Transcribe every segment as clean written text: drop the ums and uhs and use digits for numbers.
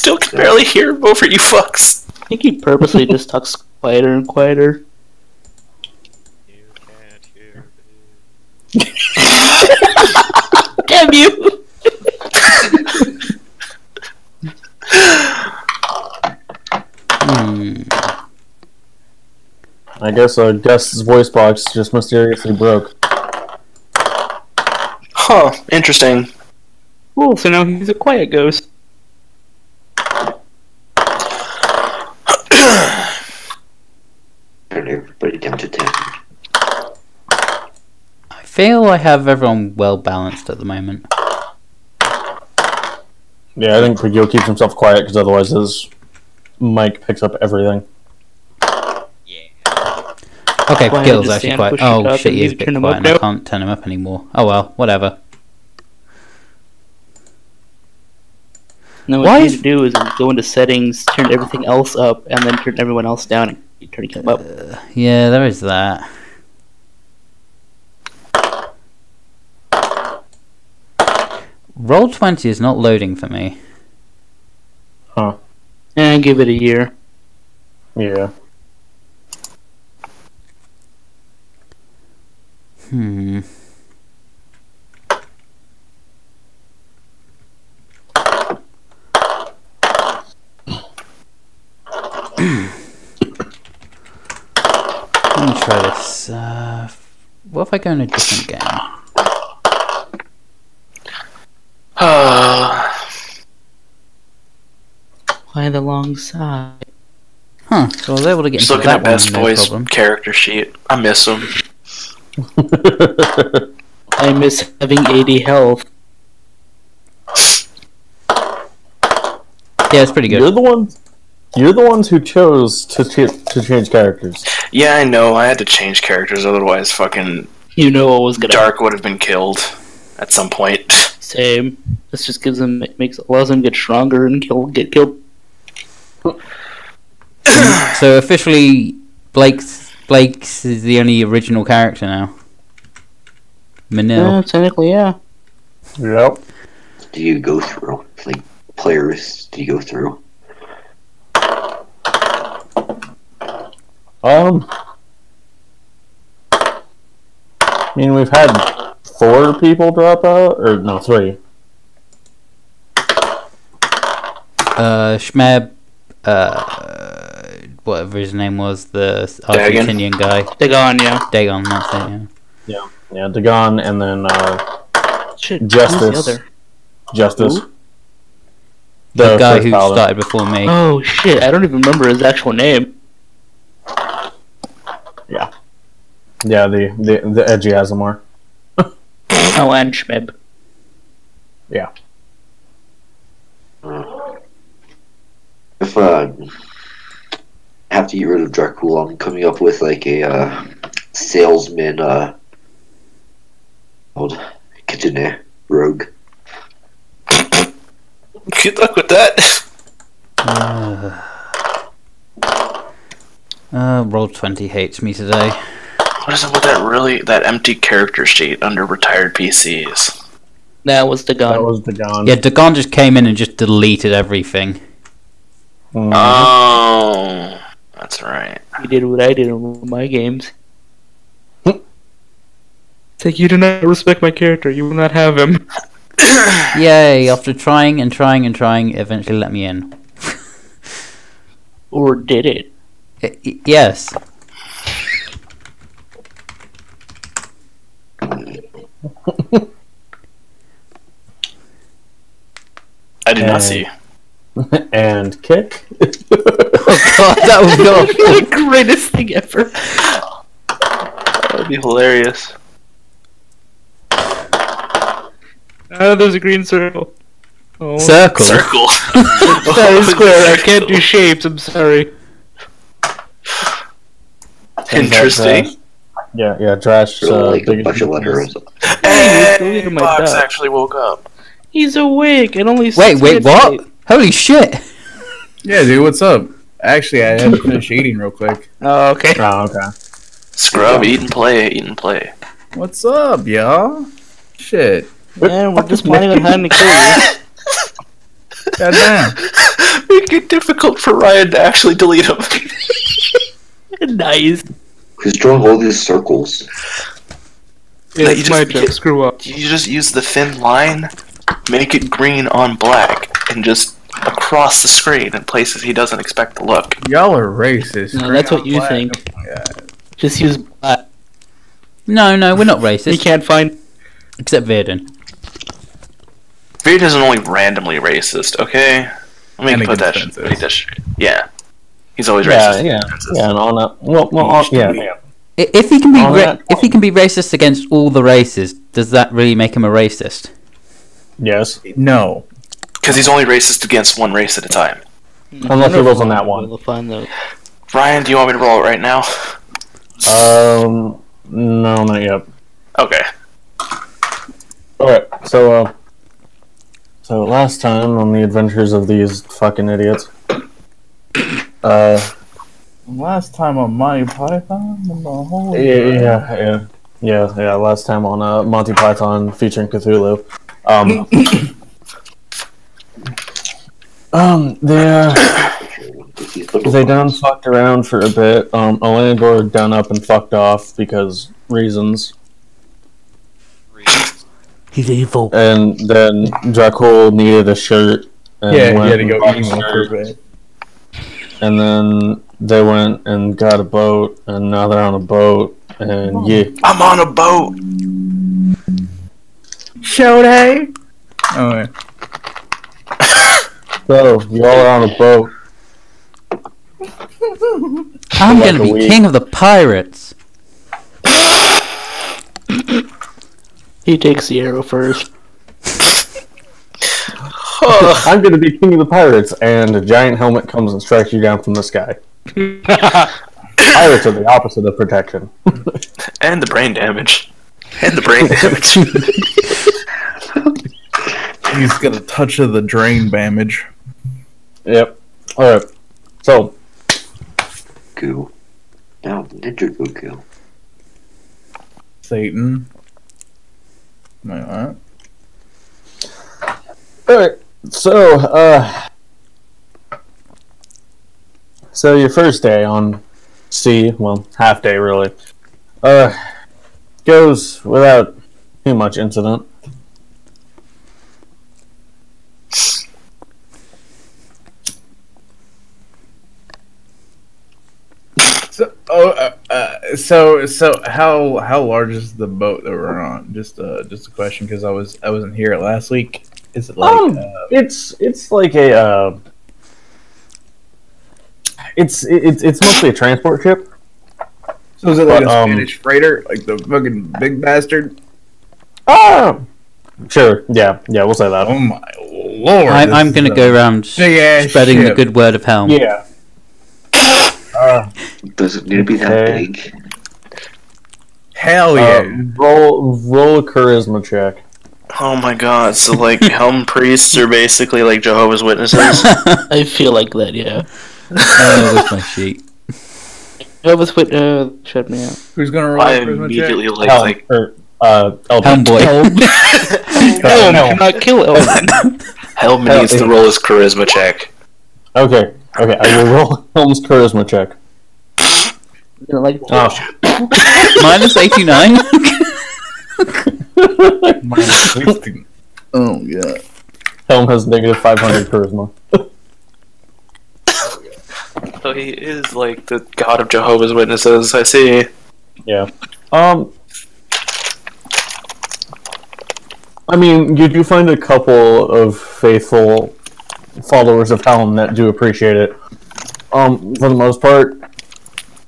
still can barely hear him over you fucks. I think he purposely just talks quieter and quieter. You can't hear me. Damn you! I guess Gus's voice box just mysteriously broke. Huh, interesting. Cool, so now he's a quiet ghost. Turn everybody down to 10. I feel I have everyone well balanced at the moment. Yeah, I think Prigil keeps himself quiet because otherwise his mic picks up everything. Okay, Quiet, Gil's just actually stand, quiet. push it Oh up, shit, and he is a you bit turn him quiet up and I now. can't turn him up anymore. Oh well, whatever. No, what you need to do is go into settings, turn everything else up, and then turn everyone else down and keep turning them up. Yeah, there is that. Roll20 is not loading for me. Huh. And give it a year. Yeah. Hmm. Let me try this. What if I go in a different game? Why the long side? Huh, so I was able to get Just into looking that at Best one, no Boy's problem. character sheet. I miss him. I miss having 80 health. Yeah, it's pretty good. You're the ones who chose to change characters. Yeah, I know. I had to change characters, otherwise fucking You know what was gonna Dark would have been killed at some point. Same. This just gives them allows them to get stronger and get killed. So officially, Blake's is the only original character now. Manil. Technically, yeah. Yep. Do you go through? Like, players, do you go through? I mean, we've had 4 people drop out, or no, 3. Shmeb, whatever his name was, the Argentinian guy. Dagon, yeah. Dagon, that's it, yeah. Yeah, Dagon, and then Shit, Justice. who's the other? Justice. Who? The guy first who paladin. started before me. Oh shit, I don't even remember his actual name. Yeah, the edgy Azamar. Oh, and Shmeb. Yeah. If I have to get rid of Dracula, I'm coming up with like a salesman called Kitchener Rogue. Good luck with that. Roll20 hates me today. What is it with that empty character sheet under retired PCs? That was Dagon. That was Dagon. Yeah, Dagon just came in and just deleted everything. Oh, that's right. He did what I did in my games. It's like, you do not respect my character, you will not have him. Yay, after trying and trying and trying, it eventually let me in. Or did it? Yes. I did not see. And kick. Oh god, that was The greatest thing ever. That would be hilarious. Oh, there's a green circle. Oh. Circle. Circle. That is square, I can't do shapes, I'm sorry. Interesting. Yeah, trash. Like a bunch of letters. Hey, my Box duck. actually woke up. He's awake and only Wait, 6 minutes what? late. Holy shit! Yeah, dude, what's up? Actually, I had to finish eating real quick. Oh, okay. Oh, okay. Scrub, eat and play, eat and play. What's up, y'all? Shit. Man, we're just planning on having to kill you. Goddamn. make it difficult for Ryan to actually delete them. Nice. Who's drawing all these circles? Yeah, you it's my just job. Screw up. You just use the thin line, make it green on black, and just across the screen in places he doesn't expect to look. Y'all are racist. No, that's what you think. Oh my God. Just use black. No, we're not You racist. can't find. Except Virden. Veer isn't only randomly racist, okay? Let me And put that. against Make that straight. Yeah, he's always Yeah, racist. yeah, against yeah, and on that. Well, yeah. If he can be On that if he can be racist against all the races, does that really make him a racist? Yes. No. Because he's only racist against one race at a time. Unless he rolls on that one. We'll find those. Ryan, do you want me to roll it right now? No, not yet. Okay. Alright, so last time on the adventures of these fucking idiots, Last time on Monty Python, yeah, last time on Monty Python featuring Cthulhu, they done fucked around for a bit. Elangor done up and fucked off because reasons. He's evil. And then Dracul needed a shirt. And yeah, he went had to and go bought a emo for shirt. a bit. And then they went and got a boat, and now they're on a boat, and yeah. I'm on a boat! Show day. Oh, yeah. So, y'all are on a boat. I'm Like gonna a be week. king of the pirates. He takes the arrow first. I'm gonna be king of the pirates, and a giant helmet comes and strikes you down from the sky. Pirates are the opposite of protection. And the brain damage. And the brain damage. He's got a touch of the drain damage. Yep. Alright. So, Goo. Now, Ninja Goku. Satan. Wait, what? alright. So your first day on sea, well, half day really, goes without too much incident. So how large is the boat that we're on? Just a question, because I wasn't here last week. Is it like It's like a it's mostly a transport ship. so is it like but, a Spanish freighter, like the fucking big bastard? Oh, sure, yeah, we'll say that. Oh my lord! I'm this gonna is go a around big-ass spreading the ship. good word of Helm. Yeah. Does it need to be that Okay. big? Hell yeah! Roll a charisma check. Oh my god, so like Helm priests are basically like Jehovah's Witnesses? I feel like that, yeah. Oh, that's my sheet. Jehovah's Witness, shut me out. Who's gonna roll? I a charisma immediately check? like Elden. Helm boy. Helm No. cannot kill Elm. Helm needs to roll his charisma check. Okay, I will roll Helm's charisma check. Like, Oh, Minus 89? Minus 16. Oh yeah. Helm has negative 500 charisma. So he is like the god of Jehovah's Witnesses, I see. Yeah. I mean, you do find a couple of faithful followers of Helm that do appreciate it. For the most part,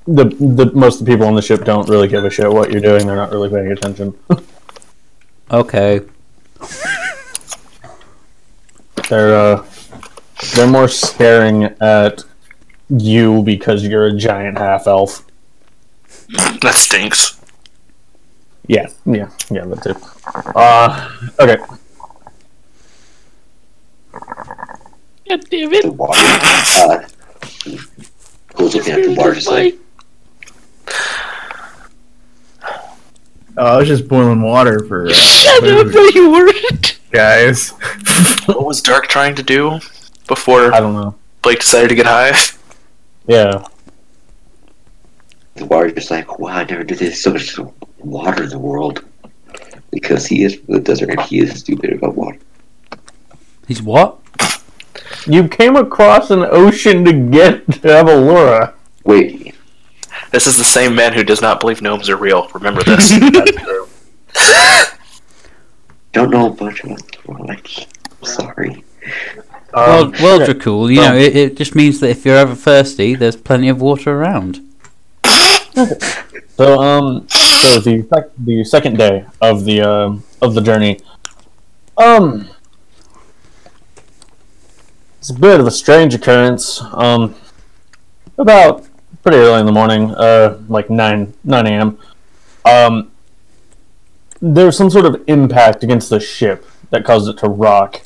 the most of the people on the ship don't really give a shit what you're doing. They're not really paying attention. Okay. They're more staring at you because you're a giant half elf. That stinks. Yeah, that too. Okay. God damn it. The water. Who's looking at the water just like, Oh, I was just boiling water for Shut up, food, no you weren't. guys. What was Dark trying to do before I don't know. Blake decided to get high. Yeah. The water's just like, wow, I never knew there's so much water in the world. Because he is from the desert and he is stupid about water. He's what? You came across an ocean to get to Avalora. Wait. This is the same man who does not believe gnomes are real. Remember this. Don't know a bunch about the world. I'm sorry. Well, Dracul, you know, it just means that if you're ever thirsty, there's plenty of water around. So the second day of the journey, it's a bit of a strange occurrence. About pretty early in the morning, like 9 a.m. There was some sort of impact against the ship that caused it to rock.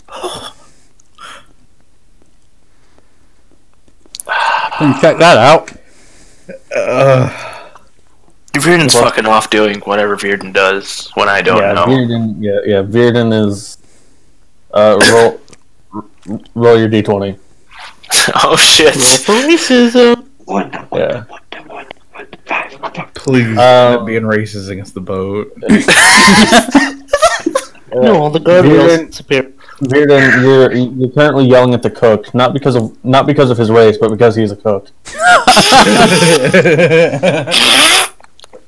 Can check that out. Virden's fucking off doing whatever Virden does when I don't know. Virden is roll your d20. Oh shit. Racism. One, Yeah. 5. Please, not being racist against the boat. No, all the guardrails disappear. Virden, you're currently yelling at the cook, not because of his race, but because he's a cook.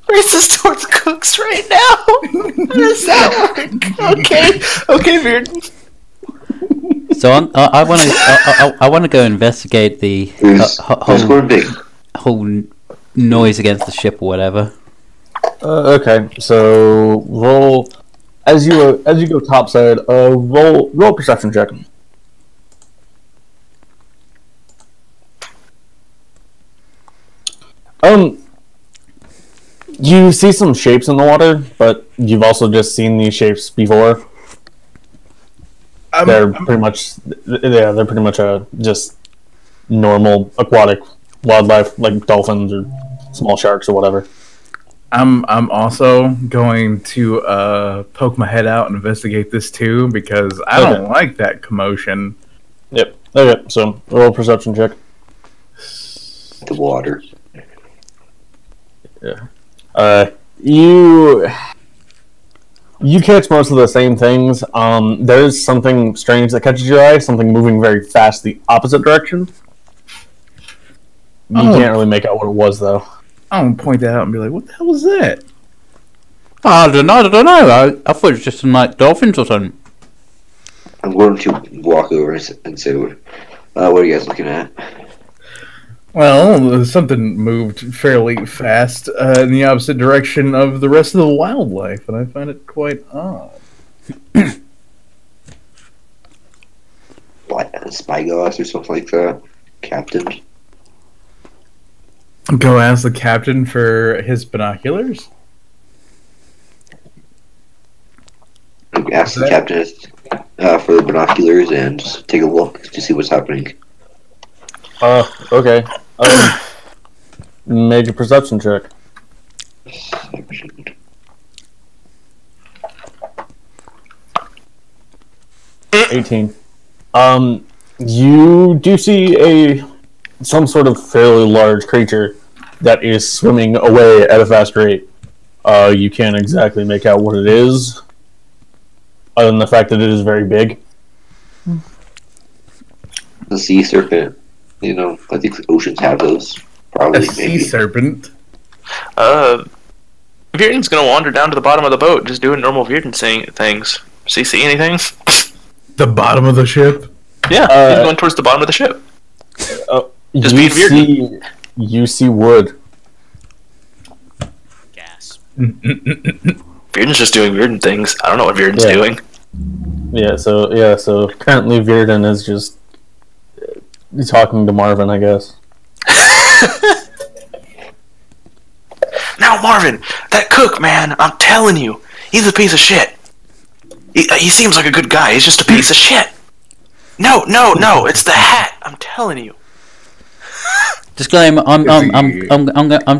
Racist towards cooks right now. How does that work? Okay, Virden. So I want to go investigate the Who's scoring big? whole noise against the ship or whatever. Okay, so roll as you go topside. Roll a perception check. You see some shapes in the water, but you've also just seen these shapes before. They're pretty much just normal aquatic wildlife like dolphins or small sharks or whatever. I'm also going to poke my head out and investigate this too because I don't like that commotion. Yep. Okay. So roll a perception check. The water. Yeah. You catch most of the same things. There's something strange that catches your eye. Something moving very fast the opposite direction. You can't really make out what it was though. I'm gonna point that out and be like, "What the hell was that?" I don't know. I thought it was just some like dolphins or something. I'm going to walk over and say, what are you guys looking at? Well, something moved fairly fast in the opposite direction of the rest of the wildlife, and I find it quite odd. Spyglass or something like that, Captain. Go ask the captain for his binoculars. Ask the captain for the binoculars and just take a look to see what's happening. Okay. Make a perception check. 18. You do see some sort of fairly large creature that is swimming away at a fast rate. You can't exactly make out what it is, other than the fact that it is very big. The sea serpent. You know, I think oceans have those. Probably, A sea serpent. Virden's gonna wander down to the bottom of the boat, just doing normal Virden things. See anything? The bottom of the ship? Yeah, he's going towards the bottom of the ship. Just being Virden. You see wood. Gas. Virden's just doing Virden things. I don't know what Virden's doing. So currently Virden is just talking to Marvin, I guess. Now, Marvin, that cook, man, I'm telling you, he's a piece of shit. He seems like a good guy. He's just a piece of shit. No, it's the hat. I'm telling you. Disclaimer: I'm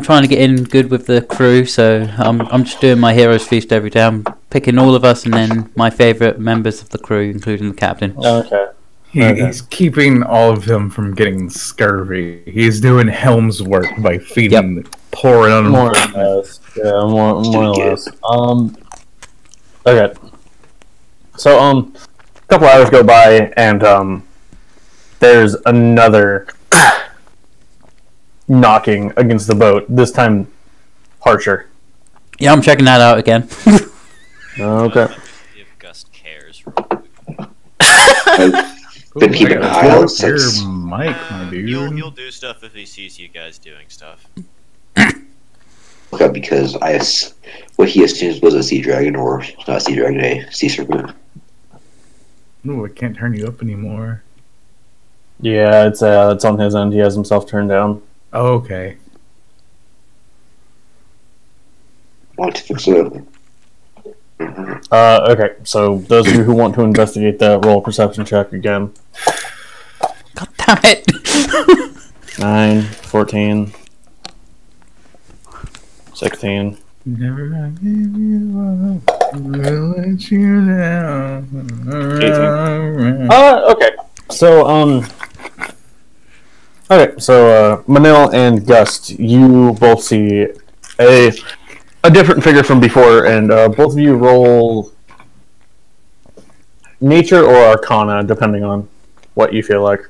trying to get in good with the crew, so I'm just doing my hero's feast every day. I'm picking all of us and then my favourite members of the crew, including the captain. Okay. He's keeping all of them from getting scurvy. He's doing Helm's work by feeding, pouring on them. More or less. Yeah, more or less. Okay. So, a couple hours go by, and, there's another knocking against the boat, this time harsher. Yeah, I'm checking that out again. Okay. If Gus cares. Been keeping an eye out Your since. mic, my dude. He'll do stuff if he sees you guys doing stuff. Look up because what he assumes was a sea dragon, or not a sea dragon, a sea serpent. No, I can't turn you up anymore. Yeah, it's on his end. He has himself turned down. Oh, okay. Want to fix it? Okay, so those of you who want to investigate that, roll a perception check again. God damn it! 9, 14, 16. Never gonna give you up, we'll let you down. Okay. So, okay, so, Manil and Gust, you both see a different figure from before, and both of you roll nature or arcana, depending on what you feel like.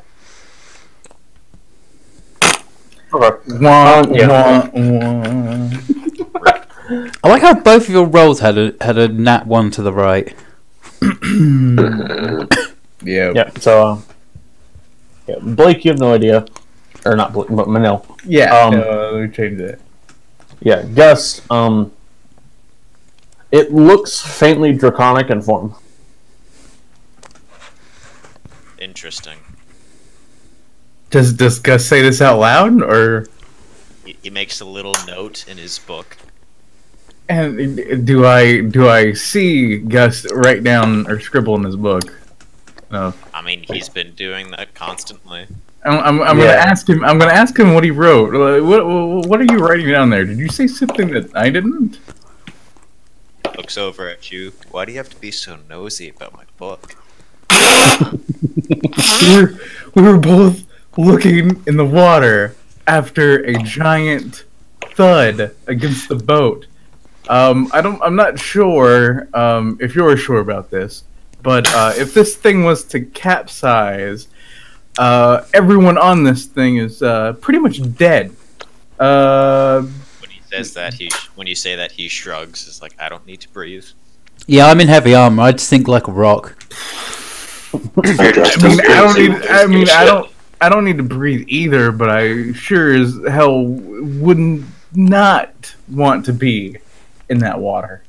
Okay. I like how both of your rolls had a nat 1 to the right. Yeah. Yeah, so, yeah, Blake, you have no idea. Or not Blake, but Manil. Yeah. Let me change that. Yeah, Gus, it looks faintly draconic in form. Interesting. Does Gus say this out loud, or? He makes a little note in his book. And do I see Gus write down or scribble in his book? No. I mean, he's been doing that constantly. I'm gonna ask him. I'm gonna ask him what he wrote. What are you writing down there? Did you say something that I didn't? Looks over at you. Why do you have to be so nosy about my book? we were both looking in the water after a giant thud against the boat. I'm not sure if you're sure about this, but if this thing was to capsize, everyone on this thing is pretty much dead. When he says that, when you say that, he shrugs. It's like, I don't need to breathe. Yeah, I'm in heavy armor. I just think like a rock. I don't need to breathe either, but I sure as hell wouldn't not want to be in that water.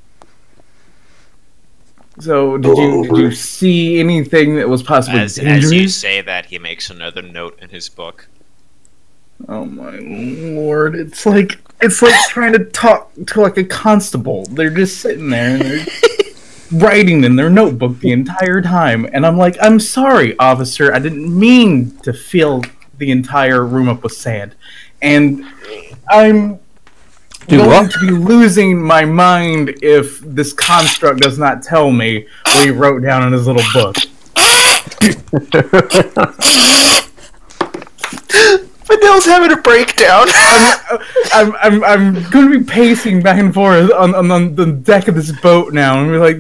So, did you see anything that was possibly dangerous? As you say that, he makes another note in his book. Oh my lord! It's like trying to talk to like a constable. They're just sitting there and they're writing in their notebook the entire time, and I'm like, I'm sorry, officer. I didn't mean to fill the entire room up with sand, and I'm going to be losing my mind if this construct does not tell me what he wrote down in his little book. Manil's having a breakdown. I'm going to be pacing back and forth on the deck of this boat now, and we're like,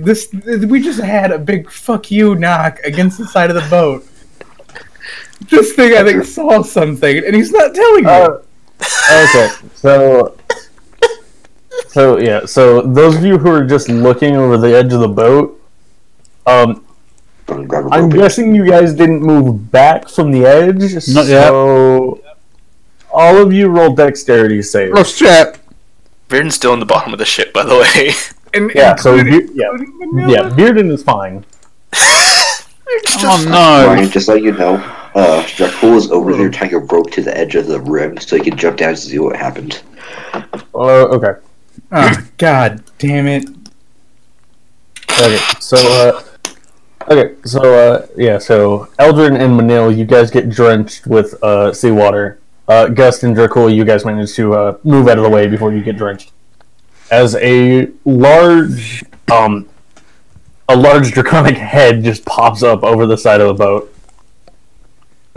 we just had a big fuck you knock against the side of the boat. This thing, I think, saw something, and he's not telling me. Okay, so those of you who are just looking over the edge of the boat, I'm guessing you guys didn't move back from the edge. Not yet. So all of you roll dexterity saves. Oh shit! Bearden's still in the bottom of the ship, by the way. Yeah, so Bearden is fine. Oh no! Ryan, just so you know, Dracul is over there tying a rope to the edge of the rim so he can jump down to see what happened. Okay. Oh, god damn it. Okay, so Eldrin and Manil, you guys get drenched with seawater. Gust and Dracul, you guys manage to move out of the way before you get drenched. As a large draconic head just pops up over the side of the boat.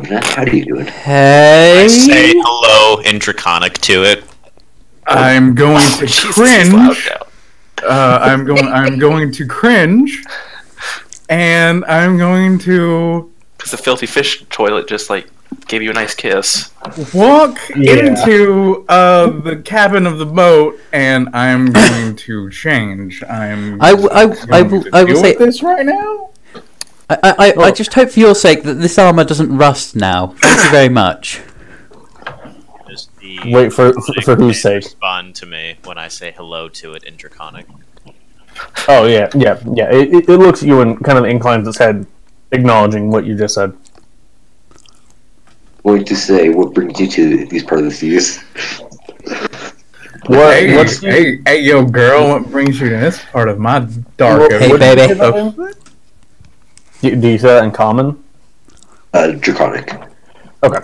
How do you do it? Hey. I say hello in Draconic to it. I'm going to Jesus, he's cringe. loud now. I'm going to cringe, and I'm going to Because the filthy fish toilet just like gave you a nice kiss. walk Yeah. into the cabin of the boat, and I'm going to change. I will deal say with this right now. I just hope for your sake that this armor doesn't rust now. Thank you very much. Just the Wait, for whose sake? respond to me when I say hello to it in Draconic. Oh, yeah. It looks at you and kind of inclines its head, acknowledging what you just said. Going to say, what brings you to these part of the seas? Hey, yo, girl, what brings you to this part of my dark? Hey, What did you baby. say that in? Do you say that in common? Draconic. Okay.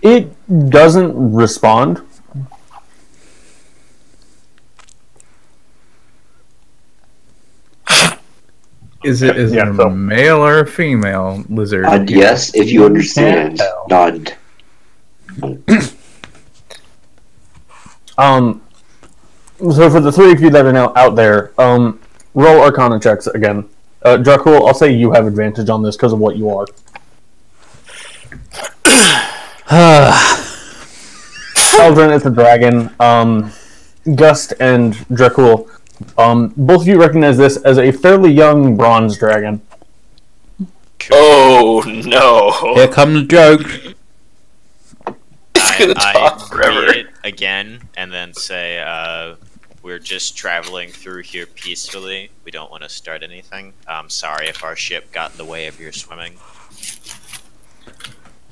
It doesn't respond. Is it Yeah, a so- male or a female lizard? Yes, if you understand. tell. Nod. So for the three of you that are now out there, roll Arcana checks again. Dracul, I'll say you have advantage on this because of what you are. Eldrin is the dragon. Gust and Dracul, both of you recognize this as a fairly young bronze dragon. Oh no! Here come the joke. It's gonna talk I forever. read it again and then say, we're just traveling through here peacefully. We don't want to start anything. I'm sorry if our ship got in the way of your swimming.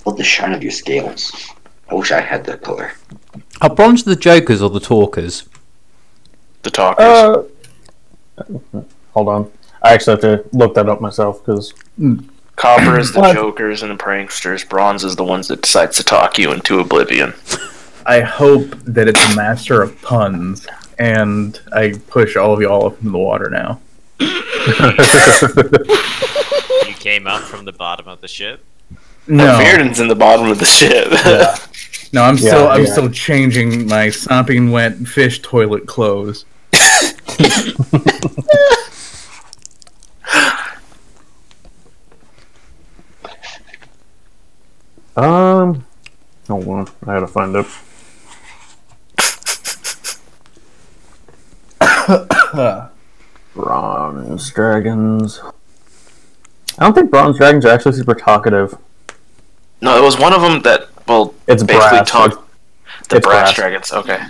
Love the shine of your scales. I wish I had that color. Are bronze the jokers or the talkers? The talkers. Hold on. I actually have to look that up myself because Copper is the What? jokers and the pranksters. Bronze is the ones that decides to talk you into oblivion. I hope that it's a master of puns, and I push all of y'all up into the water now. You came up from the bottom of the ship? No, Bearden's in the bottom of the ship. no, I'm Yeah. still changing my sopping wet fish toilet clothes. Hold on. I gotta find it. Bronze dragons. I don't think bronze dragons are actually super talkative. No, it was one of them that, well, It's basically brass. talked. The It's brass brass. dragons, okay.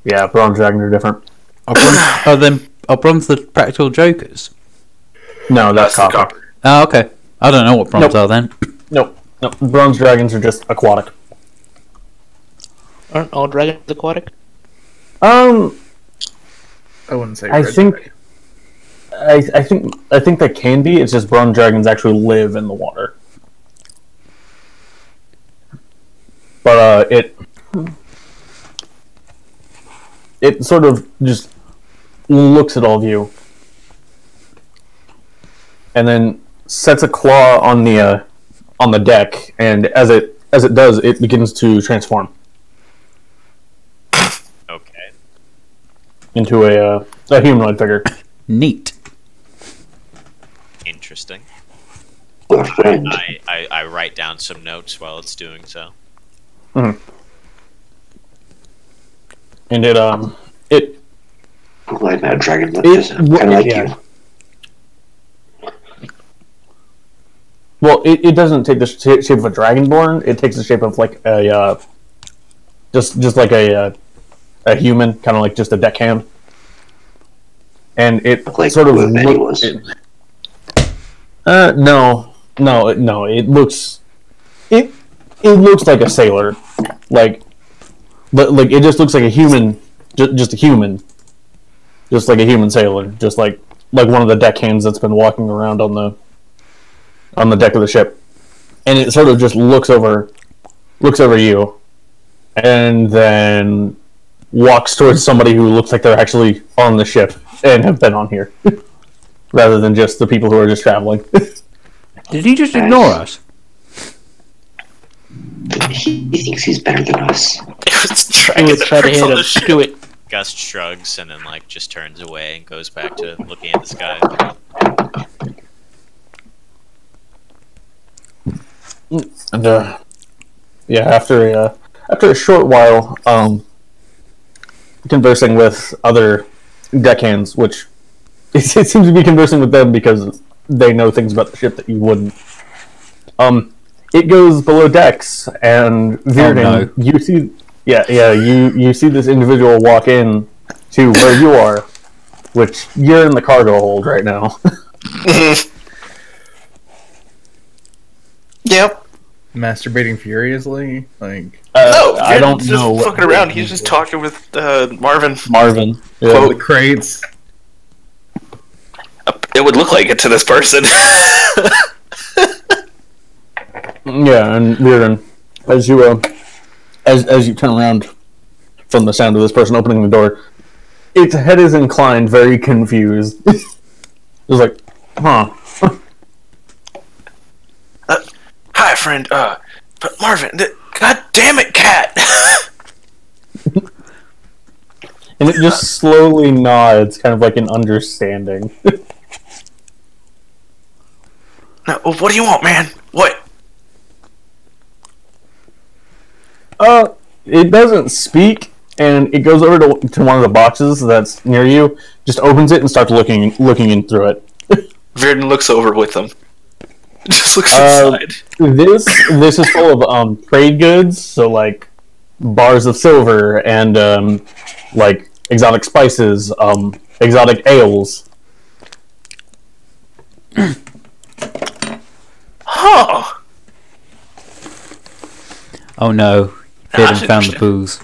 Yeah, bronze dragons are different. Are bronze the practical jokers? No, that's the copper. Oh, okay. I don't know what bronze are then. Nope. Bronze dragons are just aquatic. Aren't all dragons aquatic? I wouldn't say. I red think- dragon. I think they can be. It's just bronze dragons actually live in the water. But it sort of just looks at all of you, and then sets a claw on the deck, and as it does, it begins to transform Okay. into a humanoid figure. Neat. Interesting. Our friend. I write down some notes while it's doing so. And it I'm glad Mad Dragon left us. Kind of like yeah. you. Well, it doesn't take the shape of a dragonborn. It takes the shape of like a just like a human, kind of like just a deckhand. And it Look like sort of what Manny was. no. It looks like a sailor, but it just looks like a human, just a human, just like a human sailor, just like one of the deckhands that's been walking around on the deck of the ship, and it sort of just looks over you, and then walks towards somebody who looks like they're actually on the ship and have been on here, rather than just the people who are just traveling. Did he just ignore us? He thinks he's better than us. Do it, try to hit him. Do it. Gus shrugs and then like just turns away and goes back to looking at the sky. And yeah, after a short while, conversing with other deckhands, which it seems to be conversing with them because they know things about the ship that you wouldn't. It goes below decks, and Virden, you see, you see this individual walk in to where you are, which you're in the cargo hold right now. Yep. Masturbating furiously, like No, I don't just know what fucking around. He's just talking with Marvin. Marvin. Yeah. Quote, the crates. it would look like it to this person. Yeah, and Virden, as you turn around from the sound of this person opening the door, its head is inclined, very confused. It's like, huh. Hi, friend. But Marvin, god damn it, cat. And it just slowly nods, kind of like an understanding. No, what do you want, man? What? It doesn't speak, and it goes over to one of the boxes that's near you, just opens it and starts looking in through it. Virden looks over with them. Just looks inside. This is full of trade goods, so like bars of silver and like exotic spices, exotic ales. Huh. Oh no, Virden found the booze.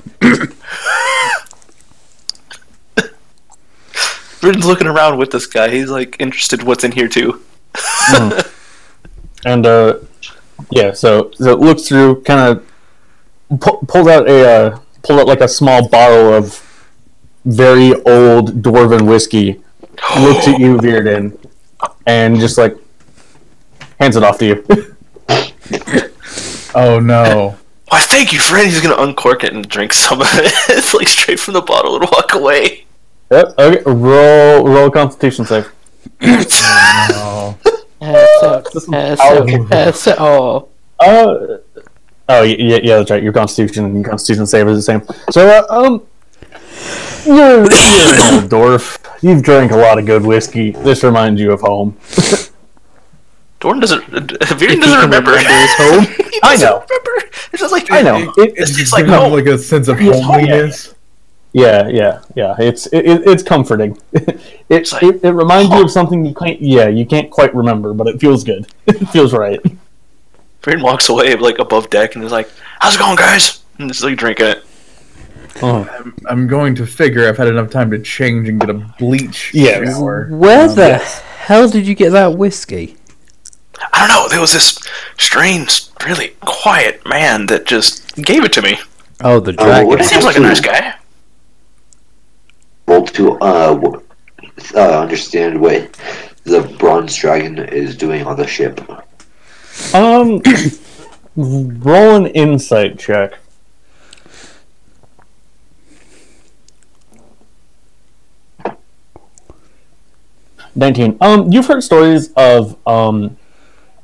Virden's looking around with this guy. He's like interested in what's in here too. And yeah, so it looks through, kind of pulls out like a small bottle of very old dwarven whiskey. Looks at you, Virden, and just like hands it off to you. Oh no. Why, thank you, friend. He's gonna uncork it and drink some of it. It's like straight from the bottle and walk away. Yep. Okay. Roll a Constitution save. Oh, Oh. Oh yeah, that's right. Your Constitution save is the same. So you're an old dwarf. You've drank a lot of good whiskey. This reminds you of home. Virden doesn't remember his home. I know. Remember? It's just like I know. It's just like home. like a sense of homeliness. Yeah. It's comforting. It reminds you of something you can't quite remember, but it feels good. It feels right. Virden walks away like above deck and is like, "How's it going, guys?" And just like drinking it. Oh. I'm going to figure I've had enough time to change and get a bleach shower. Where the hell did you get that whiskey? I don't know. There was this strange, really quiet man that just gave it to me. Oh, the dragon. what He seems like a nice guy. Roll to understand what the bronze dragon is doing on the ship. Roll an insight check. 19. You've heard stories of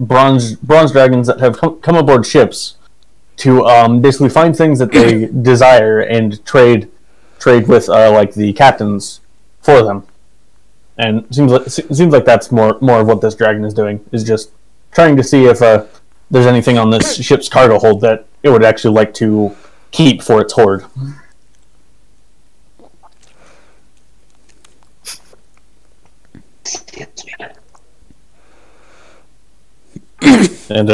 bronze dragons that have come aboard ships to basically find things that they desire and trade with like the captains for them. And it seems like that's more of what this dragon is doing, is just trying to see if there's anything on this ship's cargo hold that it would actually like to keep for its hoard. And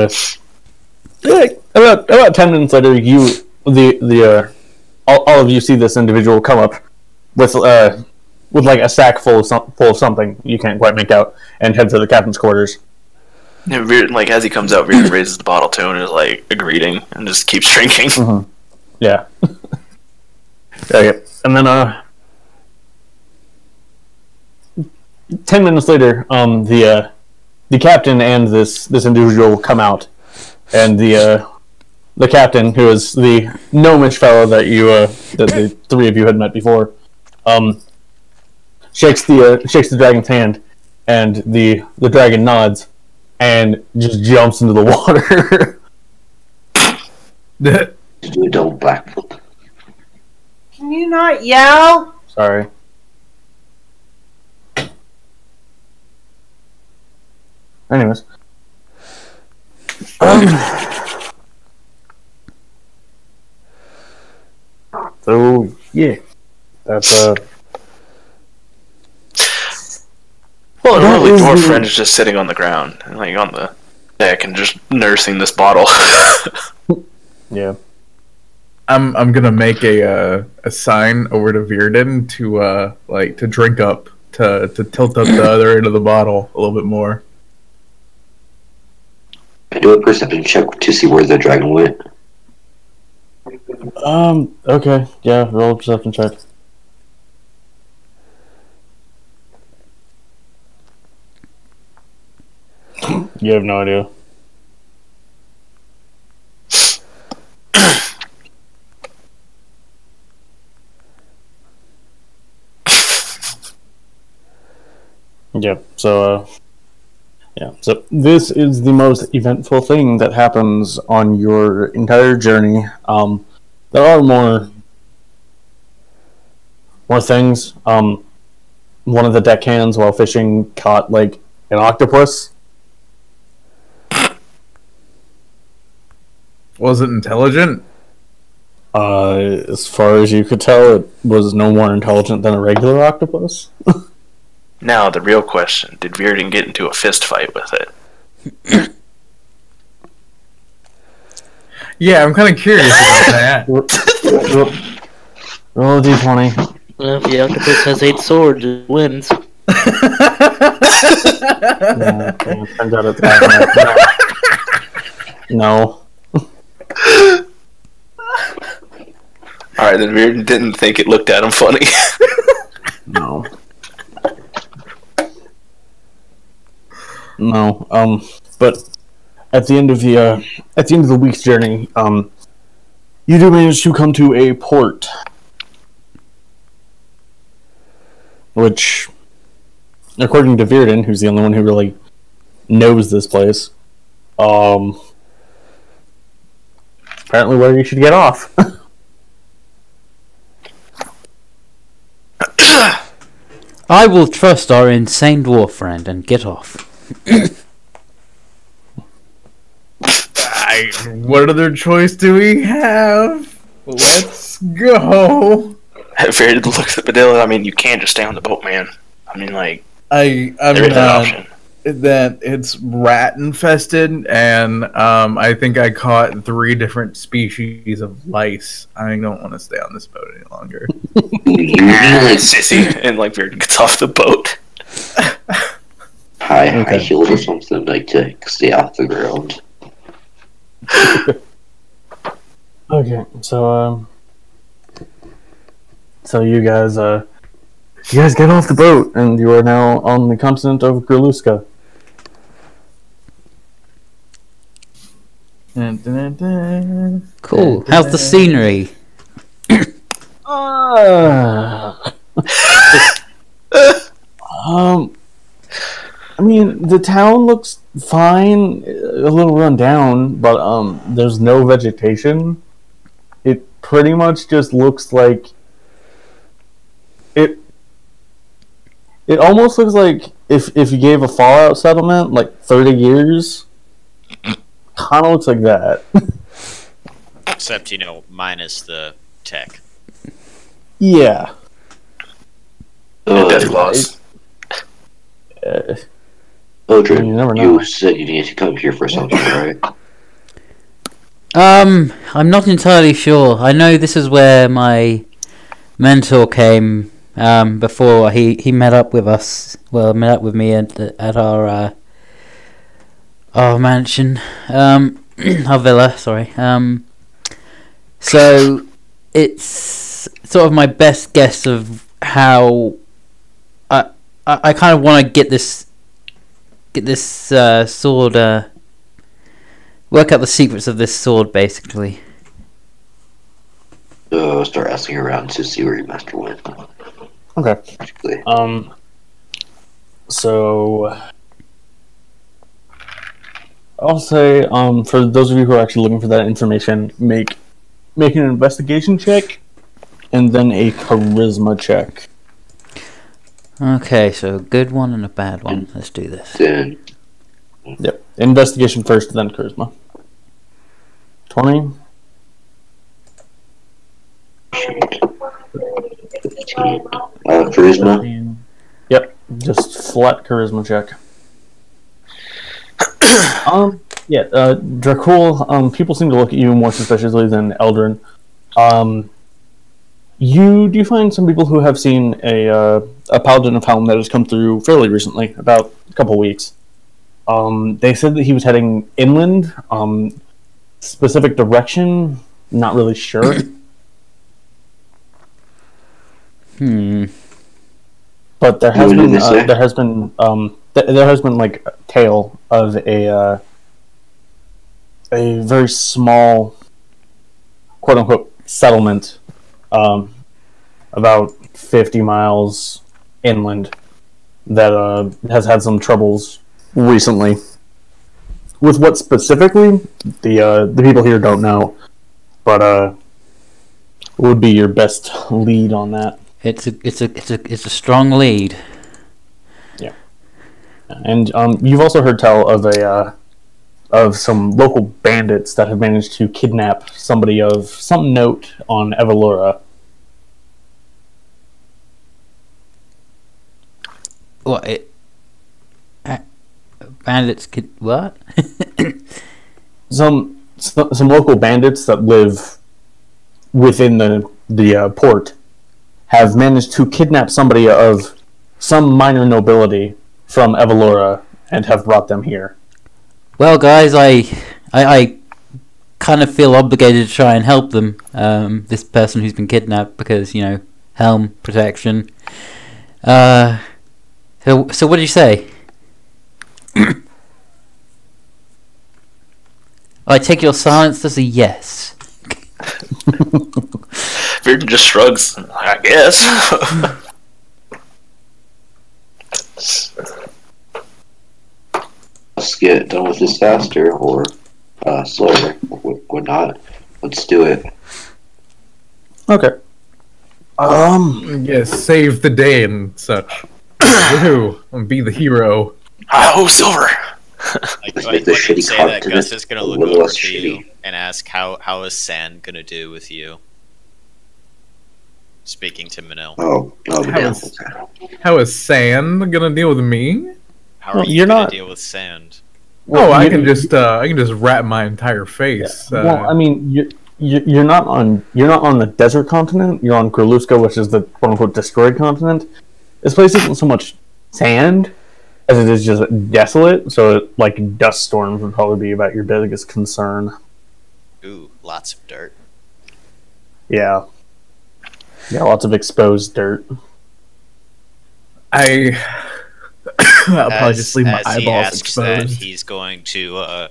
about 10 minutes later, all of you see this individual come up with like a sack full of something you can't quite make out, and head to the captain's quarters. And Virden, like as he comes out, Virden raises the bottle to him and is like a greeting and just keeps drinking. Mm-hmm. Yeah. Okay. And then 10 minutes later, the captain and this individual come out, and the captain, who is the gnomish fellow that the three of you had met before, shakes the dragon's hand, and the dragon nods and just jumps into the water. Don't Blackfoot. Can you not yell? Sorry. Anyways. So yeah, that's Well, That really, is dwarf the- friend is just sitting on the ground, like on the deck, and just nursing this bottle. yeah. I'm gonna make a sign over to Virden to drink up, to tilt up the other end of the bottle a little bit more. I do a perception check to see where the dragon went. Okay. Yeah. Roll a perception check. You have no idea. Yep. So, yeah. So this is the most eventful thing that happens on your entire journey. There are more things. One of the deckhands, while fishing, caught like an octopus. Was it intelligent? As far as you could tell, it was no more intelligent than a regular octopus. Now, the real question, did Virden get into a fist fight with it? Yeah, I'm kind of curious about that. Roll a d20. Well, if the octopus has 8 swords, it wins. Yeah, turns out it's no. Alright, then Virden didn't think it looked at him funny. No. No. But at the end of the week's journey, you do manage to come to a port, which, according to Virden, who's the only one who really knows this place, apparently where you should get off. I will trust our insane dwarf friend and get off. What other choice do we have? Let's go. Virden looks at Badilla. I mean, you can't just stay on the boat, man. I mean, like, I'm there is an option. that it's rat infested, and I think I caught 3 different species of lice. I don't want to stay on this boat any longer. Sissy. And, like, Virden gets off the boat. High heels or something like to stay off the ground. Okay, so you guys get off the boat, and you are now on the continent of Graluska. Cool. How's the scenery? I mean, the town looks fine, a little run down, but there's no vegetation. It pretty much just looks like it. It almost looks like if you gave a Fallout settlement like 30 years, kind of looks like that. Except, minus the tech. Yeah. Death claws. Odrin, You never know. you said you needed to come here for something, right? I'm not entirely sure. I know this is where my mentor came before he met up with us. Well, met up with me at our mansion, our villa. Sorry. So it's sort of my best guess of how I kind of want to get this get this sword. Work out the secrets of this sword, basically. So start asking around to see where your master went. Okay. Basically. So I'll say, for those of you who are actually looking for that information, make an investigation check, and then a charisma check. Okay, so a good one and a bad one. Let's do this. Then Yep. Investigation first, then charisma. 20. 15. Charisma. Yep. Just flat charisma check. Yeah, Dracul, people seem to look at you more suspiciously than Eldrin. You do find some people who have seen a paladin of Helm that has come through fairly recently, about a couple weeks. They said that he was heading inland. Specific direction, not really sure. But there has been like a tale of a very small, quote unquote, settlement, about 50 miles inland that has had some troubles recently. With what specifically, the people here don't know, but would be your best lead on that. It's a strong lead. Yeah, and you've also heard tell of some local bandits that have managed to kidnap somebody of some note on Evalora. What? Bandits could what? some local bandits that live within the port have managed to kidnap somebody of some minor nobility from Evalora and have brought them here. Well, guys, I kind of feel obligated to try and help them. This person who's been kidnapped because, you know, Helm protection. So what do you say? I take your silence as a yes. Bearden just shrugs. I guess. Let's get done with this faster or slower or not. Let's do it. Okay. Yes, save the day and such. Woohoo! And be the hero. Oh, Silver. Like the when you shitty say that, continent Gus is gonna a look little over less to you shitty. and ask how is Sand gonna do with you? Speaking to Manil. Oh, yeah. How is Sand gonna deal with me? How are Well, you you're gonna not- deal with Sand? Well, I you- can just wrap my entire face. Well, I mean, you're not on the desert continent. You're on Graluska, which is the quote unquote destroyed continent. This place isn't so much sand as it is just desolate. So, like, dust storms would probably be about your biggest concern. Ooh, lots of dirt. Yeah, lots of exposed dirt. I'll probably just leave my As he eyeballs asks that, exposed. he's going to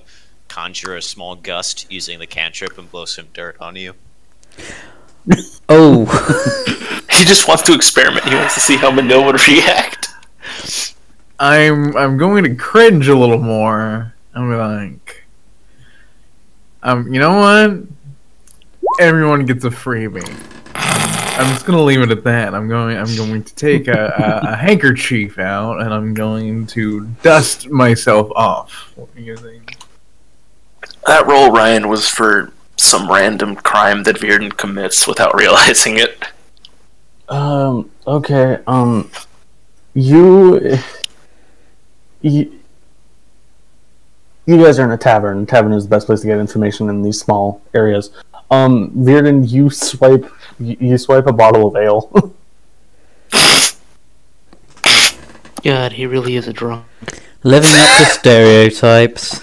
conjure a small gust using the cantrip and blow some dirt on you. Oh. He just wants to experiment. He wants to see how Manil would react. I'm going to cringe a little more. I'm like, you know what? Everyone gets a freebie. I'm just gonna leave it at that. I'm going to take a handkerchief out and I'm going to dust myself off. What do you think? That roll, Ryan, was for some random crime that Bearden commits without realizing it. Okay. You guys are in a tavern. Tavern is the best place to get information in these small areas. Bearden, you swipe a bottle of ale. God, he really is a drunk. Living up to stereotypes.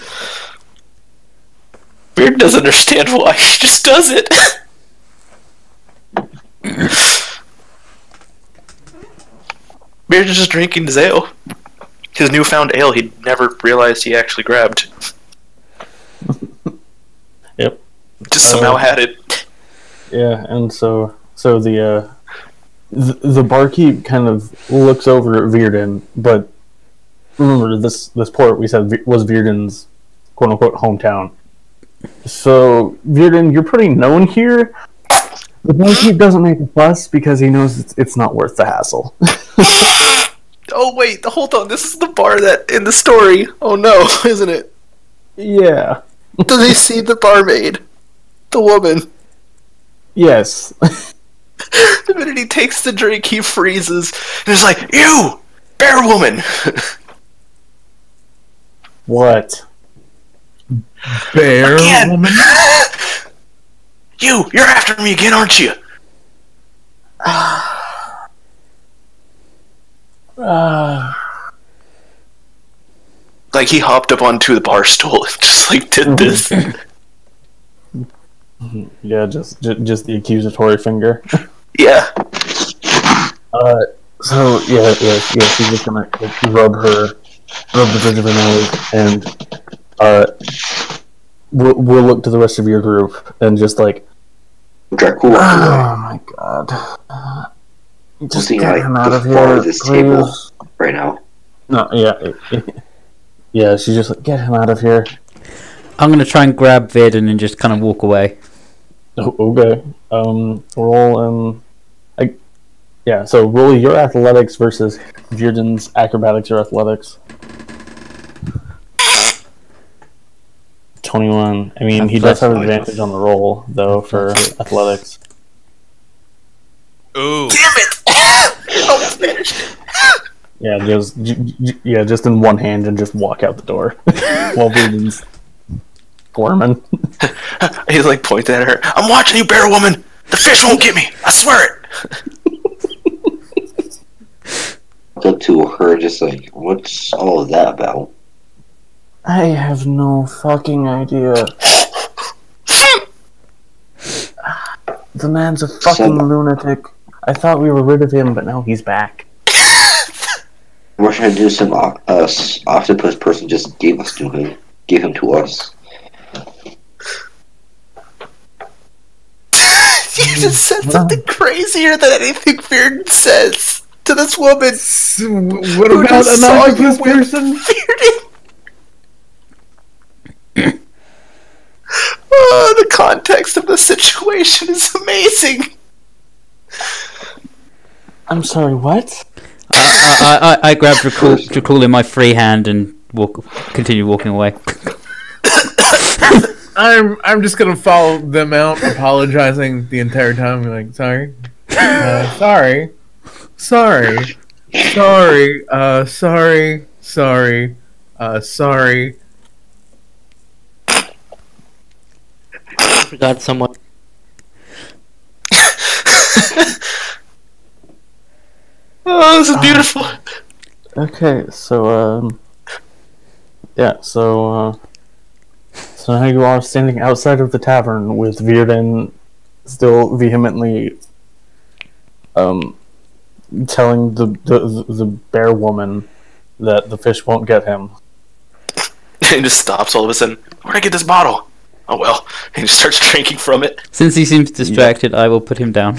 Bearden doesn't understand why. He just does it. Bearden's just drinking his ale. his newfound ale he never realized he actually grabbed. Yep. Just somehow had it. Yeah, and so the barkeep kind of looks over at Virden, but remember this port we said was Virden's quote unquote hometown. So Virden, you're pretty known here. The barkeep doesn't make a fuss because he knows it's not worth the hassle. Oh wait, hold on. This is the bar that in the story. Oh no, isn't it? Yeah. Do they see the barmaid? The woman. Yes. The minute he takes the drink, he freezes. And he's like, "You! Bear woman!" What? Bear Again. woman? You're after me again, aren't you? Like he hopped up onto the bar stool and just like did this. Yeah, just the accusatory finger. Yeah. So yeah, she's just gonna like, rub the bridge of her nose, and we'll look to the rest of your group and just like, Dracula. oh my god, just See, get like, him out of the bar here, of this please. table right now. No, yeah, she's just like, get him out of here. I'm gonna try and grab Virden and just kind of walk away. Oh, okay. Roll yeah. So roll your athletics versus Virden's acrobatics or athletics. 21. I mean, he does have advantage on the roll though for athletics. Ooh. Damn it! Almost finished. Yeah, just in one hand and just walk out the door while Virden's squirming. He's like pointing at her. I'm watching you, bear woman. The fish won't get me. I swear it. Up to her, just like, what's all of that about? I have no fucking idea. The man's a fucking lunatic. I thought we were rid of him, but now he's back. We're trying to do some octopus person just gave him to us. You just said something crazier than anything Bearden says to this woman. What Who about just an saw octopus you with person? Bearden. Oh, the context of the situation is amazing. I'm sorry, what? I grabbed Dracul in my free hand and continue walking away. I'm just gonna follow them out, apologizing the entire time. Be like, sorry, sorry, sorry. Forgot someone. Oh, this is beautiful. Okay, so yeah, so now you are standing outside of the tavern with Virden still vehemently telling the bear woman that the fish won't get him. He just stops all of a sudden. Where'd I get this bottle? Oh well. And he just starts drinking from it. Since he seems distracted, I will put him down.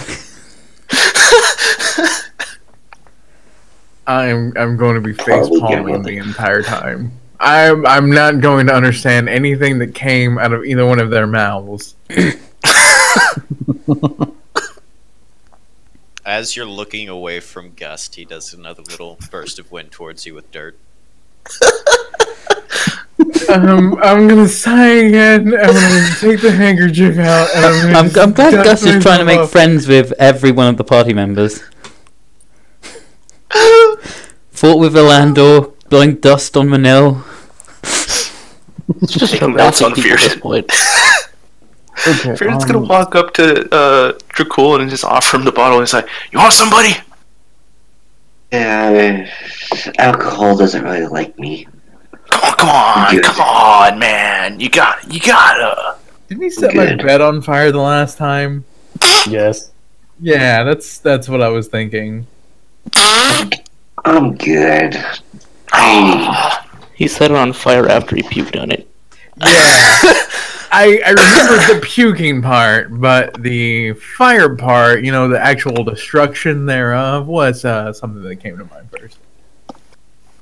I'm going to be face palming the entire time. I'm not going to understand anything that came out of either one of their mouths. As you're looking away from Gust, he does another little burst of wind towards you with dirt. I'm gonna sigh again. I'm gonna take the handkerchief out. And I'm glad Gus is trying to make friends with every one of the party members. Fought with Orlando, blowing dust on Manil. It's just Taking romancing notes on people at this Fearden. point. Okay, Fearden's gonna walk up to Dracul and just offer him the bottle and he's like, "You want somebody?" Yeah, alcohol doesn't really like me. Come on, man. You gotta. Didn't he set my bed on fire the last time? Yes. Yeah, that's what I was thinking. I'm good. He set it on fire after he puked on it. Yeah. I remember the puking part, but the fire part, the actual destruction thereof, was something that came to mind first.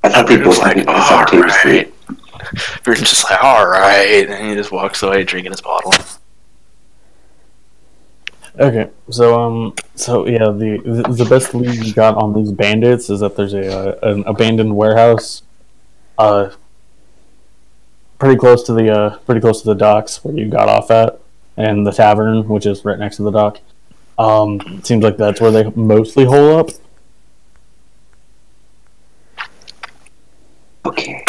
I thought people was like, alright. Virgin's just like, alright. And he just walks away drinking his bottle. Okay, so yeah, the best lead you got on these bandits is that there's an abandoned warehouse, pretty close to the docks where you got off at, and the tavern, which is right next to the dock. Seems like that's where they mostly hole up. Okay.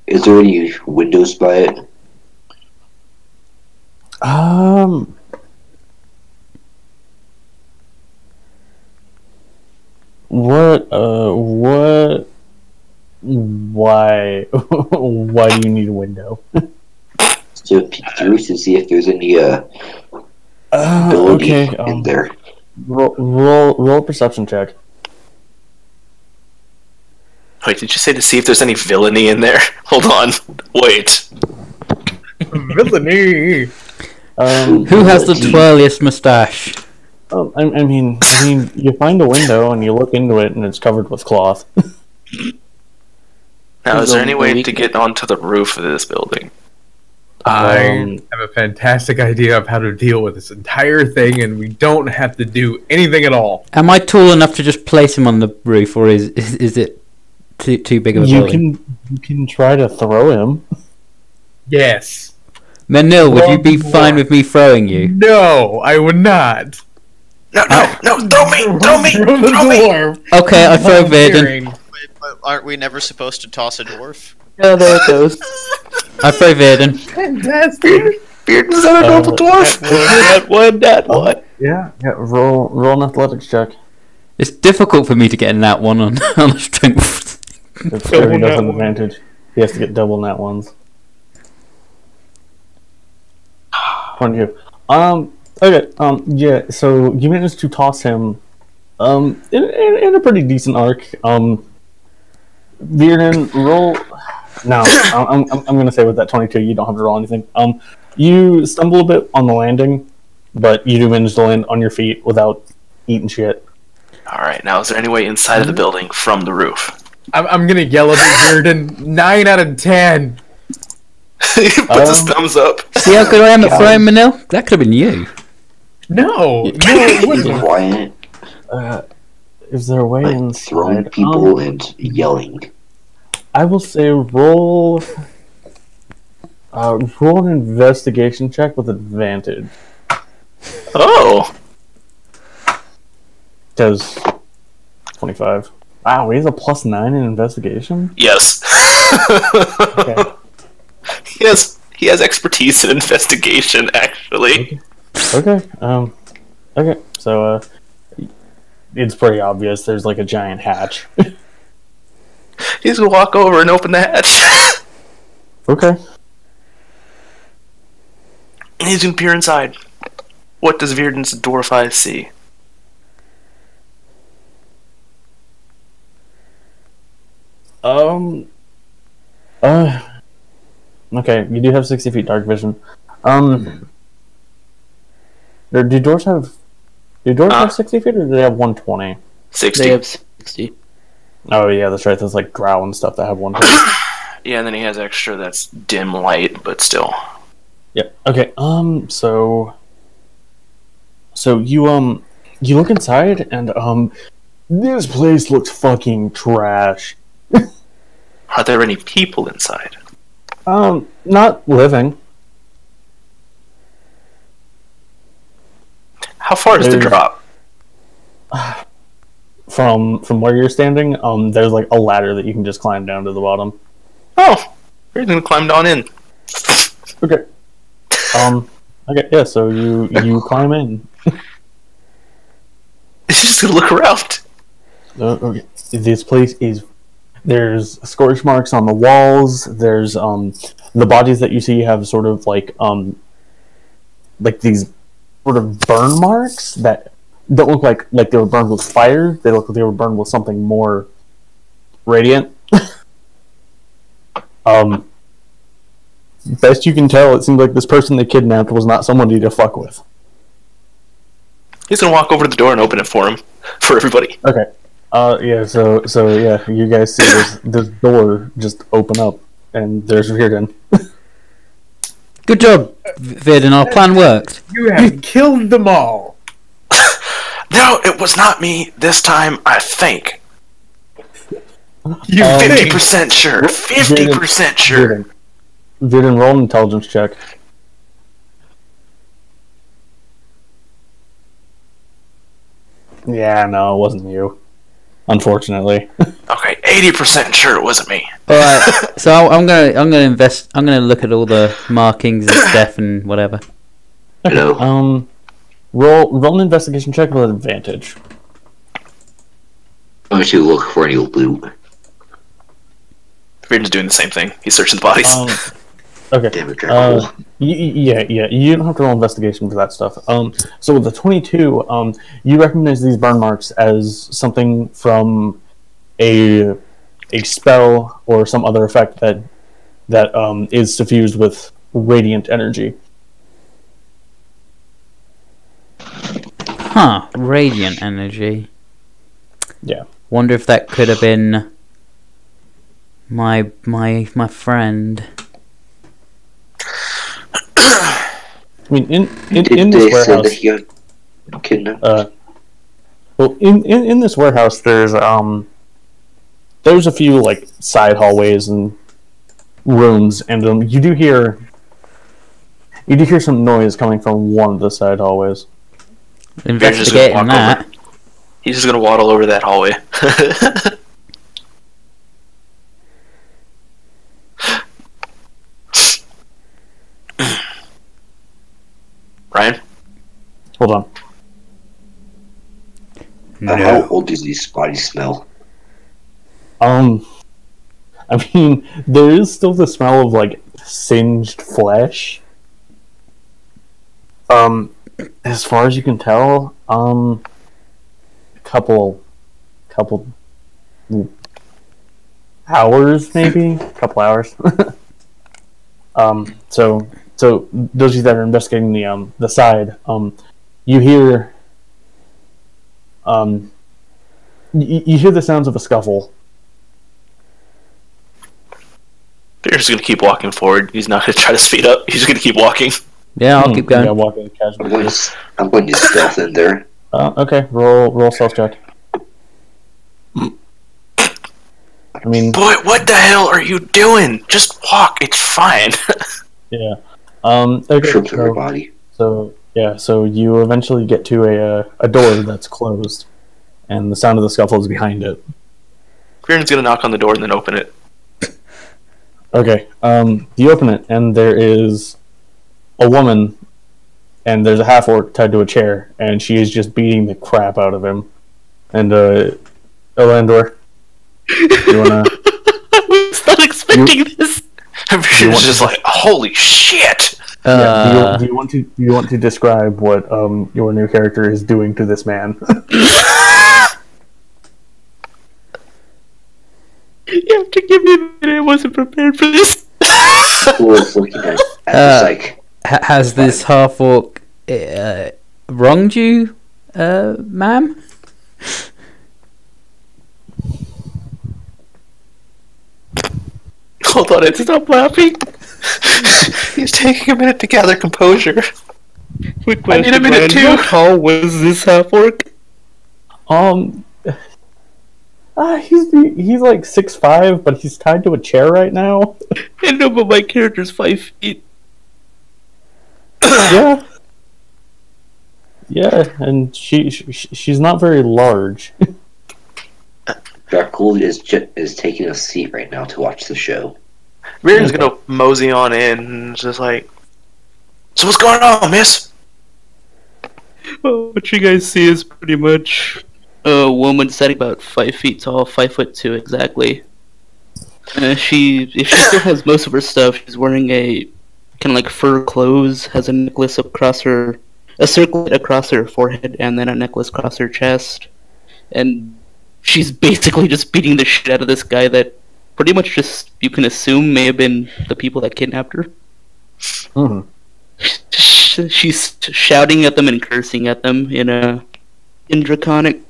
Is there any windows by it? Why do you need a window? To peek through to see if there's any ability in there. Roll a perception check. Wait, did you say to see if there's any villainy in there? Hold on. Wait. Villainy! Who has the twirliest moustache? I mean, you find a window and you look into it and it's covered with cloth. Now, is there any way to get onto the roof of this building? I have a fantastic idea of how to deal with this entire thing, and we don't have to do anything at all. Am I tall enough to just place him on the roof, or is it too big of a building? You can try to throw him. Yes. Menil, would you be fine with me throwing you? No, I would not. No, throw me! Throw the dwarf! Okay, I throw Vaden. Wait, but aren't we never supposed to toss a dwarf? Yeah, there it goes. I throw Vaden. Fantastic! Bearden's an adorable dwarf! That one. Yeah, roll an athletics check. It's difficult for me to get in that one on a strength. If he does an advantage, he has to get double nat ones. 22. Okay, yeah, so you managed to toss him, in a pretty decent arc. Bearden, roll... No, I'm gonna say with that 22, you don't have to roll anything. You stumble a bit on the landing, but you do manage to land on your feet without eating shit. Alright, now is there any way inside of the building from the roof? I'm gonna yell at Bearden. 9 out of 10! He puts his thumbs up. See how good I am at throwing, Manil? That could have been you. No, it wasn't. Quiet. Is there a way inside? Throwing people and yelling. I will say roll an investigation check with advantage. Oh! Does 25. Wow, he has a +9 in investigation? Yes. Okay. He has expertise in investigation, actually. Okay, so, it's pretty obvious there's like a giant hatch. He's gonna walk over and open the hatch. Okay. And he's gonna peer inside. What does Virden's dwarf eyes see? Okay, you do have 60 feet dark vision. Do dwarves have 60 feet, or do they have 120? 60. They have 60. Oh yeah, that's right. There's like drow and stuff that have 120. Yeah, and then he has extra that's dim light, but still. Yeah. Okay. So you look inside, and this place looks fucking trash. Are there any people inside? Not living. How far is the drop? From where you're standing, there's like a ladder that you can just climb down to the bottom. Oh, we're gonna climb down in. Okay. Okay. Yeah. So you climb in. He's just gonna look around. Okay. This place is. There's scorch marks on the walls. There's the bodies that you see have sort of like these sort of burn marks that don't look like they were burned with fire. They look like they were burned with something more radiant. Best you can tell, it seems like this person they kidnapped was not somebody to fuck with. He's gonna walk over to the door and open it for him, for everybody. Okay. Yeah. So yeah, you guys see this door just open up, and there's Reardon. Good job, Virden. Our plan worked. You have killed them all. No, it was not me this time. I think. You 50% sure. 50% sure. Virden, roll an intelligence check. Yeah, no, it wasn't you. Unfortunately. Okay, 80% sure it wasn't me. All right. So I'm gonna look at all the markings and stuff and whatever. Hello. Roll an investigation check with advantage. I'm going to look for any loot. Reardon's doing the same thing. He's searching the bodies. Okay. Damn it, Dracula. Yeah. You don't have to roll investigation for that stuff. So with the 22, you recognize these burn marks as something from a spell or some other effect that is suffused with radiant energy. Huh? Radiant energy. Yeah. Wonder if that could have been my friend. I mean, in Did this they say warehouse, that he got kidnapped? well, in this warehouse, there's a few like side hallways and rooms, and you do hear some noise coming from one of the side hallways. Investigating that. He's just gonna waddle over that hallway. Ryan? Hold on. How old does these bodies smell? I mean, there is still the smell of like singed flesh. As far as you can tell, couple hours maybe, couple hours. So those of you that are investigating the side, you hear you hear the sounds of a scuffle. Peter's just gonna keep walking forward. He's not gonna try to speed up. He's just gonna keep walking. Yeah, I'll keep going. Yeah, walking casually. I'm going to stealth in there. Okay, roll stealth check. I mean, Boy, what the hell are you doing? Just walk. It's fine. yeah. Okay. Trips everybody. So you eventually get to a door that's closed, and the sound of the scuffle is behind it. Kieran's gonna knock on the door and then open it. Okay. You open it, and there is a woman, and there's a half-orc tied to a chair, and she is just beating the crap out of him. And Elandor, you wanna? I was not expecting this. Kieran's just like, holy shit! Do you want to describe what your new character is doing to this man? You have to give me a minute. I wasn't prepared for this. Who was looking at this like... Has this half-orc wronged you, ma'am? Hold on, it's stop laughing. He's taking a minute to gather composure. Quick question, I need a minute Brian. too. How tall was this half-orc? He's like 6'5", but he's tied to a chair right now. I know, but my character's 5 feet. Yeah, and she's not very large. Dracula is taking a seat right now to watch the show. Reardon's gonna mosey on in and just like, so what's going on, miss? Well, what you guys see is pretty much a woman standing about 5 feet tall, 5'2" exactly. If she still has most of her stuff, she's wearing a kind of like fur clothes, has a necklace across her a circlet across her forehead and then a necklace across her chest. And she's basically just beating the shit out of this guy that pretty much just, you can assume, may have been the people that kidnapped her. Hmm. She's shouting at them and cursing at them in Draconic.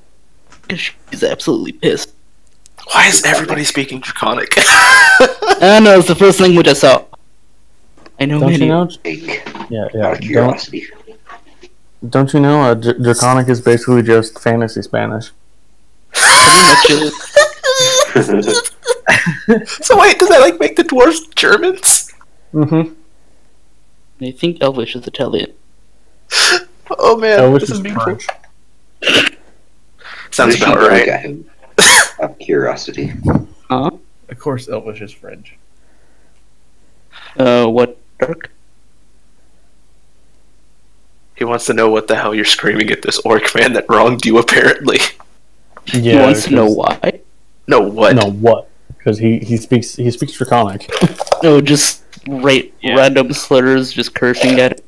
She's absolutely pissed. Why is everybody speaking Draconic? I don't know, it's the first language I saw. I know Don't many. you know? Yeah, yeah. Don't you know? Draconic is basically just fantasy Spanish. Pretty much is. So wait, does that like make the dwarves Germans? Mm-hmm. I think Elvish is Italian. Oh man, Elvish this is is meaningful. French. Sounds about right. Out of curiosity. Huh? Of course, Elvish is French. What, Dark? He wants to know what the hell you're screaming at this orc man that wronged you, apparently. Yeah, He wants to know why? No, what? No, what? Because he speaks Draconic. No, just random slurs, just cursing at it.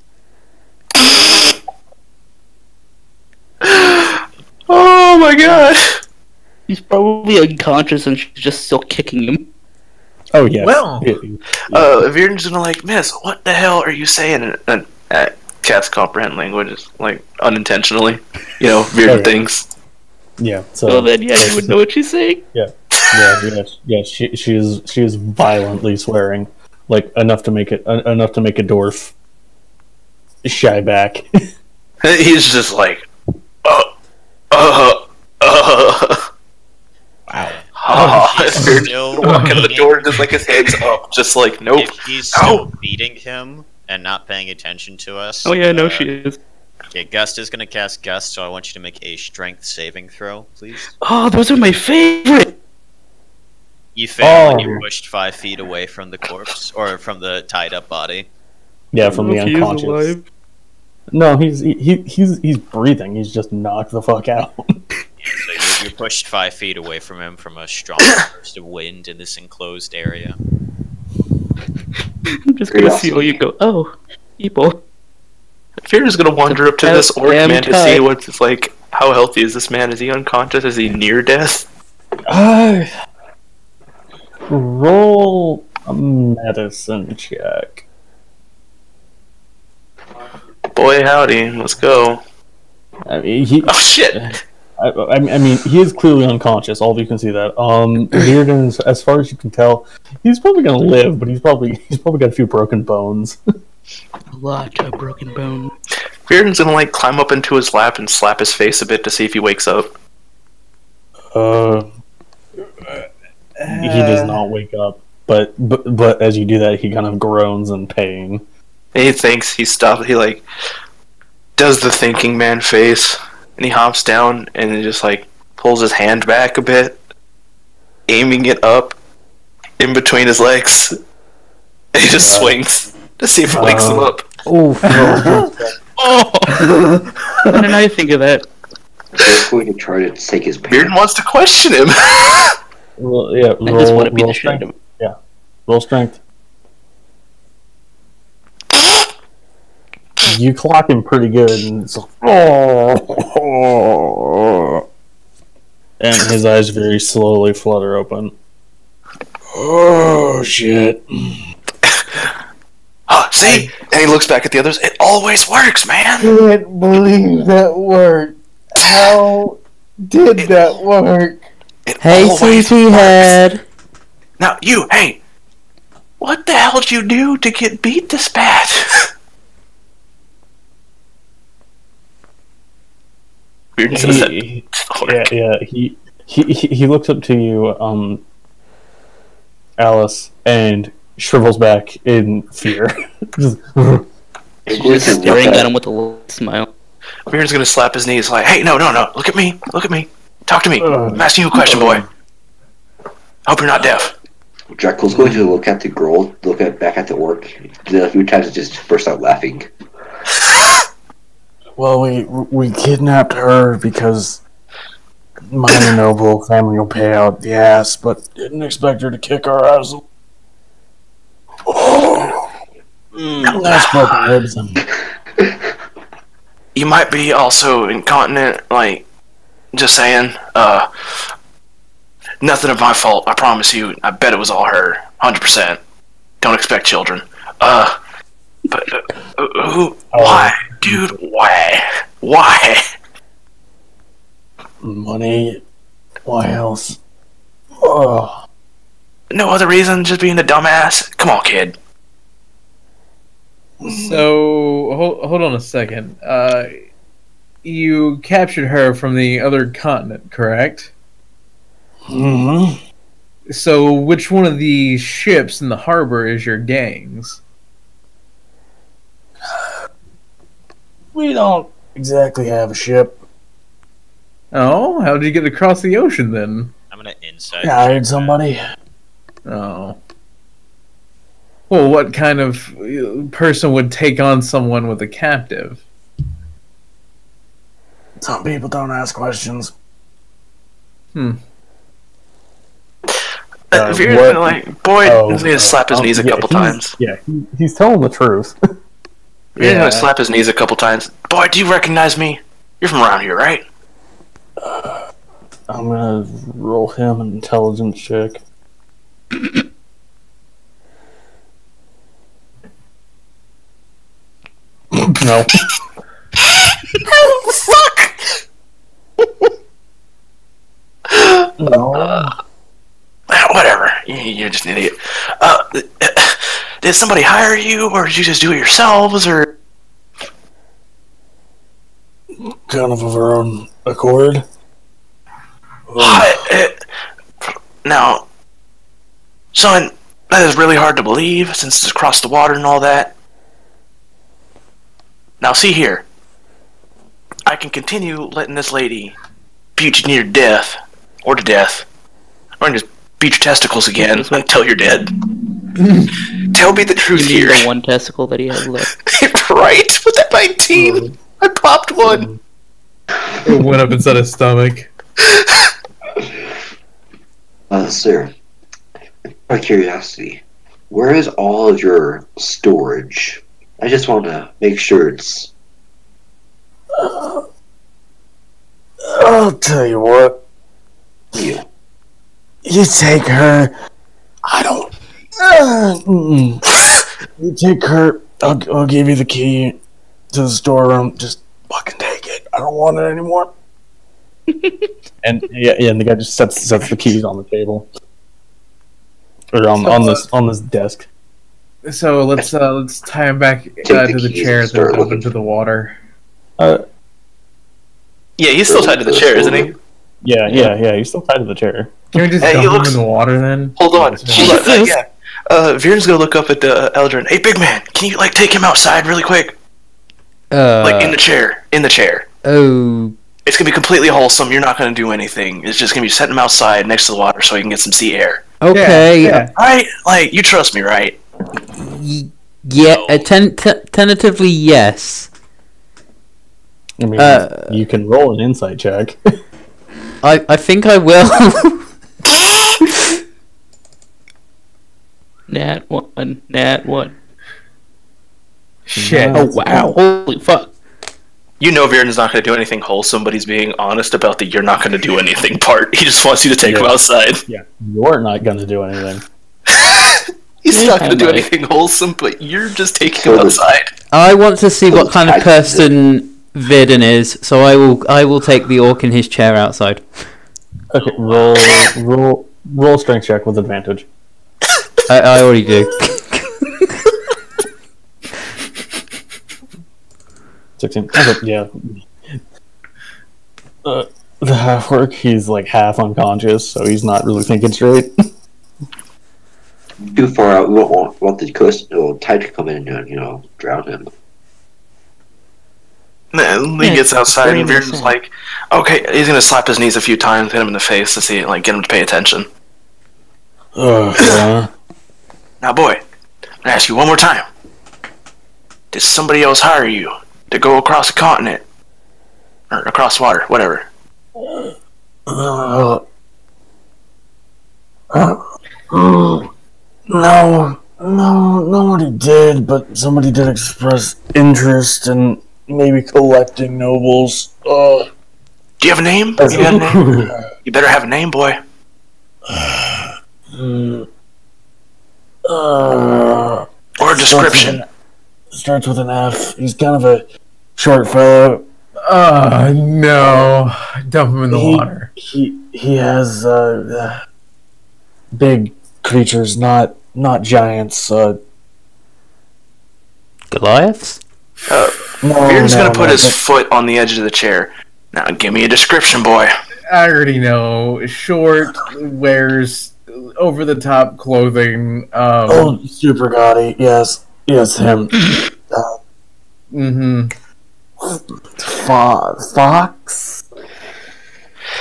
Oh my god! He's probably unconscious and she's just still kicking him. Oh yeah. Well. Virden's gonna like, Miss, what the hell are you saying? And cast comprehend language, like unintentionally, weird things. Yeah. So then, yeah, you would know what she's saying. Yeah. She is violently swearing, like enough to make a dwarf shy back. He's just like, Wow. He's Virden's still walking to the door, just like his hands up, just like, nope. If he's still beating him and not paying attention to us. Oh yeah, no, she is. Okay, Gust is gonna cast Gust, so I want you to make a strength saving throw, please. Oh, those are my favorite! You fail and you pushed 5 feet away from the corpse, or from the tied up body. Yeah, from the If he is unconscious. alive. No, he's breathing. He's just knocked the fuck out. So you're pushed 5 feet away from him from a strong burst of wind in this enclosed area. I'm just gonna see how you go. Oh, people. Virden's gonna wander up to this orc Damn man to tight. see what's it's like. How healthy is this man? Is he unconscious? Is he near death? Roll a medicine check. Boy, howdy, let's go. I mean, Oh shit! I mean, he is clearly unconscious. All of you can see that. Virden, as far as you can tell, he's probably gonna live, but he's probably got a few broken bones. A lot of broken bone. Virden's gonna like climb up into his lap and slap his face a bit to see if he wakes up. He does not wake up, but as you do that, he kind of groans in pain. And he thinks he stops. He like does the thinking man face, and he hops down and he just like pulls his hand back a bit, aiming it up in between his legs, and he just swings to see if it wakes him up. Oh! What did I think of that? We're going to try to take his Virden pants. wants to question him. Well, yeah, I just want to be roll the shit out strength. of him. Yeah, roll strength. You clock him pretty good, and it's like, and his eyes very slowly flutter open. Oh shit! See? And he looks back at the others. It always works, man. Can't believe that worked. How did that work? It Hey, always sleepyhead. Now, hey, what the hell did you do to get beat this bad? Weird says that. He looks up to you, Alice, and shrivels back in fear. Just staring at him with a little smile. Beard's gonna slap his knees like, hey, no, look at me, talk to me. I'm asking you a question, boy. I hope you're not deaf. Dracula's going to look at the girl, back at the orc, do a few times and just burst out laughing. Well, we kidnapped her because minor noble family will pay out the ass, but didn't expect her to kick our ass. Nice broken ribs. you might be also incontinent, like, just saying. Nothing of my fault, I promise you. I bet it was all her, 100%. Don't expect children. But why, dude? Why? Why? Money. Why else? Oh. No other reason, just being a dumbass. Come on, kid. So hold on a second. You captured her from the other continent, correct? Mm-hmm. So which one of the ships in the harbor is your gang's? We don't exactly have a ship. Oh, how did you get across the ocean then? I'm gonna insight. I hired somebody. Oh. Well, what kind of person would take on someone with a captive? Some people don't ask questions. If you're what- gonna, like, boy, he's gonna slap his knees a couple times. Yeah, he's telling the truth. You're gonna slap his knees a couple times. Boy, do you recognize me? You're from around here, right? I'm gonna roll him an intelligence check. No. No. Whatever. You're just an idiot. Did somebody hire you, or did you just do it yourselves, or? Kind of our own accord. Now, son, that is really hard to believe since it's across the water and all that. Now, see here. I can continue letting this lady beat you near death, or to death, or just beat your testicles again until you're dead. Tell me the truth You here. need the one testicle that he has left. Right? With that 19, I popped one. It went up inside his stomach. Sir, out of curiosity, where is all of your storage? I just want to make sure it's... I'll tell you what. you. You take her. I don't. You take her. I'll give you the key to the storeroom. Just fucking take it. I don't want it anymore. and and the guy just sets the keys on the table or on this desk. So let's tie him back to the chair that's up into the water. Yeah, he's still tied to the chair, isn't he? Yeah. He's still tied to the chair. Can we just dump him in the water then? Hold on. Yeah. Vieren's gonna look up at Eldrin. Hey, big man, can you like take him outside really quick? Like in the chair. In the chair. Oh. It's gonna be completely wholesome. You're not gonna do anything. It's just gonna be setting him outside next to the water so he can get some sea air. Okay. Yeah. Right? Like, you trust me, right? Yeah. Tentatively, yes. I mean, you can roll an insight check. I think I will. Nat 1. Nat 1. Shit. Oh, wow. Holy fuck. You know Viren's not gonna do anything wholesome, but he's being honest about the you're not gonna do anything part. He just wants you to take him outside. Yeah, you're not gonna do anything. He's not gonna do anything wholesome, but you're just taking him outside. I want to see what kind of person Vidin is, so I will take the orc in his chair outside. Okay, roll strength check with advantage. I already do. 16. Okay, yeah. The half orc, he's like half unconscious, so he's not really thinking straight. Too far out, we won't want the coast or tide to come in and, drown him. And he gets outside, and Viren's like, okay, he's gonna slap his knees a few times, hit him in the face to see, like, get him to pay attention. Yeah. Now, boy, I'm gonna ask you one more time. Did somebody else hire you to go across the continent? Or across water, whatever. No, nobody did, but somebody did express interest, and maybe collecting nobles. Do you have a name? You better have a name, boy. Or a description. Starts with an F. He's kind of a short fellow. No. Dump him in the water. He has big creatures, not giants. Goliaths? Bearden's gonna put his foot on the edge of the chair. Now give me a description, boy. I already know. Short, wears over-the-top clothing. Super gaudy. Yes, him. Fox.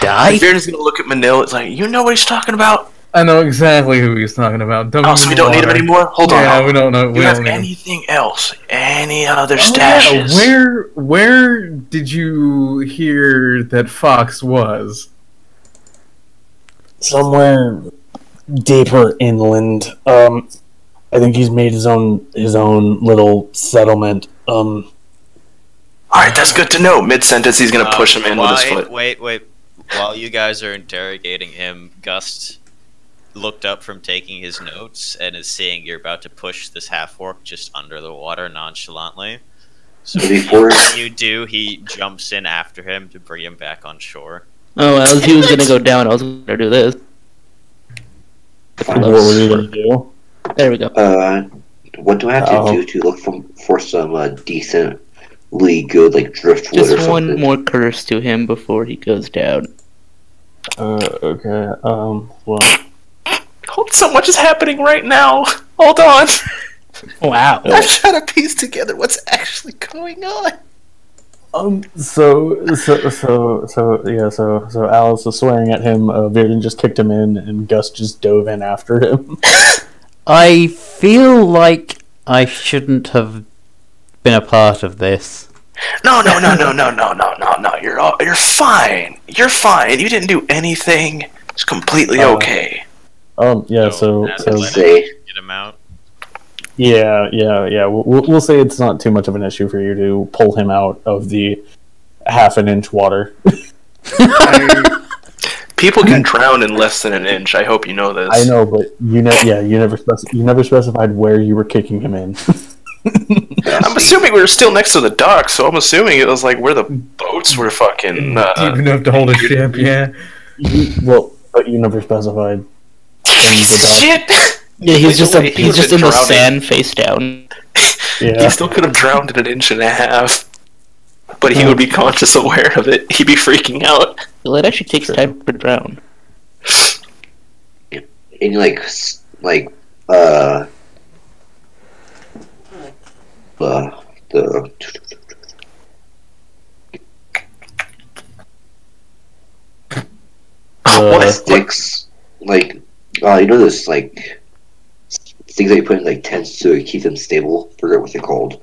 Die? Bearden's gonna look at Manil. It's like, you know what he's talking about? I know exactly who he's talking about. Oh, so we don't need him anymore? Hold on. Yeah, we don't know. Do you have anything else? Any other stashes? Yeah, where did you hear that Fox was? Somewhere deeper inland. I think he's made his own little settlement. Alright, that's good to know. Mid-sentence, he's gonna push him in with his foot. Wait. While you guys are interrogating him, Gust looked up from taking his notes and is seeing you're about to push this half-orc just under the water nonchalantly. So when you do, he jumps in after him to bring him back on shore. Oh, as he was gonna go down, I was gonna do this. What were you gonna do? There we go. What do I have to do to look for some decently good like driftwood or Just something? one more curse to him before he goes down. Okay. Well. So much is happening right now. Hold on. Wow. I'm trying to piece together what's actually going on. So Alice was swearing at him. Bearden just kicked him in, and Gus just dove in after him. I feel like I shouldn't have been a part of this. No. You're fine. You're fine. You didn't do anything. It's completely okay. Yeah. So get him out. Yeah. We'll say it's not too much of an issue for you to pull him out of the half an inch water. People can drown in less than an inch. I hope you know this. I know, but you never specified where you were kicking him in. I'm assuming we were still next to the dock, so I'm assuming it was like where the boats were fucking deep enough to hold a ship. Yeah. But you never specified. Shit. Yeah, he's just in the drowning. sand, face down. Yeah. He still could have drowned in an inch and a half, but he would be conscious aware of it. He'd be freaking out. Well, it actually takes time to drown. And the sticks, those like things that you put in like tents to keep them stable. Forget what they're called.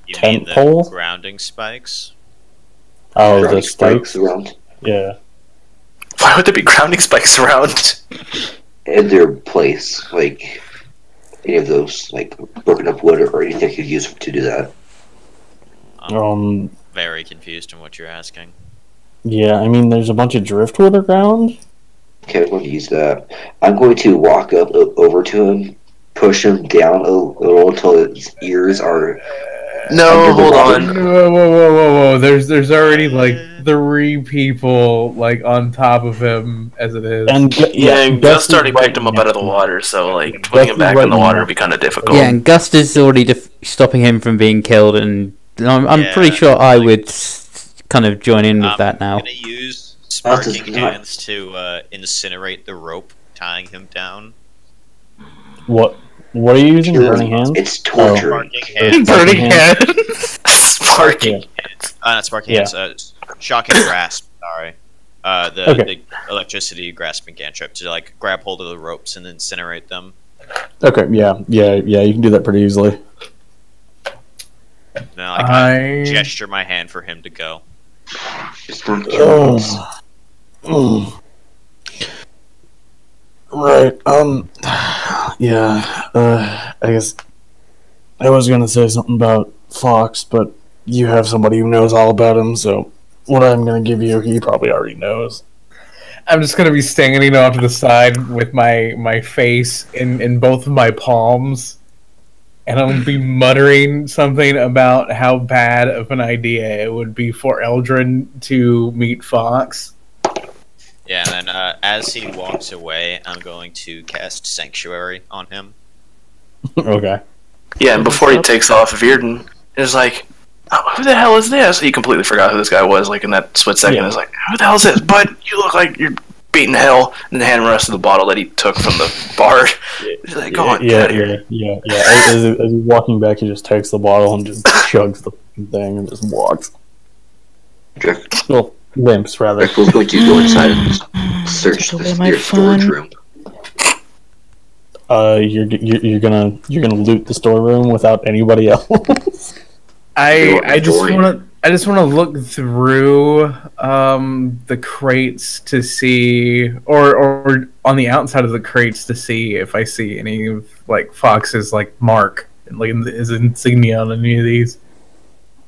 You Tent mean the pole? grounding spikes? Oh, Grounding the spikes around Yeah. Why would there be grounding spikes around? in their place, like any of those, like broken up wood or anything you could use to do that. I'm very confused on what you're asking. Yeah, I mean, there's a bunch of driftwood around. Okay, I'm going to use that. I'm going to walk up over to him, push him down a little until his ears are. No, hold on. Whoa! There's already like 3 people like on top of him as it is. And And Gus already picked him up out of the water, so like putting him back in the water would be kind of difficult. Yeah, and Gust is already stopping him from being killed, and I'm pretty sure I would kind of join in with that now. I'm going to use Sparking Hands to incinerate the rope tying him down. What are you using? Burning hands? It's torture. Sparking Hands. Burning hands. Sparking. Not Sparking Hands. Shocking Grasp. Sorry. The electricity grasping cantrip to like grab hold of the ropes and incinerate them. Okay, yeah, you can do that pretty easily. Now I gesture my hand for him to go. Just don't kill us. Right. Yeah. I guess I was gonna say something about Fox, but you have somebody who knows all about him, so what I'm going to give you, he probably already knows. I'm just gonna be standing off to the side with my face in both of my palms, and I'm gonna be muttering something about how bad of an idea it would be for Eldrin to meet Fox. Yeah, and then as he walks away, I'm going to cast Sanctuary on him. Okay. Yeah, and before he takes off, Virden is like, oh, who the hell is this? He completely forgot who this guy was, like, in that split second. Yeah. Is like, who the hell is this? Bud, you look like you're beating hell. And then hand the rest of the bottle that he took from the bar. He's like, go on, get out of here. Yeah. As he's walking back, he just takes the bottle and just chugs the fucking thing and just walks. Well, limps, rather. Dracula's going to go inside and search your storage room. You're gonna loot the storeroom without anybody else. I just want to look through the crates to see, or on the outside of the crates to see if I see any of like Fox's like mark, like his insignia on any of these.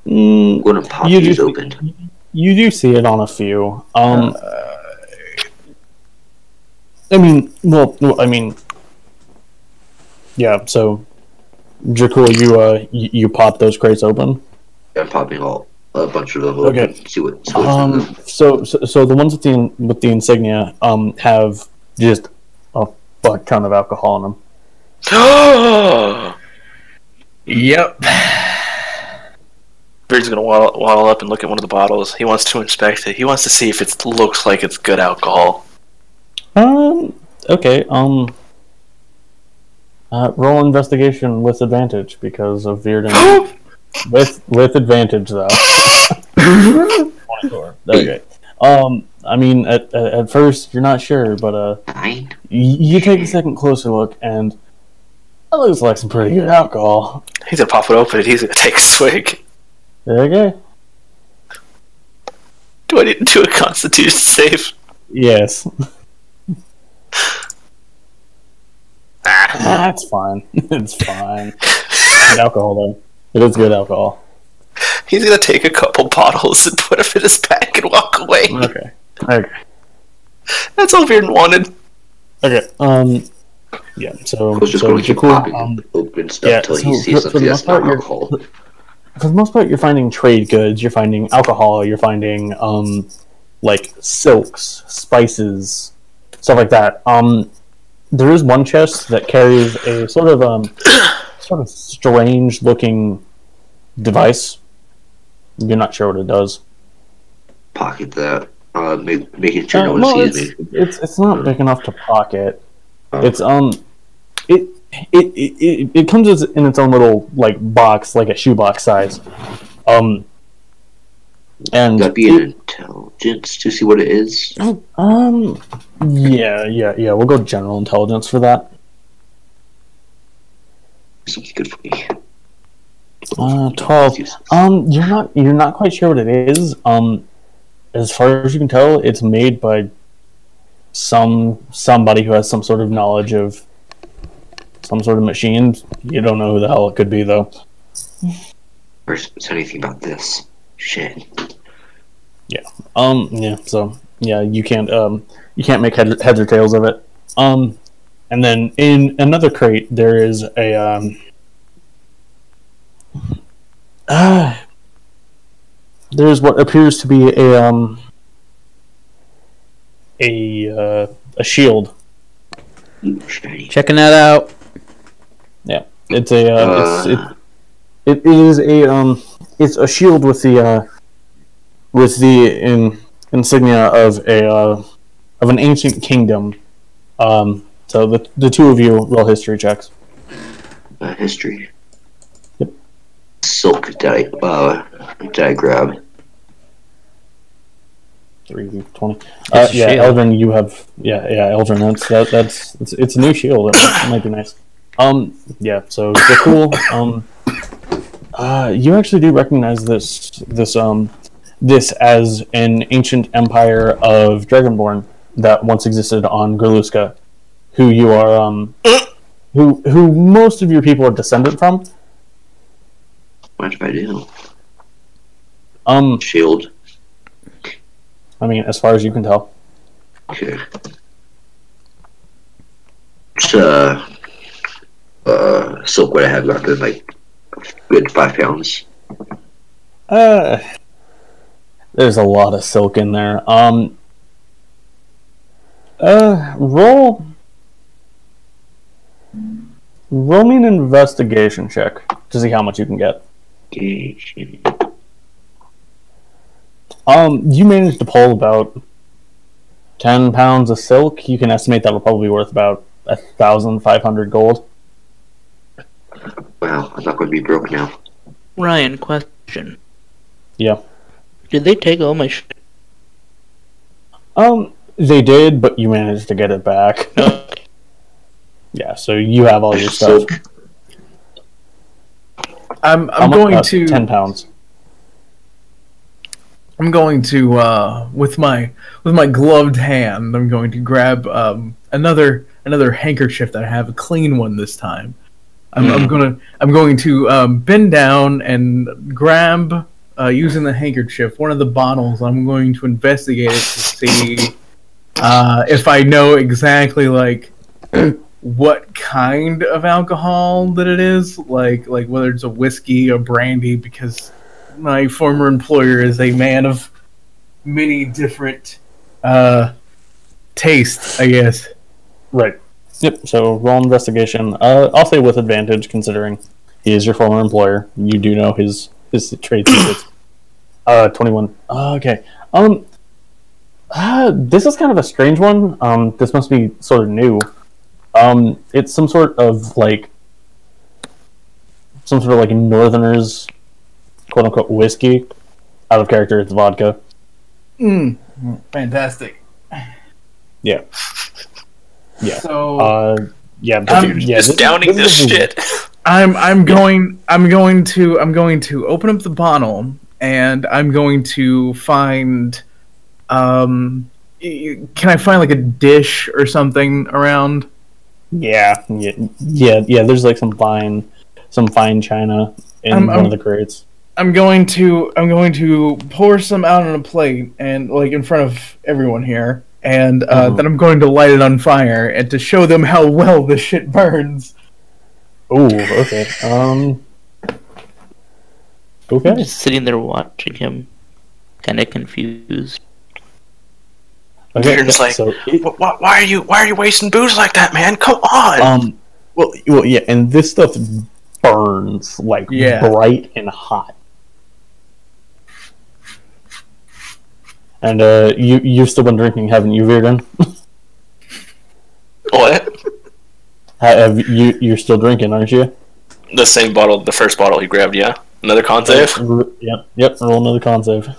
I'm gonna pop these open. You do see it on a few. I mean, yeah. So, Dracul, you pop those crates open. I'm popping a bunch of them open. Okay. See what's in them. So the ones with the insignia have just a fuck ton of alcohol in them. Yep. Bird's gonna waddle up and look at one of the bottles. He wants to inspect it. He wants to see if it looks like it's good alcohol. Okay. Roll investigation with advantage because of Virden. with advantage though. 24. Okay. I mean, at first you're not sure, but you take a second closer look, and that looks like some pretty good alcohol. He's gonna pop it open and he's gonna take a swig. Okay. Do I need to do a Constitution save? Yes. That's fine. It's fine. Good alcohol though. It is good alcohol. He's gonna take a couple bottles and put them in his bag and walk away. Okay. That's all Virden wanted. Okay. Yeah. So. I was just going to keep popping open stuff until he sees something that's not alcohol. For the most part, you're finding trade goods. You're finding alcohol. You're finding like silks, spices, stuff like that. There is one chest that carries a sort of strange looking device. You're not sure what it does. Pocket that. Making sure no one sees me. It's not big enough to pocket. It's it comes in its own little like box, like a shoebox size. And that'd be an intelligence to see what it is. Yeah. We'll go general intelligence for that. Something good for me. 12. You're not quite sure what it is. As far as you can tell, it's made by somebody who has some sort of knowledge of some sort of machine. You don't know who the hell it could be, though. Or say anything about this shit. Yeah. Yeah. So yeah, you can't make heads or tails of it. And then in another crate there is a there's what appears to be a shield. Checking that out. Yeah, it's it's a shield with the insignia of an ancient kingdom. So the two of you roll history checks. History. Yep. Silk did I grab? 3, 20. It's a Yeah, shield. Eldrin, you have Eldrin. It's a new shield. It might be nice. Yeah. So they're cool. You actually do recognize this as an ancient empire of Dragonborn that once existed on Graluska, who you are who most of your people are descendant from. What if I do? Shield. I mean, as far as you can tell. Okay. It's, silk would I have got good, like, good 5 pounds. There's a lot of silk in there. Roll me an investigation check to see how much you can get. You managed to pull about 10 pounds of silk. You can estimate that'll probably be worth about 1,500 gold. Wow, I'm not going to be broke now. Ryan, question. Yeah. Did they take all my shit? They did, but you managed to get it back. Yeah, so you have all your stuff. I'm going to 10 pounds. I'm going to with my gloved hand, I'm going to grab another handkerchief that I have, a clean one this time. I'm going to bend down and grab using the handkerchief one of the bottles. I'm going to investigate it to see if I know exactly like what kind of alcohol that it is, like whether it's a whiskey or brandy, because my former employer is a man of many different tastes, I guess. Right. Yep, so roll investigation. I'll say with advantage, considering he is your former employer. You do know his trade secrets. 21. Okay. This is kind of a strange one. This must be sort of new. It's some sort of like Northerners, quote unquote, whiskey. Out of character, it's vodka. Fantastic. Yeah. Yeah. So just downing this shit. I'm going to open up the bottle and I'm going to find can I find like a dish or something around? Yeah. There's like some fine china in one of the crates. I'm going to pour some out on a plate and like in front of everyone here, and then I'm going to light it on fire and to show them how well this shit burns. Ooh, okay. Okay. I'm just sitting there watching him, kind of confused. Okay. You're just like, so why are you wasting booze like that, man? Come on. Well, yeah, and this stuff burns like bright and hot. And you've still been drinking, haven't you, Virden? What? You're still drinking, aren't you? The same bottle, the first bottle he grabbed, yeah? Another con save? Yep, roll another con save.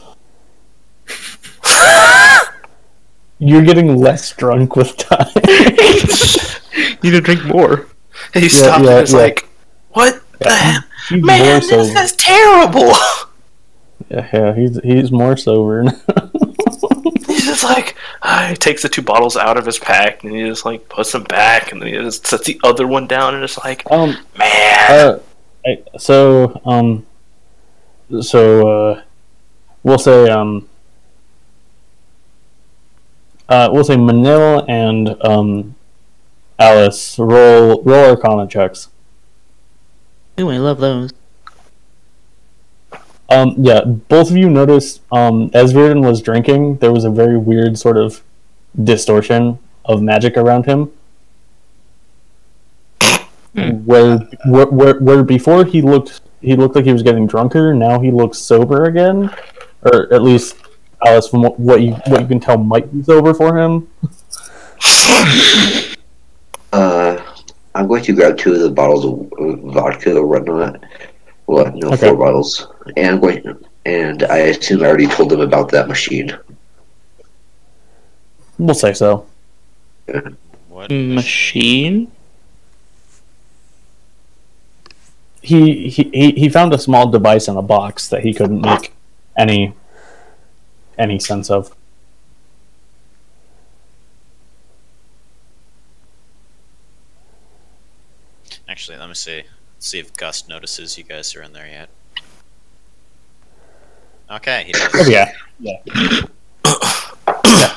You're getting less drunk with time. You need to drink more. He stopped and was like, what the hell? Man, this is terrible! Yeah, he's more sober now. He's just like, he takes the 2 bottles out of his pack and he just like puts them back and then he just sets the other one down and it's like, man. We'll say Manil and Alice roll Arcana checks. Ooh, I love those. Yeah, both of you noticed as Virden was drinking, there was a very weird sort of distortion of magic around him. Where before he looked like he was getting drunker, now he looks sober again, or at least Alice, from what you can tell, might be sober for him. I'm going to grab 2 of the bottles of vodka or whatnot. Well, no, Okay. 4 bottles, and I assume I already told them about that machine. We'll say so. What Machine? He found a small device in a box that he couldn't make any sense of. Actually, let me see. See if Gus notices you guys are in there yet. Okay, he Oh does. yeah. Yeah.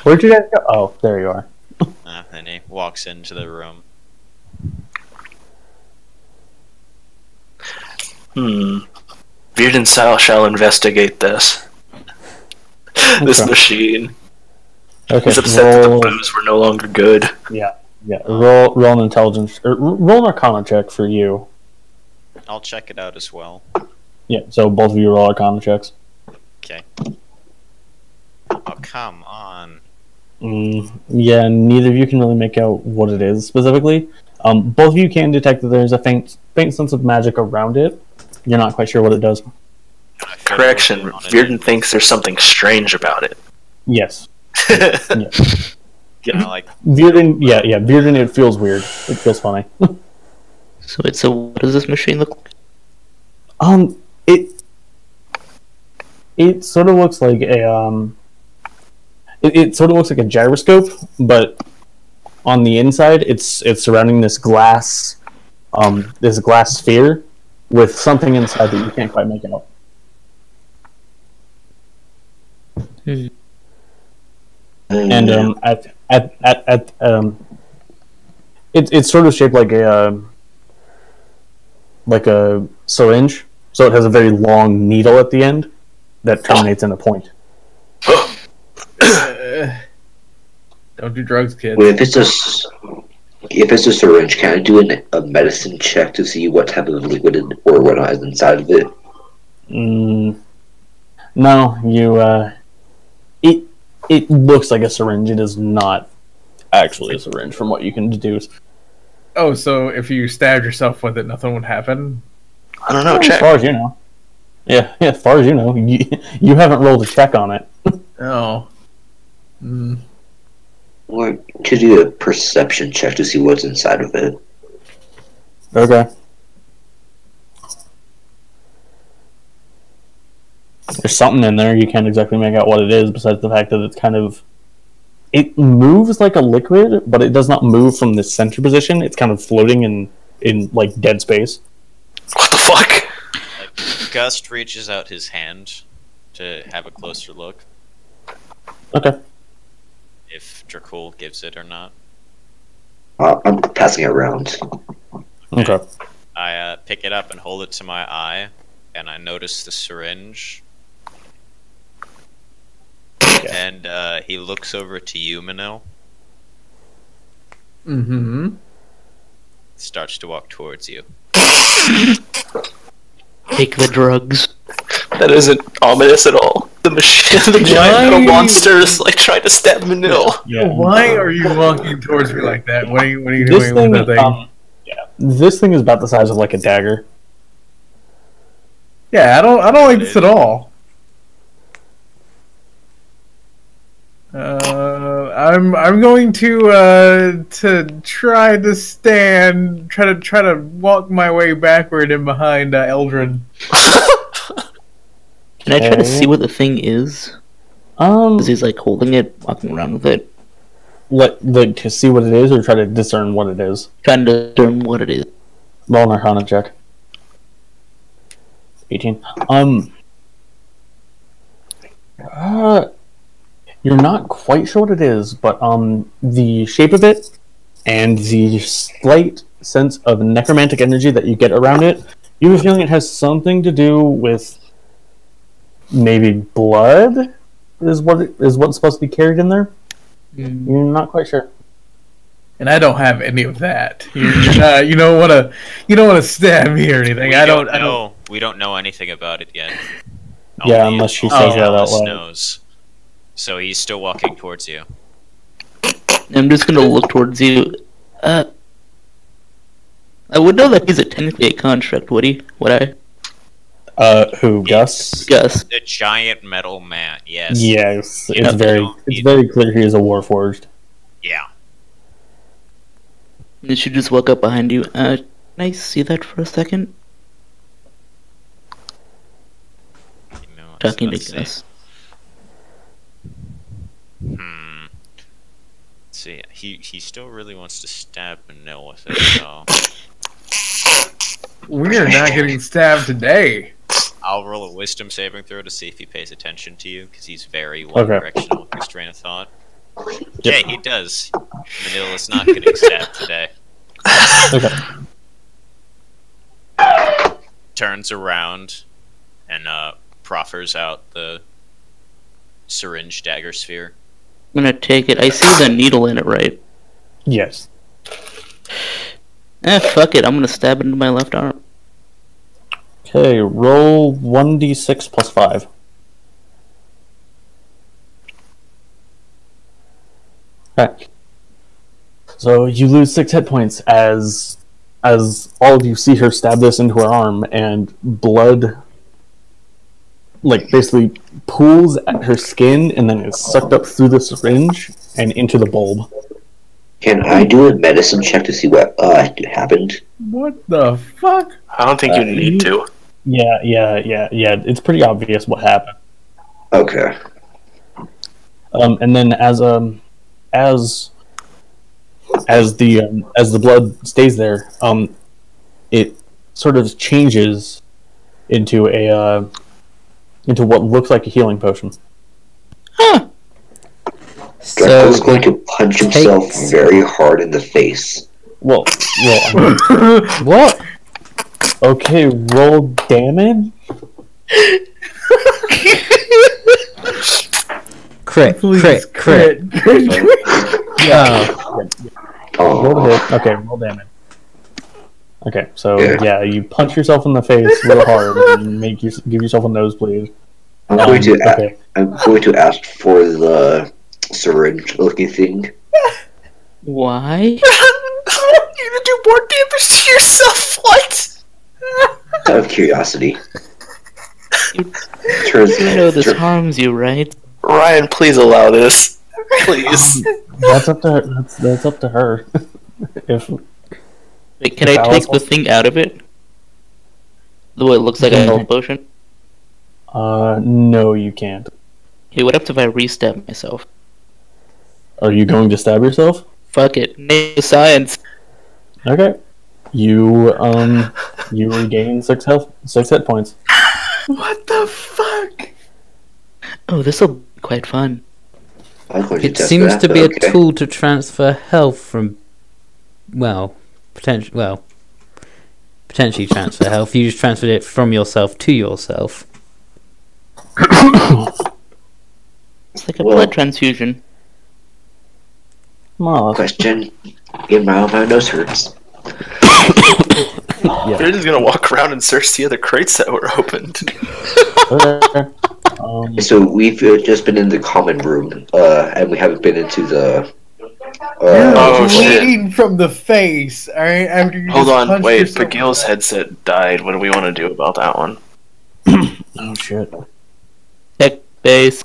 Where'd you guys go? Oh, there you are. And he walks into the room. Beard and Sal shall investigate this. This Okay. machine. Okay. He's upset that the Roll. booze were no longer good. Yeah. Roll an intelligence or roll an Arcana check for you. I'll check it out as well. Yeah. So both of you roll Arcana checks. Okay. Oh, come on. Yeah. Neither of you can really make out what it is specifically. Both of you can detect that there's a faint sense of magic around it. You're not quite sure what it does. Correction, Bearden thinks there's something strange about it. Yes. Kinda like Bearden, yeah, Bearden, it feels weird. It feels funny. So what does this machine look like? It sort of looks like a it sort of looks like a gyroscope, but on the inside, it's surrounding this glass sphere with something inside that you can't quite make out. And it's sort of shaped like a syringe, so it has a very long needle at the end that terminates in a point. Don't do drugs, kids. Well, if it's a syringe, can I do a medicine check to see what type of liquid or whatnot is inside of it? No, it looks like a syringe. It is not actually a syringe, from what you can deduce. Oh, so if you stabbed yourself with it, nothing would happen? I don't know, As check. far as you know. Yeah, as far as you know. You haven't rolled a check on it. Oh. Or to do a perception check to see what's inside of it. Okay. There's something in there. You can't exactly make out what it is, besides the fact that it's kind of... It moves like a liquid, but it does not move from the center position. It's kind of floating in like dead space. What the fuck? Like, Gust reaches out his hand to have a closer look. Okay. If Dracul gives it or not. I'm passing it around. Okay. I pick it up and hold it to my eye, and I notice the syringe. And he looks over to you, Manil. Mm-hmm. Starts to walk towards you. Take the drugs. That isn't ominous at all. The machine, the giant metal monster is like trying to stab Manil. Yeah. Why are you walking towards me like that? What are you This doing thing, with that thing? this thing is about the size of like a dagger. Yeah, I don't like this at all. I'm going to try to stand, try to walk my way backward in behind Eldrin. Can I try to see what the thing is? Because he's like holding it, walking around with it. To see what it is, or try to discern what it is. Trying to discern what it is. Roll an Arcana check. 18. You're not quite sure what it is, but the shape of it and the slight sense of necromantic energy that you get around it, you have a feeling it has something to do with maybe blood is what's supposed to be carried in there. You're not quite sure. And I don't have any of that. You don't want to stab me or anything. I don't know. We don't know anything about it yet. Yeah, unless she says that out Alice loud. knows. So he's still walking towards you. I'm just gonna look towards you. I would know that he's technically a construct, would he? Would I? Who, Gus? Gus. The giant metal man, yes. Yes, You it's know, very clear he is a Warforged. Yeah. You should just walk up behind you. Can I see that for a second? You know, Talking to let's see. Gus. Let's see. He still really wants to stab Manil with it, so We are not getting stabbed today. I'll roll a wisdom saving throw to see if he pays attention to you, because he's very one-directional with his train of thought. Yeah, he does. Manila's not getting stabbed today. Okay. Turns around and proffers out the syringe dagger sphere. I'm gonna take it. I see the needle in it, right? Yes. Fuck it. I'm gonna stab it into my left arm. Okay, roll 1d6 plus 5. Okay. So you lose 6 hit points as all of you see her stab this into her arm, and blood, like, basically pools at her skin and then is sucked up through the syringe and into the bulb. Can I do a medicine check to see what happened? What the fuck? I don't think you need to. Yeah. It's pretty obvious what happened. Okay. And then as the blood stays there, it sort of changes into into what looks like a healing potion. Draco's So going to punch himself very hard in the face. Well, what? okay, roll damage. Crit. Yeah. Roll Oh, the hit. Okay, roll damage. Okay, so Yeah. yeah, you punch yourself in the face real hard and give yourself a nosebleed. I'm going to okay. I'm going to ask for the syringe-looking thing. Why? You're gonna do more damage to yourself. What? Out of curiosity. You Turns, know this harms you, right? Ryan, please allow this. Please. That's up to her. That's up to her. If Wait, can If I Alice take the thing out of it? The way it looks like a health potion? no, you can't. Hey, what if I re-stab myself? Are you going to stab yourself? Fuck it. Name science. Okay. You regain 6 hit points. What the fuck? Oh, this'll be quite fun. I'm going to It test seems that, to be but a okay. tool to transfer health from, potentially transfer health. You just transferred it from yourself to yourself. It's like a Well- blood transfusion. Marvelous. Question. My nose hurts. They're just gonna walk around and search the other crates that were opened. Okay. So we've just been in the common room, and we haven't been into the. Oh, shit. Bleeding from the face. All right. After you Hold just on, punched wait. yourself- Pagil's headset died. What do we want to do about that one? Oh shit. Tech base.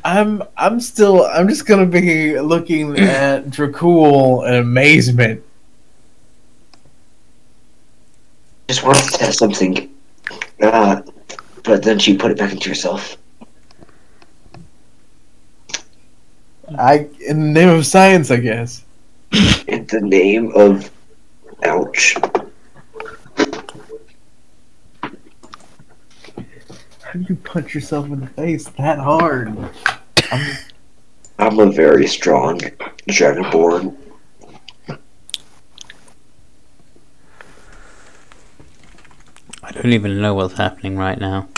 I'm just gonna be looking at Dracul in amazement. Just wanted to test something. But then she put it back into herself. In the name of science, I guess. In the name of. Ouch. How do you punch yourself in the face that hard? I'm a very strong dragonborn. I don't even know what's happening right now.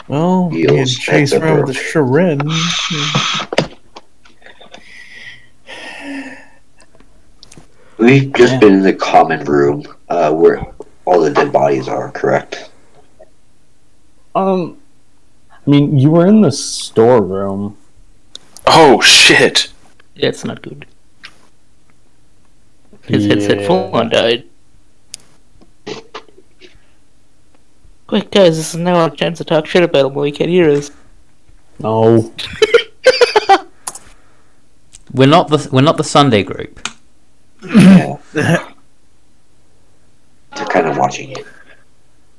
Well, you can Heels, chase that's around with a syringe. We've just been in the common room, where all the dead bodies are, correct? I mean, you were in the storeroom. Oh shit! That's not good. His headset full on died. Quick, guys, this is now our chance to talk shit about him while he can't hear us. No. We're not the Sunday group. Yeah. They're kind of watching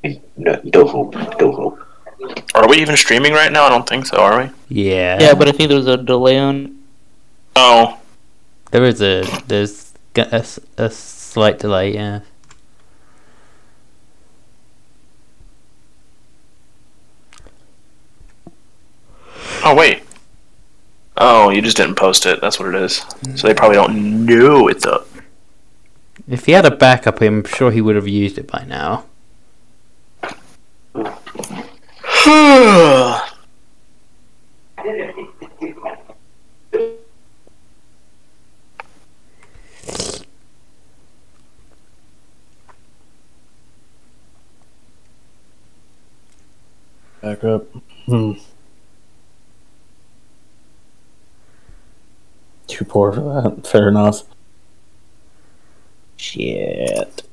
it. No, don't hope. Don't hope. Are we even streaming right now? I don't think so. Are we? Yeah. Yeah, but I think there was a delay on. Oh, there's a slight delay, yeah. Oh, wait. Oh, you just didn't post it. That's what it is. So they probably don't know it's up. If he had a backup, I'm sure he would have used it by now. Back up. Too poor for that. Fair enough. Shit.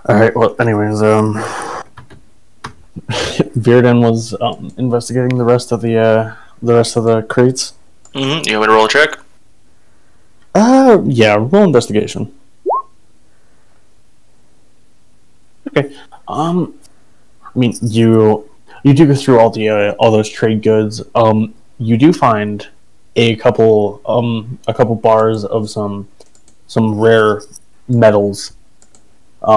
Alright, well, anyways, Virden was investigating the rest of the crates. Mm-hmm. You want me to roll a check? Yeah, roll investigation. Okay. I mean, you do go through all those trade goods. You do find a couple bars of some rare metals. Two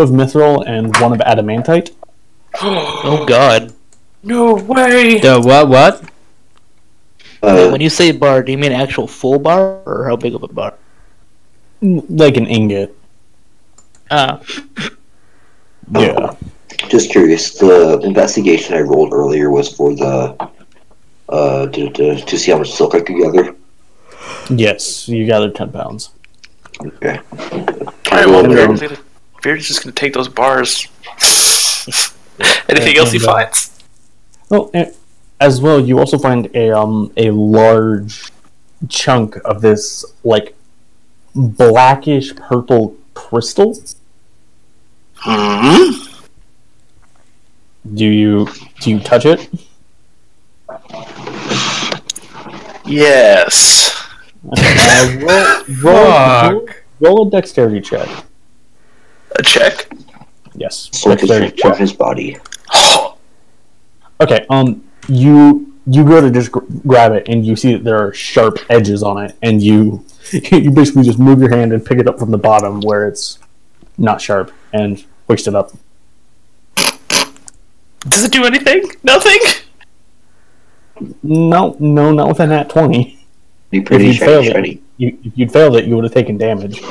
of mithril and one of adamantite. Oh God! No way! What? When you say bar, do you mean actual full bar, or how big of a bar? Like an ingot. Ah, Yeah. Just curious, the investigation I rolled earlier was for the to see how much silk I could gather. Yes, you gathered 10 pounds. Okay. Alright, well, Beard's just gonna take those bars. Anything else he finds? Well, as well, you also find a large chunk of this like blackish purple crystal. Hmm. Do you touch it? Yes. Roll a dexterity check. A check? Yes, So I can dexterity check check. his body. Okay. You go to just grab it, and you see that there are sharp edges on it, and you basically just move your hand and pick it up from the bottom where it's not sharp, and hoist it up. Does it do anything? Nothing? No, not with a nat 20. Be pretty shiny. If you'd failed it, you would have taken damage. No,